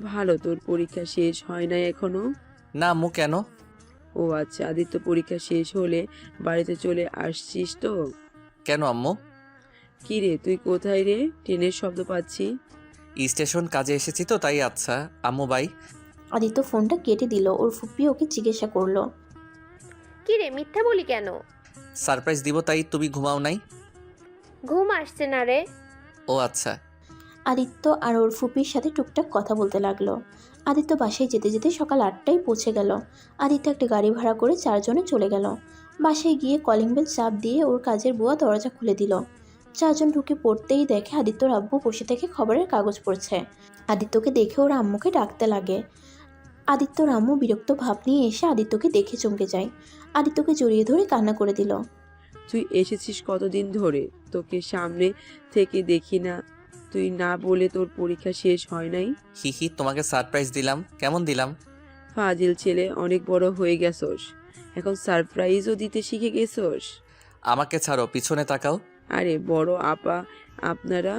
ভালো, তোর পরীক্ষা শেষ হয় নাই এখনো? না আম্মু, কেন? ও আচ্ছা, আদিত্য পরীক্ষা শেষ হলে বাড়িতে চলে আসছিস তো? কেন আম্মু? কি রে, তুই কোথায় রে? ট্রেনের শব্দ পাচ্ছি। স্টেশন কাজে এসেছি তো তাই। আচ্ছা আম্মু, বাই। আদিত্য ফোনটা কেটে দিল। ওর ফুপ্পি ওকে জিজ্ঞাসা করলো, কি রে, মিথ্যা বলি কেন? সারপ্রাইজ দিব তাই। তুমি ঘুমাও নাই? ঘুম আসছে না রে। ও আচ্ছা। আদিত্য আর ওর ফুপির সাথে টুকটাক কথা বলতে লাগলো। আদিত্য বাসায় যেতে যেতে সকাল 8টায় পৌঁছে গেল। আদিত্য একটা গাড়ি ভাড়া করে চারজনে চলে গেল। বাসায় গিয়ে কলিং বেল চাপ দিয়ে ওর কাজের বুয়া দরজা খুলে দিল। চারজন ঢুকে পড়তেই দেখে আদিত্যর আব্বু বসে থেকে খবরের কাগজ পড়ছে। আদিত্যকে দেখে ওর আম্মুকে ডাকতে লাগে। আদিত্যর আম্মু বিরক্ত ভাব নিয়ে এসে আদিত্যকে দেখে চমকে যায়। আদিত্যকে জড়িয়ে ধরে কান্না করে দিল। তুই এসেছিস কতদিন ধরে? তোকে সামনে থেকে দেখি না। তুই না বলে তোর পরীক্ষা শেষ হয় নাই? হি হি, তোমাকে সারপ্রাইজ দিলাম। কেমন দিলাম? ফাজিল ছেলে, অনেক বড় হয়ে গেছোস, এখন সারপ্রাইজও দিতে শিখে গেছোস। আমাকে ছাড়ো, পিছনে তাকাও। আরে বড় আপা, আপনারা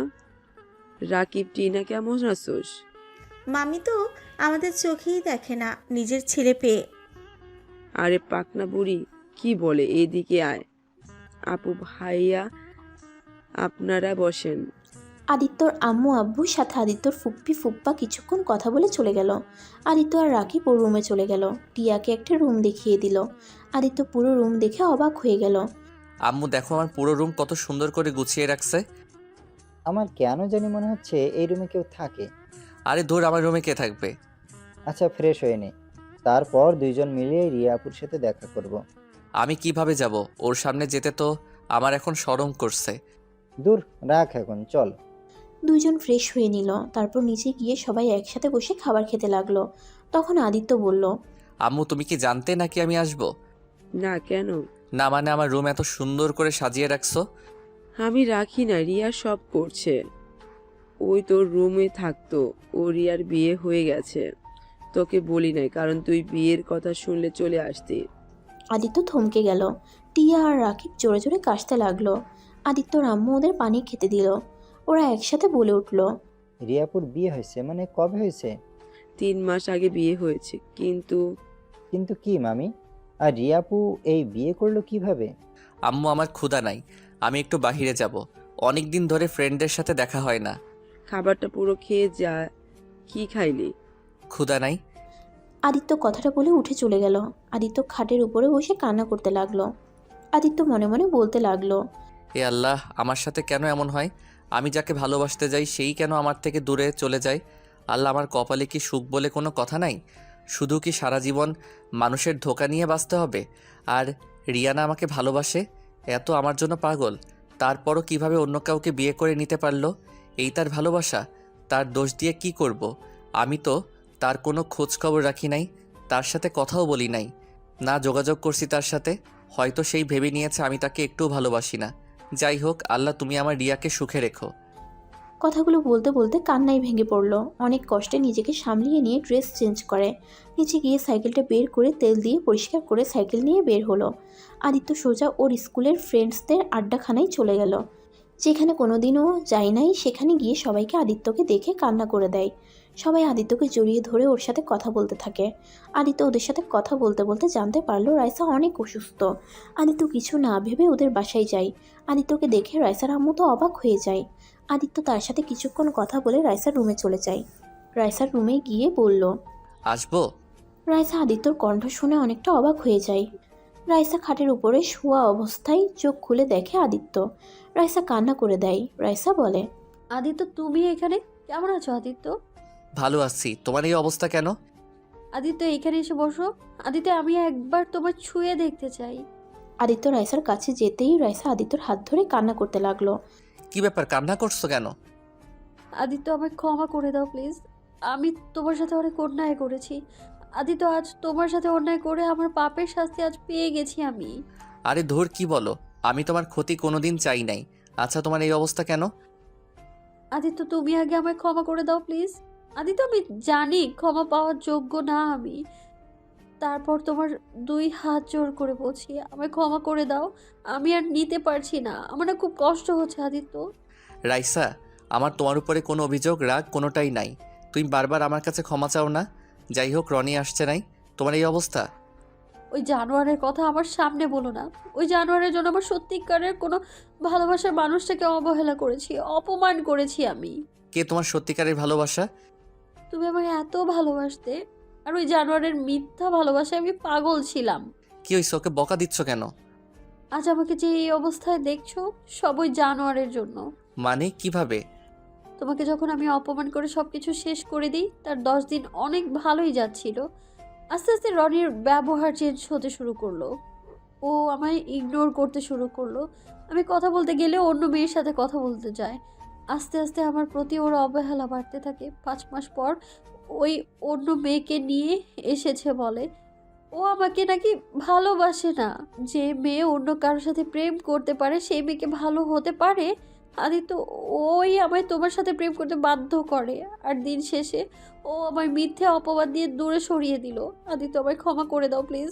রাকিব টিনা কেমন আছোস? মামি তো আমাদের চোখেই দেখে না নিজের ছেলে পেয়ে। আরে পাকনা বুড়ি, কি বলে, এদিকে আয়। আপু ভাইয়া, আপনারা বসেন। আদিত্যর আম্মু আব্বুর সাথে আদিত্যর ফুপ্পি ফুপ্পা কিছুক্ষণ কথা বলে চলে গেল। আদিত্য আর রাকিব ওর রুমে চলে গেল। টিয়াকে একটা রুম দেখিয়ে দিল। আদিত্য পুরো রুম দেখে অবাক হয়ে গেল। আম্মু দেখো, আমার পুরো রুম কত সুন্দর করে গুছিয়ে রাখছে। আমার কেন জানি মনে হচ্ছে এই রুমে কেউ থাকে। আরে ধুর, আমার রুমে কে থাকবে? আচ্ছা, ফ্রেশ হয়ে নে, তারপর দুইজন মিলিয়ে রিয়াপুর সাথে দেখা করব। আমি কিভাবে যাব? ওর সামনে যেতে তো আমার এখন শরম করছে। দূর রাখ, এখন চল। দুইজন ফ্রেশ হয়ে নিল। তারপর নিচে গিয়ে সবাই একসাথে বসে খাবার খেতে লাগলো। তখন আদিত্য বলল, আম্মু, তুমি কি জানতে নাকি আমি আসব? না, কেন? না মানে, আমার রুম এত সুন্দর করে সাজিয়ে রাখছো। আমি রাখি না, রিয়া সব করছে। ওই তোর রুমে থাকতো, ও রিয়ার বিয়ে হয়ে গেছে। তোকে বলি নাই, কারণ তুই বিয়ের কথা শুনলে চলে আসতি। আদিত্য থমকে গেল। টিয়া আর রাকিব জোরে জোরে কাশতে লাগলো। আদিত্যর আম্মু ওদের পানি খেতে দিল। ওরা একসাথে বলে উঠল, রিয়াপুর বিয়ে হয়েছে মানে কবে হয়েছে? 3 মাস আগে বিয়ে হয়েছে। কিন্তু কিন্তু কি মামি? আর রিয়াপু এই বিয়ে করলো কিভাবে? আম্মু, আমার ক্ষুধা নাই, আমি একটু বাহিরে যাব। অনেক দিন ধরে ফ্রেন্ডদের সাথে দেখা হয় না। খাবারটা পুরো খেয়ে যা। কি খাইলি? ক্ষুধা নাই। আদিত্য কথাটা বলে উঠে চলে গেল। আদিত্য খাটের উপরে বসে কান্না করতে লাগলো। আদিত্য মনে মনে বলতে লাগলো, এ আল্লাহ, আমার সাথে কেন এমন হয়? আমি যাকে ভালোবাসতে যাই সেই কেন আমার থেকে দূরে চলে যায়? আল্লাহ, আমার কপালে কি সুখ বলে কোনো কথা নাই? শুধু কি সারা জীবন মানুষের ধোঁকা নিয়ে বাঁচতে হবে? আর রিয়ানা আমাকে ভালোবাসে, এত আমার জন্য পাগল, তারপরও কিভাবে অন্য কাউকে বিয়ে করে নিতে পারলো? এই তার ভালোবাসা? তার দোষ দিয়ে কি করব? আমি তো তার কোনো খোঁজ খবর রাখি নাই, তার সাথে কথাও বলি নাই, না যোগাযোগ করছি তার সাথে। হয়তো সেই ভেবে নিয়েছে আমি তাকে একটুও ভালোবাসি না। যাই হোক, আল্লাহ তুমি আমার রিয়াকে সুখে রেখো। কথাগুলো বলতে বলতে কান্নায় ভেঙে পড়ল। অনেক কষ্টে নিজেকে সামলিয়ে নিয়ে ড্রেস চেঞ্জ করে নিচে গিয়ে সাইকেলটা বের করে তেল দিয়ে পরিষ্কার করে সাইকেল নিয়ে বের হলো। আদিত্য সোজা ওর স্কুলের ফ্রেন্ডসদের আড্ডাখানায় চলে গেল, যেখানে কোনোদিনও যায় নাই। সেখানে গিয়ে সবাইকে আদিত্যকে দেখে কান্না করে দেয়। সবাই আদিত্যকে জড়িয়ে ধরে ওর সাথে কথা বলতে থাকে। আদিত্য ওদের সাথে কথা বলতে বলতে জানতে পারলো রাইসা অনেক অসুস্থ। আদিত্য কিছু না ভেবে ওদের বাসায় যায়। আদিত্যকে দেখে রাইসার আম্মু তো অবাক হয়ে যায়। আদিত্য তার সাথে কিছুক্ষণ কথা বলে রাইসার রুমে চলে যায়। রাইসার রুমে গিয়ে বলল, আসবো? রাইসা আদিত্যর কণ্ঠ শুনে অনেকটা অবাক হয়ে যায়। রাইসা খাটের উপরে শোয়া অবস্থায় চোখ খুলে দেখে আদিত্য। রাইসা কান্না করে দেয়। রাইসা বলে, আদিত্য তুমি এখানে? কেমন আছো আদিত্য? ভালো আছি, তোমার এই অবস্থা কেন? আদিত্য এখানে এসে বসো। আদিত্য আমি একবার তোমার ছুঁয়ে দেখতে চাই। আদিত্য রাইসার কাছে যেতেই রাইসা আদিত্যর হাত ধরে কান্না করতে লাগলো। কি ব্যাপার, কান্না করছো কেন? আদিত্য আমায় ক্ষমা করে দাও প্লিজ। আমি তোমার সাথে অনেক অন্যায় করেছি। আদিত্য আজ তোমার সাথে অন্যায় করে আমার পাপের শাস্তি আজ পেয়ে গেছি আমি। আরে ধুর, কি বলো? আমি তোমার ক্ষতি কোনোদিন চাই নাই। আচ্ছা, তোমার এই অবস্থা কেন? আদিত্য তুমি আগে আমায় ক্ষমা করে দাও প্লিজ। আদিত্য আমি জানি ক্ষমা পাওয়ার যোগ্য না আমি, তারপর তোমার 2 হাত জোর করে বলছি আমায় ক্ষমা করে দাও। আমি আর নিতে পারছি না, আমার না খুব কষ্ট হচ্ছে আদিত্য। রাইসা, আমার তোমার উপরে কোনো অভিযোগ রাগ কোনোটাই নাই। তুমি বারবার আমার কাছে ক্ষমা চাও না। যাই হোক, রনি আসছে নাই, তোমার এই অবস্থা। ওই জানোয়ারের কথা আমার সামনে বলো না। ওই জানোয়ারের জন্য আমার সত্যিকারের কোনো ভালোবাসার মানুষটাকে অবহেলা করেছি, অপমান করেছি আমি। কে তোমার সত্যিকারের ভালোবাসা? তুমি আমায় এত ভালোবাসতে, আর ওই জানোয়ারের মিথ্যা ভালোবাসায় আমি পাগল ছিলাম। কি হয়েছে, ওকে বকা দিচ্ছ কেন? আজ আমাকে যে এই অবস্থায় দেখছো, সব ওই জানোয়ারের জন্য। মানে কিভাবে? তোমাকে যখন আমি অপমান করে সব কিছু শেষ করে দিই, তার 10 দিন অনেক ভালোই যাচ্ছিল। আস্তে আস্তে রনির ব্যবহার চেঞ্জ হতে শুরু করলো। ও আমায় ইগনোর করতে শুরু করলো। আমি কথা বলতে গেলে অন্য মেয়ের সাথে কথা বলতে যায়। আস্তে আস্তে আমার প্রতি ওর অবহেলা বাড়তে থাকে। 5 মাস পর ওই অন্য মেয়েকে নিয়ে এসেছে বলে। ও আমাকে নাকি ভালোবাসে না। যে মেয়ে অন্য কারোর সাথে প্রেম করতে পারে সেই মেয়েকে ভালো হতে পারে? আদিত্য ওই আমায় তোমার সাথে প্রেম করতে বাধ্য করে, আর দিন শেষে ও আমায় মিথ্যে অপবাদ দিয়ে দূরে সরিয়ে দিল। আদিত্য আমায় ক্ষমা করে দাও প্লিজ।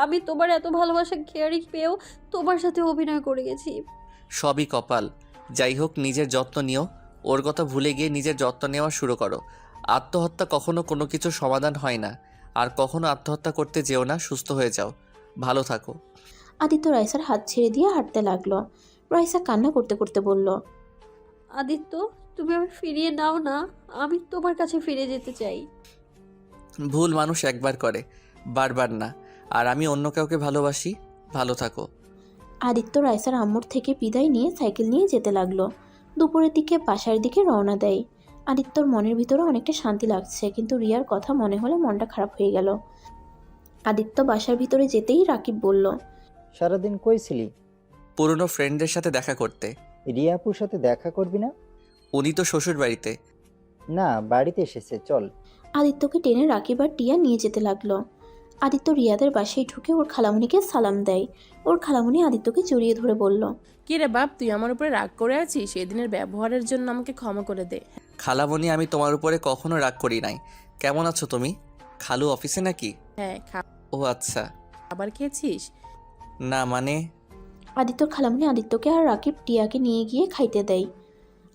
আমি তোমার এত ভালোবাসা কেয়ারিং পেয়েও তোমার সাথে অভিনয় করে গেছি। সবই কপাল। যাই হোক, নিজের যত্ন নিও। ওর কথা ভুলে গিয়ে নিজের যত্ন নেওয়া শুরু করো। আত্মহত্যা কখনো কোনো কিছুর সমাধান হয় না। আর কখনো আত্মহত্যা করতে যেও না, সুস্থ হয়ে যাও, ভালো থাকো। আদিত্য রাইসার হাত ছেড়ে দিয়ে হাঁটতে লাগলো। রাইসা কান্না করতে করতে বলল, আদিত্য তুমি আমায় ফিরিয়ে নাও না, আমি তোমার কাছে ফিরে যেতে চাই। ভুল মানুষ একবার করে, বারবার না। আর আমি অন্য কাউকে ভালোবাসি। ভালো থাকো। আদিত্য রাইসার আম্মুর থেকে বিদায় নিয়ে সাইকেল নিয়ে যেতে লাগলো। দুপুরের দিকে বাসার দিকে রওনা দেয়। আদিত্যর মনের ভিতরে অনেকটা শান্তি লাগছে, কিন্তু রিয়ার কথা মনে হলে মনটা খারাপ হয়ে গেল। আদিত্য বাসার ভিতরে যেতেই রাকিব বলল, সারাদিন কই ছিলি? পুরনো ফ্রেন্ডদের সাথে দেখা করতে। রিয়াপুর সাথে দেখা করবি না? উনি তো শ্বশুর বাড়িতে। না, বাড়িতে এসেছে, চল। আদিত্যকে টেনে রাকিব আর টিয়া নিয়ে যেতে লাগলো। আদিত্য রিয়াদের বাসায় ঢুকে ওর খালামুনিকে সালাম দেয়। ওর খালামুনি আদিত্যকে জড়িয়ে ধরে বলল, কি রে বাপ, তুই আমার উপরে রাগ করে আছিস? সেদিনের ব্যবহারের জন্য আমাকে ক্ষমা করে দে। খালামণি, আমি তোমার উপরে কখনো রাগ করি নাই। কেমন আছো তুমি? খালু অফিসে নাকি? হ্যাঁ, ও আচ্ছা। খাবার খেয়েছিস? না মানে। আদিত্যর খালামুনি আদিত্যকে আর রাকিব টিয়াকে নিয়ে গিয়ে খাইতে দেয়।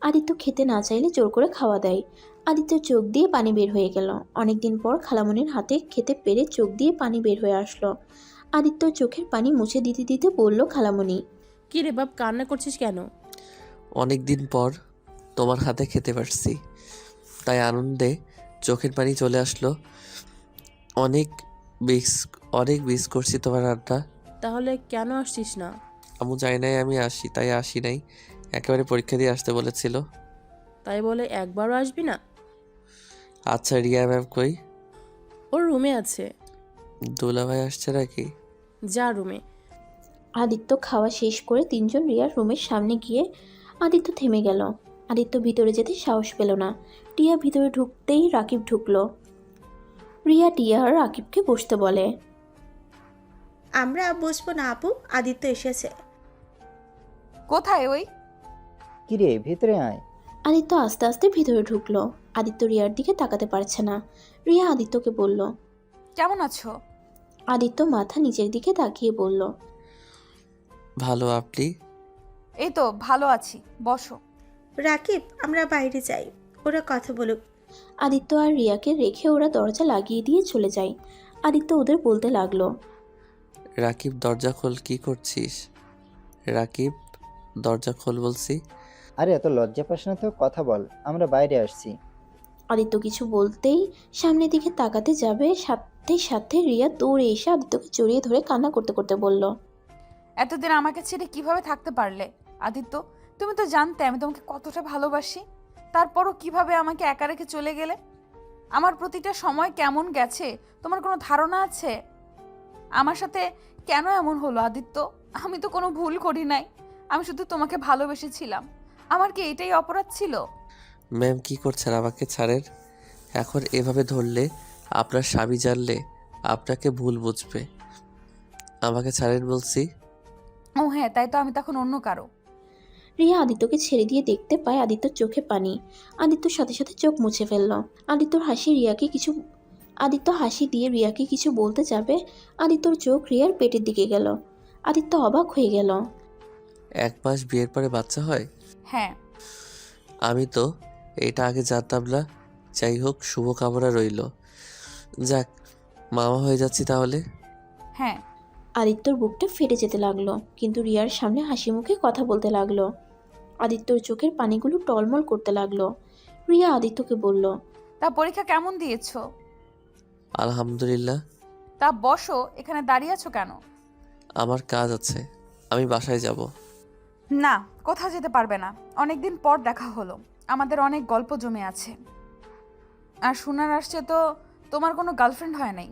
আদিত্য খেতে না চাইলে জোর করে খাওয়া দেয়। আদিত্যর চোখ দিয়ে পানি বের হয়ে গেল। অনেকদিন পর খালামুনির হাতে খেতে পেরে চোখ দিয়ে পানি বের হয়ে আসলো। আদিত্যর চোখের পানি মুছে দিতে দিতে বলল খালামুনি, কি রে বাপ, কান্না করছিস কেন? অনেক দিন পর তোমার হাতে খেতে পারছি, তাই আনন্দে চোখের পানি চলে আসলো। অনেক মিস অনেক মিস করছি তোমার রান্না। তাহলে কেন আসছিস না? আম্মু জানি নাই আমি আসি, তাই আসি নাই। একেবারে পরীক্ষা দিয়ে আসতে বলেছিল। তাই বলে একবারও আসবি না? আচ্ছা, রিয়া ম্যাম কই? ওর রুমে আছে। দুলাভাই আসছে নাকি? যা রুমে। আদিত্য খাওয়া শেষ করে তিনজন রিয়ার রুমের সামনে গিয়ে আদিত্য থেমে গেল। আদিত্য ভিতরে যেতে সাহস পেল না। টিয়া ভিতরে ঢুকতেই রাকিব ঢুকলো। রিয়া টিয়া আর রাকিবকে বসতে বলে। আমরা বসবো না আপু, আদিত্য এসেছে। কোথায় ওই? কিরে ভিতরে আয়। আদিত্য আস্তে আস্তে ভিতরে ঢুকলো। আদিত্য রিয়ার দিকে তাকাতে পারছে না। রিয়া আদিত্যকে বলল। কেমন আছো? আদিত্য মাথা নিচের দিকে তাকিয়ে বলল। ভালো, আপনি? এই তো ভালো আছি, বসো। রাকিব, আমরা বাইরে যাই, ওরা কথা বলুক। আদিত্য আর রিয়াকে রেখে ওরা দরজা লাগিয়ে দিয়ে চলে যায়। আদিত্য ওদের বলতে লাগলো। রাকিব দরজা খোল, কি করছিস? রাকিব দরজা খোল বলছি। আরে এত লজ্জা পাস না তো, কথা বল, আমরা বাইরে আসছি। আদিত্য কিছু বলতেই সামনের দিকে তাকাতে যাবে, সাথে সাথে রিয়া দৌড়ে এসে আদিত্যকে জড়িয়ে ধরে কান্না করতে করতে বলল। এতদিন আমাকে ছেড়ে কিভাবে থাকতে পারলে আদিত্য? তুমি তো জানতে আমি তোমাকে কতটা ভালোবাসি, তারপরও কিভাবে আমাকে একা রেখে চলে গেলে? আমার প্রতিটা সময় কেমন গেছে তোমার কোনো ধারণা আছে? আমার সাথে কেন এমন হলো আদিত্য? আমি তো কোনো ভুল করি নাই, আমি শুধু তোমাকে ভালোবেসেছিলাম। আমার কি এটাই অপরাধ ছিল? ম্যাম কি করছেন? আমাকে ছাড়েন। এখন এভাবে ধরলে আপনার স্বামী জানলে আপনাকে ভুল বুঝবে। আমাকে ছাড়েন বলছি। ও হ্যাঁ, তাই তো, আমি তখন অন্য কারো। রিয়া আদিত্যকে ছেড়ে দিয়ে দেখতে পায় আদিত্যর চোখে পানি। আদিত্যর সাথে সাথে চোখ মুছে ফেলল। আদিত্য হাসি দিয়ে রিয়াকে কিছু বলতে যাবে, আদিত্যর চোখ রিয়ার পেটের দিকে গেল। আদিত্য অবাক হয়ে গেল। 1 মাস বিয়ের পরে বাচ্চা হয়? হ্যাঁ। আমি তো এটা আগে জানতাম না। যাই হোক, শুভকামনা রইল। যাক, মামা হয়ে যাচ্ছি তাহলে। হ্যাঁ। আদিত্যর বুকটা ফেটে যেতে লাগলো, কিন্তু রিয়ার সামনে হাসি মুখে কথা বলতে লাগলো। আদিত্যর চোখের পানিগুলো টলমল করতে লাগলো। রিয়া আদিত্যকে বলল। তা পরীক্ষা কেমন দিয়েছো? আলহামদুলিল্লাহ। তা বসো, এখানে দাঁড়িয়ে আছো কেন? আমার কাজ আছে, আমি বাসায় যাব। না, কোথাও যেতে পারবে না। অনেকদিন পর দেখা হলো, আমাদের অনেক গল্প জমে আছে। আর শোনার আসছে তো তোমার কোনো গার্লফ্রেন্ড হয় নাই।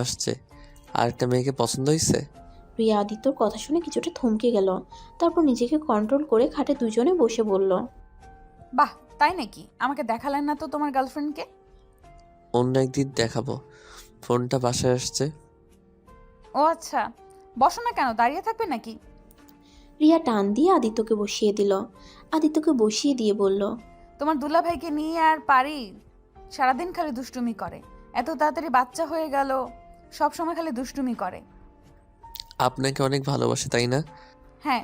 আসছে। আরেকটা মেয়েকে পছন্দ হয়েছে। রিয়া আদিত্যর কথা শুনে কিছুটা থমকে গেল। তারপর নিজেকে কন্ট্রোল করে খাটে দুজনে বসে বলল। বাহ, তাই নাকি? আমাকে দেখালেন না তো তোমার গার্লফ্রেন্ডকে। অন্য একদিন দেখাবো। ফোনটা বাসায় আসছে। ও আচ্ছা, বসো না কেন, দাঁড়িয়ে থাকবে নাকি? রিয়া টান দিয়ে আদিত্যকে বসিয়ে দিল। আদিত্যকে বসিয়ে দিয়ে বলল। তোমার দুলাভাইকে নিয়ে আর পারি? সারাদিন খালি দুষ্টুমি করে, এত তাড়াতাড়ি বাচ্চা হয়ে গেল, সব সময় খালি দুষ্টুমি করে। আপনাকে অনেক ভালোবাসে, তাই না? হ্যাঁ,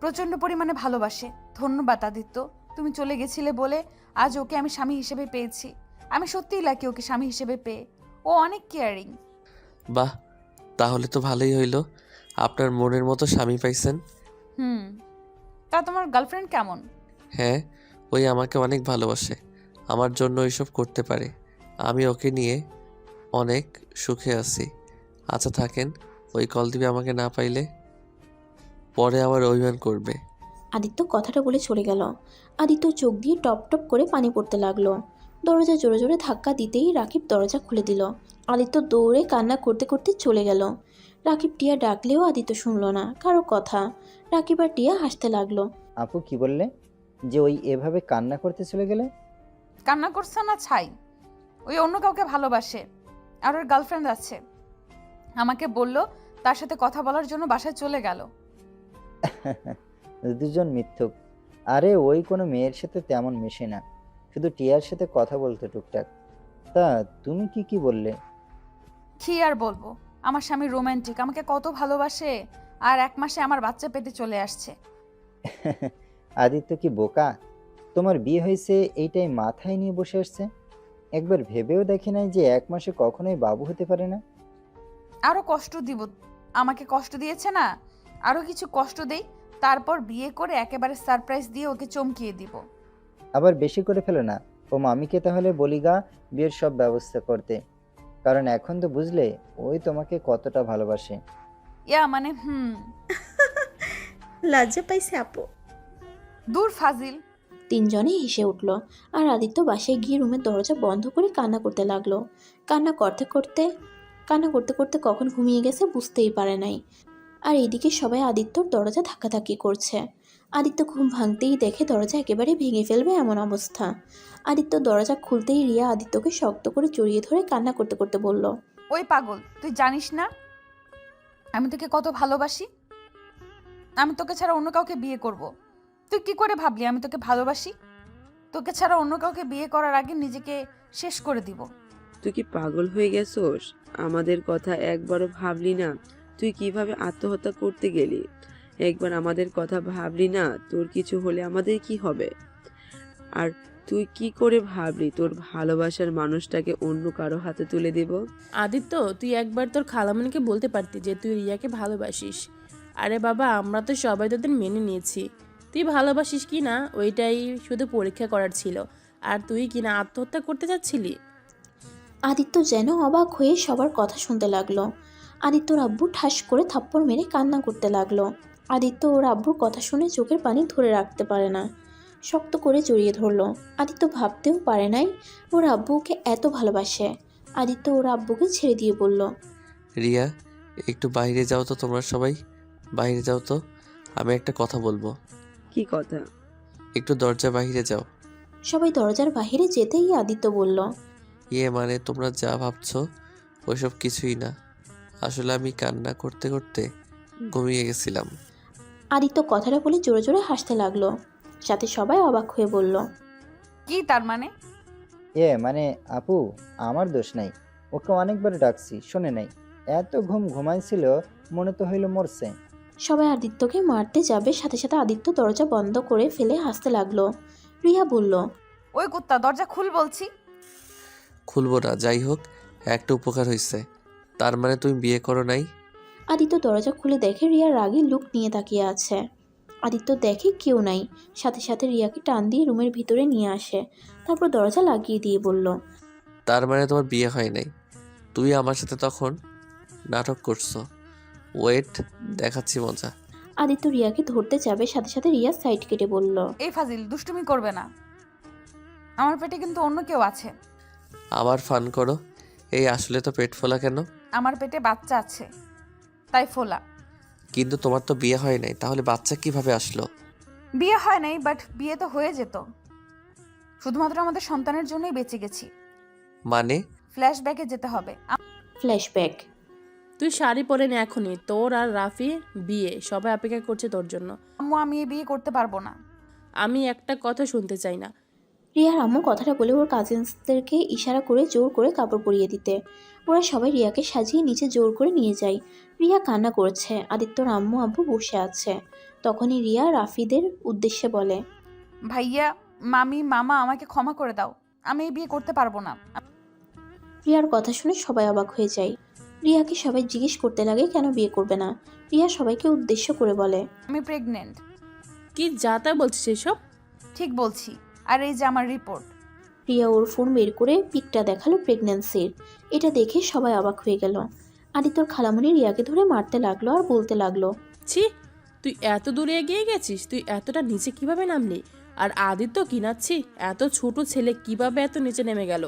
প্রচণ্ড পরিমাণে ভালোবাসে। ধন্যবাদ আদিত্য, তুমি চলে গেছিলে বলে আজ ওকে আমি স্বামী হিসেবে পেয়েছি। আমি সত্যিই লাকি ওকে স্বামী হিসেবে পেয়ে। ও অনেক কেয়ারিং। বাহ, তাহলে তো ভালোই হইল, আপনার মনের মতো স্বামী পাইছেন। তা তোমার গার্লফ্রেন্ড কেমন? হ্যাঁ, ওই আমাকে অনেক ভালোবাসে, আমার জন্য ওইসব করতে পারে। আমি ওকে নিয়ে অনেক সুখে আছি। আচ্ছা থাকেন, ওই কল দিবে আমাকে না পাইলে, পরে আবার অভিমান করবে। আদিত্য কথাটা বলে চলে গেল। আদিত্য চোখ দিয়ে টপ টপ করে পানি পড়তে লাগলো। দরজা জোরে জোরে ধাক্কা দিতেই রাকিব দরজা খুলে দিল। আদিত্য দৌড়ে কান্না করতে করতে চলে গেল। রাকিব টিয়া ডাকলেও আদিত্য শুনল না কারো কথা। রাকিব আর টিয়া হাসতে লাগলো। আপু কি বললে যে ওই এভাবে কান্না করতে চলে গেলে? কান্না করছে না ছাই, ওই অন্য কাউকে ভালোবাসে, আর ওর গার্লফ্রেন্ড আছে। আমাকে বলল তার সাথে কথা বলার জন্য বাসায় চলে গেল। দুজন মিথ্যুক। আরে ওই কোনো মেয়ের সাথে তেমন মেশে না, শুধু টিয়ার সাথে কথা বলতো টুকটাক। তা তুমি কি বললে? কি আর বলবো, আমার স্বামী রোমান্টিক, আমাকে কত ভালোবাসে, আর 1 মাসে আমার বাচ্চা পেতে চলে আসছে। আদিত্য কি বোকা? তোমার বিয়ে হয়েছে এইটাই মাথায় নিয়ে বসে আসছে। একবার ভেবেও দেখে নাই যে 1 মাসে কখনোই বাবু হতে পারে না। আরো কষ্ট দিব? আমাকে কষ্ট দিয়েছে না, আরো কিছু কষ্ট দেই, তারপর বিয়ে করে একেবারে সারপ্রাইজ দিয়ে ওকে চমকিয়ে দিব। আবার বেশি করে ফেলো না। ও মামিকে তাহলে বলিগা বিয়ের সব ব্যবস্থা করতে, কারণ এখন তো বুঝলে ওই তোমাকে কতটা ভালোবাসে। ইয়া মানে লজ্জা পাইছে আপু। দূর ফাজিল। তিনজনেই হেসে উঠল আর আদিত্য বাসায় গিয়ে রুমের দরজা বন্ধ করে কান্না করতে লাগলো। কান্না করতে করতে কখন ঘুমিয়ে গেছে বুঝতেই পারে নাই। আর এদিকে সবাই আদিত্যর দরজা ধাক্কাধাক্কি করছে। আদিত্য ঘুম ভাঙতেই দেখে দরজা একেবারে ভেঙে ফেলবে এমন অবস্থা। আদিত্য দরজা খুলতেই রিয়া আদিত্যকে শক্ত করে জড়িয়ে ধরে কান্না করতে করতে বলল, ওই পাগল, তুই জানিস না আমি তোকে কত ভালোবাসি? আমি তোকে ছাড়া অন্য কাউকে বিয়ে করব। তুই কি করে ভাবলি আমি তোকে ভালোবাসি? তোকে ছাড়া অন্য কাউকে বিয়ে করার আগে নিজেকে শেষ করে দিব। তুই কি পাগল হয়ে গেছোস? আমাদের কথা একবারও ভাবলি না? তুই কিভাবে আত্মহত্যা করতে গেলি? একবার আমাদের কথা ভাবলি না? তোর কিছু হলে আমাদের কি হবে? আর তুই কি করে ভাবলি তোর ভালোবাসার মানুষটাকে অন্য কারো হাতে তুলে দেব? আদিত্য, তুই একবার তোর খালামণিকে বলতে পারতি যে তুই রিয়াকে ভালোবাসিস। আরে বাবা, আমরা তো সবাই তোদের মেনে নিয়েছি। তুই ভালোবাসিস কি না ওইটাই শুধু পরীক্ষা করার ছিল। আর তুই কি না আত্মহত্যা করতে যাচ্ছিলি? আদিত্য যেন অবাক হয়ে সবার কথা শুনতে লাগলো। আদিত্যর আব্বু ঠাস করে থাপ্পড় মেরে কান্না করতে লাগলো। আদিত্য ওর আব্বুর কথা শুনে চোখের পানি ধরে রাখতে পারে না, শক্ত করে জড়িয়ে ধরলো। আদিত্য ভাবতেও পারে নাই ওর আব্বু ওকে এত ভালোবাসে। আদিত্য ওর আব্বুকে ছেড়ে দিয়ে বলল, রিয়া, একটু বাইরে যাও তো, তোমরা সবাই বাইরে যাও তো, আমি একটা কথা বলবো। কি কথা? একটু দরজা বাইরে যাও। সবাই দরজার বাইরে যেতেই আদিত্য বলল, মানে তোমরা যা ভাবছো ওইসব কিছুই না। আসলে আমি কান্না করতে করতে ঘুমিয়ে গেছিলাম। আদিত্য কথাটা বলে জোরে জোরে হাসতে লাগলো। সাথে সবাই অবাক হয়ে বলল, কি তার মানে? মানে আপু, আমার দোষ নাই। ওকে অনেকবার ডাকছি, শোনে নাই। এত ঘুমাইছিল, মনে তো হইল মরছে। সবাই আদিত্যকে মারতে যাবে, সাথে সাথে আদিত্য দরজা বন্ধ করে ফেলে হাসতে লাগলো। রিয়া বলল, ওই কুত্তা, দরজা খুল বলছি। খুলবো না, যাই হোক একটা উপকার হয়েছে। তার মানে তুমি বিয়ে করো নাই? আদিত্য দরজা খুলে দেখে রিয়া রাগী লুক নিয়ে তাকিয়ে আছে। আদিত্য দেখে কেউ নাই, সাথে সাথে রিয়াকে টান দিয়ে রুমের ভিতরে নিয়ে আসে। তারপর দরজা লাগিয়ে দিয়ে বলল, তার মানে তোমার বিয়ে হয় নাই? তুই আমার সাথে তখন নাটক করছো। ওয়েট, দেখাচ্ছি মজা। আদিত্য রিয়াকে ধরতে যাবে, সাথে সাথে রিয়া সাইড কেটে বলল, এই ফাজিল, দুষ্টুমি করবে না। আমার পেটে কিন্তু অন্য কেউ আছে। আবার ফান করো। এই আসলে তো পেট ফোলা কেন? আমার পেটে বাচ্চা আছে, তাই ফোলা। কিন্তু তোমার তো বিয়ে হয় নাই, তাহলে বাচ্চা কিভাবে আসলো? বিয়ে হয় নাই, বাট বিয়ে তো হয়ে যেত। শুধুমাত্র আমাদের সন্তানের জন্যই বেঁচে গেছি। মানে? ফ্ল্যাশব্যাকে যেতে হবে। ফ্ল্যাশব্যাক। তুই শাড়ি পরে নে এখনই, তোর আর রাফি বিয়ে, সবাই অপেক্ষা করছে তোর জন্য। আম্মু, আমি এই বিয়ে করতে পারবো না। আমি একটা কথা শুনতে চাই না। রিয়ার আম্মু কথাটা বলে ওর কাজিনসদেরকে ইশারা করে জোর করে কাপড় পরিয়ে দিতে। ওরা সবাই রিয়াকে সাজিয়ে নিচে জোর করে নিয়ে যায়। রিয়া কান্না করছে, আদিত্যর আম্মু আব্বু বসে আছে। তখনই রিয়া রাফিদের উদ্দেশ্যে বলে, ভাইয়া, মামি, মামা, আমাকে ক্ষমা করে দাও। আমি এই বিয়ে করতে পারবো না। রিয়ার কথা শুনে সবাই অবাক হয়ে যায়। রিয়াকে সবাই জিজ্ঞেস করতে লাগে কেন বিয়ে করবে না। রিয়া সবাইকে উদ্দেশ্য করে বলে, আমি প্রেগনেন্ট। কি যা তা বলছিস এসব? ঠিক বলছি, আর এই যে আমার রিপোর্ট। রিয়া ওর ফোন বের করে পিকটা দেখালো প্রেগন্যান্সির। এটা দেখে সবাই অবাক হয়ে গেল। আদিত্যর খালামণি রিয়াকে ধরে মারতে লাগলো আর বলতে লাগলো, ছি, তুই এত দূরে এগিয়ে গেছিস? তুই এতটা নিচে কিভাবে নামলি? আর আদিত্য কি নাচ্ছি, এত ছোট ছেলে কিভাবে এত নিচে নেমে গেল?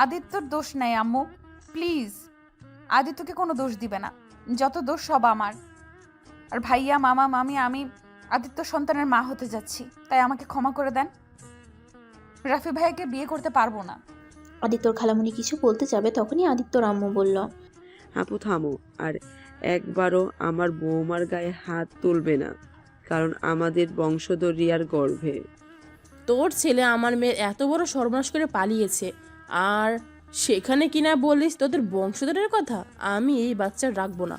আদিত্যর দোষ নাই আম্মু, প্লিজ। আদিত্যকে কোনো দোষ দিবে না, যত দোষ সব আমার। আর ভাইয়া, মামা, মামি, আমি আদিত্য সন্তানের মা হতে যাচ্ছি, তাই আমাকে ক্ষমা করে দেন। রাফি ভাইয়াকে বিয়ে করতে পারবো না। আদিত্যর খালামণি কিছু বলতে যাবে, তখনই আদিত্যর আম্মু বলল, আপু থামো, আর একবারও আমার বৌমার গায়ে হাত তুলবে না, কারণ আমাদের বংশধর রিয়ার গর্ভে। তোর ছেলে আমার মেয়ের এত বড় সর্বনাশ করে পালিয়েছে, আর সেখানে কিনা বলিস তোদের বংশধরের কথা? আমি এই বাচ্চা রাখবো না।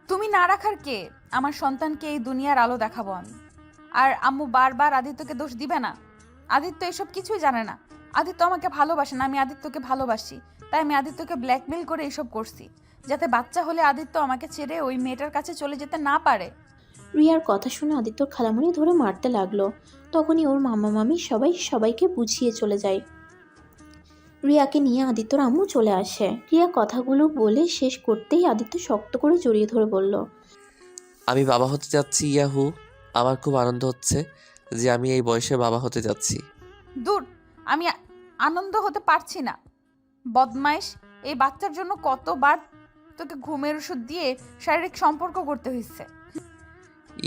তুমি না রাখার কে? আমার সন্তানকে এই দুনিয়ার আলো দেখাবো আমি। আর আম্মু বারবার আদিত্যকে দোষ দিবে না। আদিত্য এসব কিছুই জানে না। আদিত্য আমাকে ভালোবাসে না, আমি আদিত্যকে ভালোবাসি। তাই আমি আদিত্যকে ব্ল্যাকমেল করে এসব করছি, যাতে বাচ্চা হলে আদিত্য আমাকে ছেড়ে ওই মেয়েটার কাছে চলে যেতে না পারে। রিয়ার কথা শুনে আদিত্যর খালামণি ধরে মারতে লাগলো। তখনই ওর মামা মামি সবাইকে বুঝিয়ে চলে যায়। রিয়াকে নিয়ে আদিত্যর আম্মু চলে আসে। রিয়া কথাগুলো বলে শেষ করতেই আদিত্য শক্ত করে জড়িয়ে ধরে বলল, আমি বাবা হতে যাচ্ছি ইয়াহু। আমার খুব আনন্দ হচ্ছে যে আমি এই বয়সে বাবা হতে যাচ্ছি। দূর, আমি আনন্দ হতে পারছি না। বদমাইশ, এই বাচ্চার জন্য কতবার তোকে ঘুমের ওষুধ দিয়ে শারীরিক সম্পর্ক করতে হয়েছে।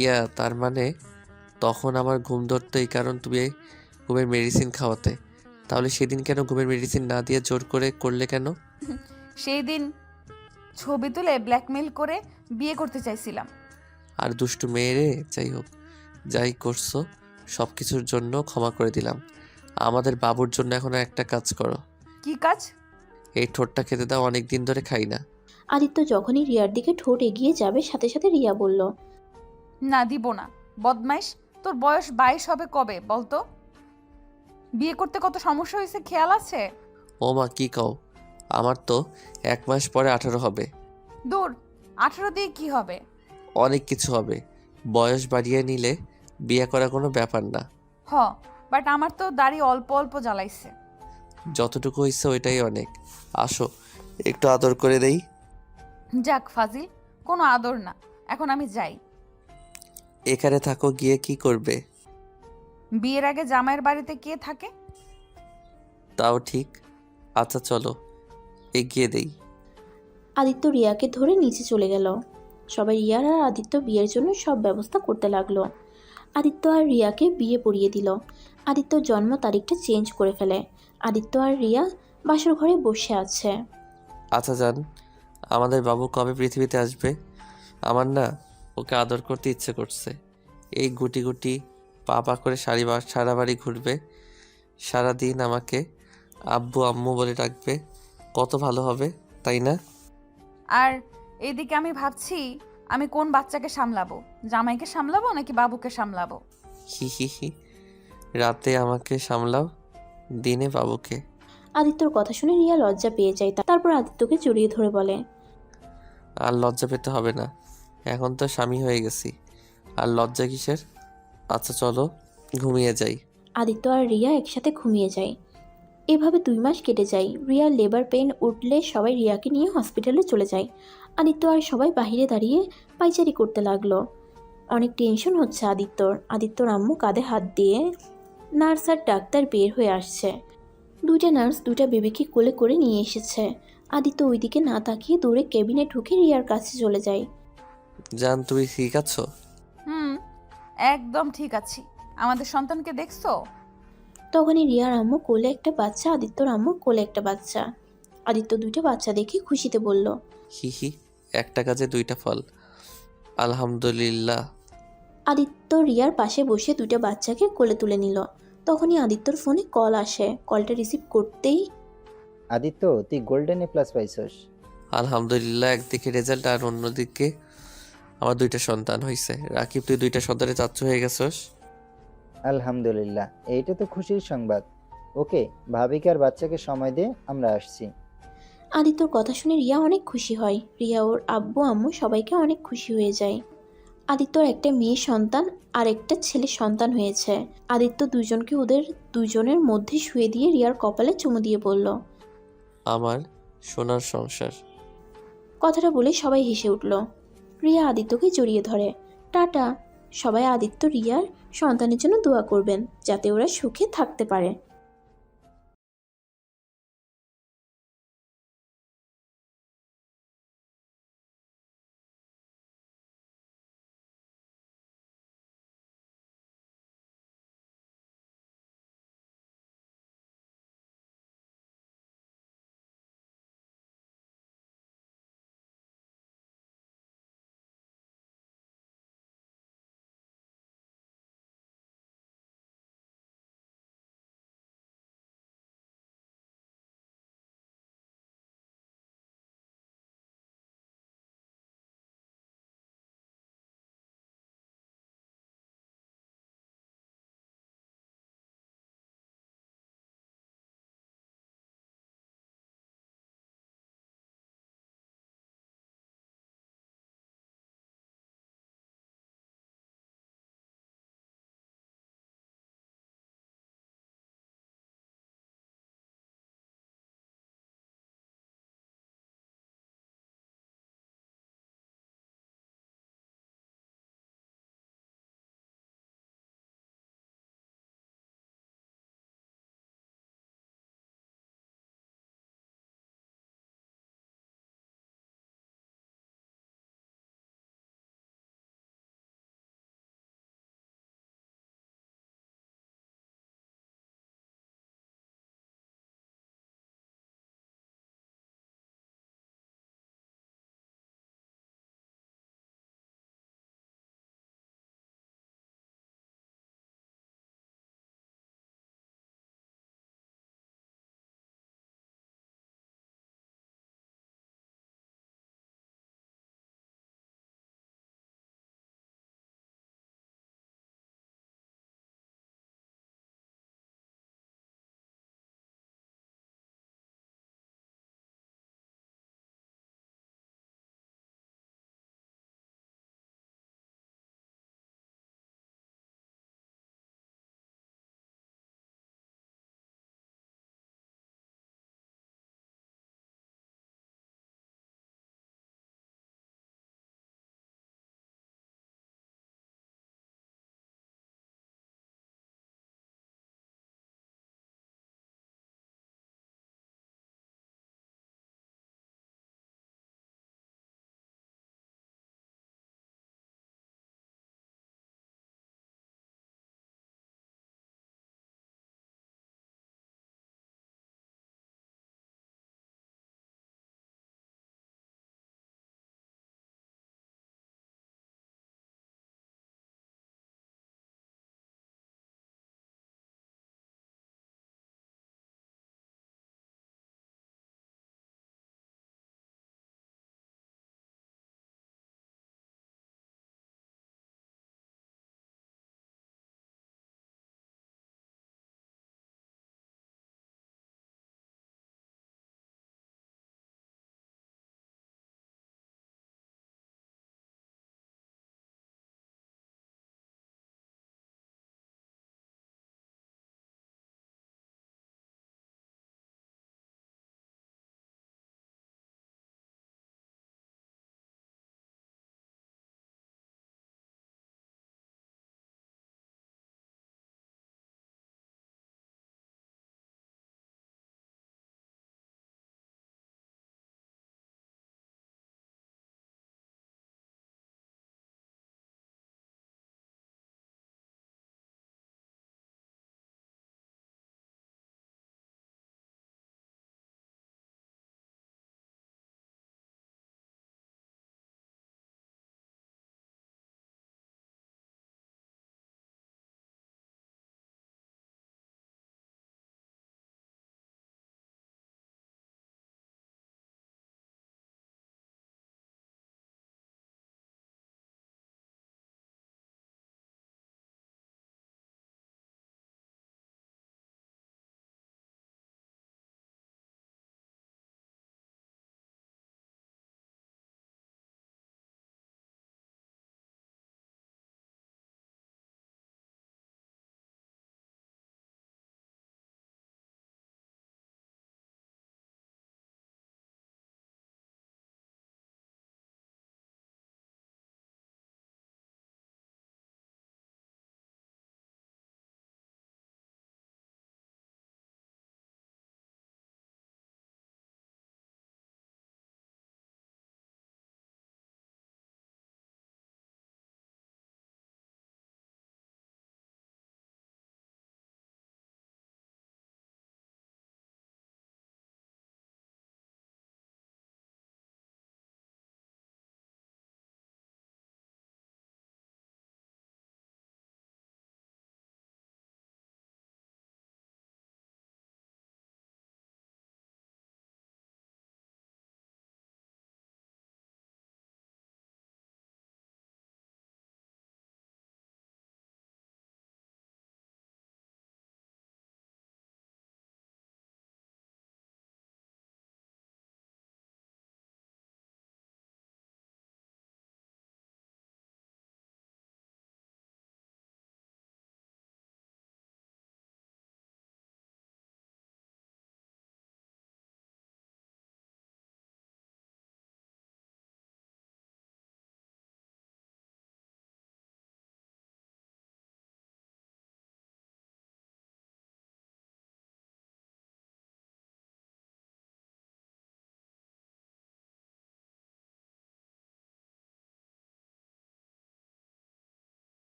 ইয়া, তার মানে তখন আমার ঘুম ধরতো এই কারণ তুমি এই ঘুমের মেডিসিন খাওয়াতে। তাহলে সেদিন কেন ঘুমের মেডিসিন না দিয়ে জোর করে করলে কেন? সেই দিন ছবি তুলে ব্ল্যাকমেল করে বিয়ে করতে চাইছিলাম। আর দুষ্টু মেয়েরে, যাই হোক, যাই করছো সব কিছুর জন্য ক্ষমা করে দিলাম। আমাদের বাবুর জন্য এখন একটা কাজ করো। কি কাজ? এই ঠোঁটটা খেতে দাও, অনেক দিন ধরে খাই না। আদিত্য যখনই রিয়ার দিকে ঠোঁট এগিয়ে যাবে সাথে সাথে রিয়া বলল, না, দিব না। বদমাইশ, তোর বয়স 22 হবে কবে বলতো? বিয়ে করতে কত সমস্যা হয়েছে খেয়াল আছে? ও মা, কি কও? আমার তো 1 মাস পরে 18 হবে। দূর, 18 দিয়ে কি হবে? অনেক কিছু হবে। বয়স বাড়িয়ে নিলে বিয়ে করা কোনো ব্যাপার না। বাট আমার তো দাড়ি অল্প অল্প জ্বালাইছে। যতটুকু হয়েছে ওইটাই অনেক। আসো একটু আদর করে দেই। যাক ফাজিল, কোনো আদর না, এখন আমি যাই। এখানে থাকো, গিয়ে কি করবে? বিয়ের আগে জামাইয়ের বাড়িতে কে থাকে? তাও ঠিক। আচ্ছা চলো, এগিয়ে দেই। আদিত্য রিয়াকে ধরে নিচে চলে গেল। সবাই রিয়ার আর আদিত্য বিয়ের জন্য সব ব্যবস্থা করতে লাগলো। আদিত্য আর রিয়াকে বিয়ে পড়িয়ে দিল। আদিত্যর জন্ম তারিখটা চেঞ্জ করে ফেলে। আদিত্য আর রিয়া বাসর ঘরে বসে আছে। আচ্ছা জান, আমাদের বাবু কবে পৃথিবীতে আসবে? আমার না ওকে আদর করতে ইচ্ছে করছে। এই গুটি গুটি পা পা করে সারা বাড়ি ঘুরবে, সারাদিন আমাকে আব্বু আম্মু বলে ডাকবে। কত ভালো হবে, তাই না? আর এইদিকে আমি ভাবছি আমি কোন বাচ্চাকে সামলাবো, জামাইকে সামলাবো নাকি বাবুকে সামলাবো? হি হি হি। রাতে আমাকে সামলাও, দিনে বাবুকে। আদিত্যর কথা শুনে রিয়া লজ্জা পেয়ে যায়। তারপর আদিত্যকে জড়িয়ে ধরে বলে, আর লজ্জা পেতে হবে না, এখন তো স্বামী হয়ে গেছি, আর লজ্জা কিসের? আচ্ছা চলো ঘুমিয়ে যাই। আদিত্য আর রিয়া একসাথে ঘুমিয়ে যায়। এভাবে 2 মাস কেটে যায়। রিয়ার লেবার পেইন উঠলে সবাই রিয়াকে নিয়ে হসপিটালে চলে যায়। আদিত্য আর সবাই বাইরে দাঁড়িয়ে পাইচারি করতে লাগলো। অনেক টেনশন হচ্ছে আদিত্যর আম্মু কাঁধে হাত দিয়ে নার্স আর ডাক্তার বের হয়ে আসছে। 2টা নার্স 2টা বেবিকে কোলে করে নিয়ে এসেছে। আদিত্য ওইদিকে না তাকিয়ে দৌড়ে কেবিনে ঢুকে রিয়ার কাছে চলে যায়। জান, তুমি ঠিক আছো? একদম ঠিক আছি। আমাদের সন্তানকে দেখছো? তখনই রিয়ার আম্মু কোলে একটা বাচ্চা, আদিত্যর আম্মুর কোলে একটা বাচ্চা। আদিত্য 2টা বাচ্চা দেখে খুশিতে বলল, হি হি, একটা কাজে 2টা ফল, আলহামদুলিল্লাহ। আদিত্য রিয়ার পাশে বসে 2টা বাচ্চাকে কোলে তুলে নিল। তখনই আদিত্যর ফোনে কল আসে। কলটা রিসিভ করতেই, আদিত্য, তুই গোল্ডেন A+ পাইছস। আলহামদুলিল্লাহ, একদিকে রেজাল্ট আর অন্যদিকে আমার 2টা সন্তান হয়েছে। রাকিব, তুই 2টা সন্তানের চাচ্চু হয়ে গেছস। আলহামদুলিল্লাহ, এইটা তো খুশির সংবাদ। ওকে, ভাবিকে আর বাচ্চাকে সময় দে, আমরা আসছি। আদিত্যর কথা শুনে রিয়া অনেক খুশি হয়। রিয়া ওর আব্বু আম্মু সবাইকে অনেক খুশি হয়ে যায়। আদিত্যর একটা মেয়ে সন্তান আর একটা ছেলে সন্তান হয়েছে। আদিত্য দুজনকে ওদের দুজনের মধ্যে শুয়ে দিয়ে রিয়ার কপালে চুমু দিয়ে বলল, আমার সোনার সংসার। কথাটা বলে সবাই হেসে উঠল। রিয়া আদিত্যকে জড়িয়ে ধরে। টাটা। সবাই আদিত্য রিয়ার সন্তানের জন্য দোয়া করবেন যাতে ওরা সুখে থাকতে পারে।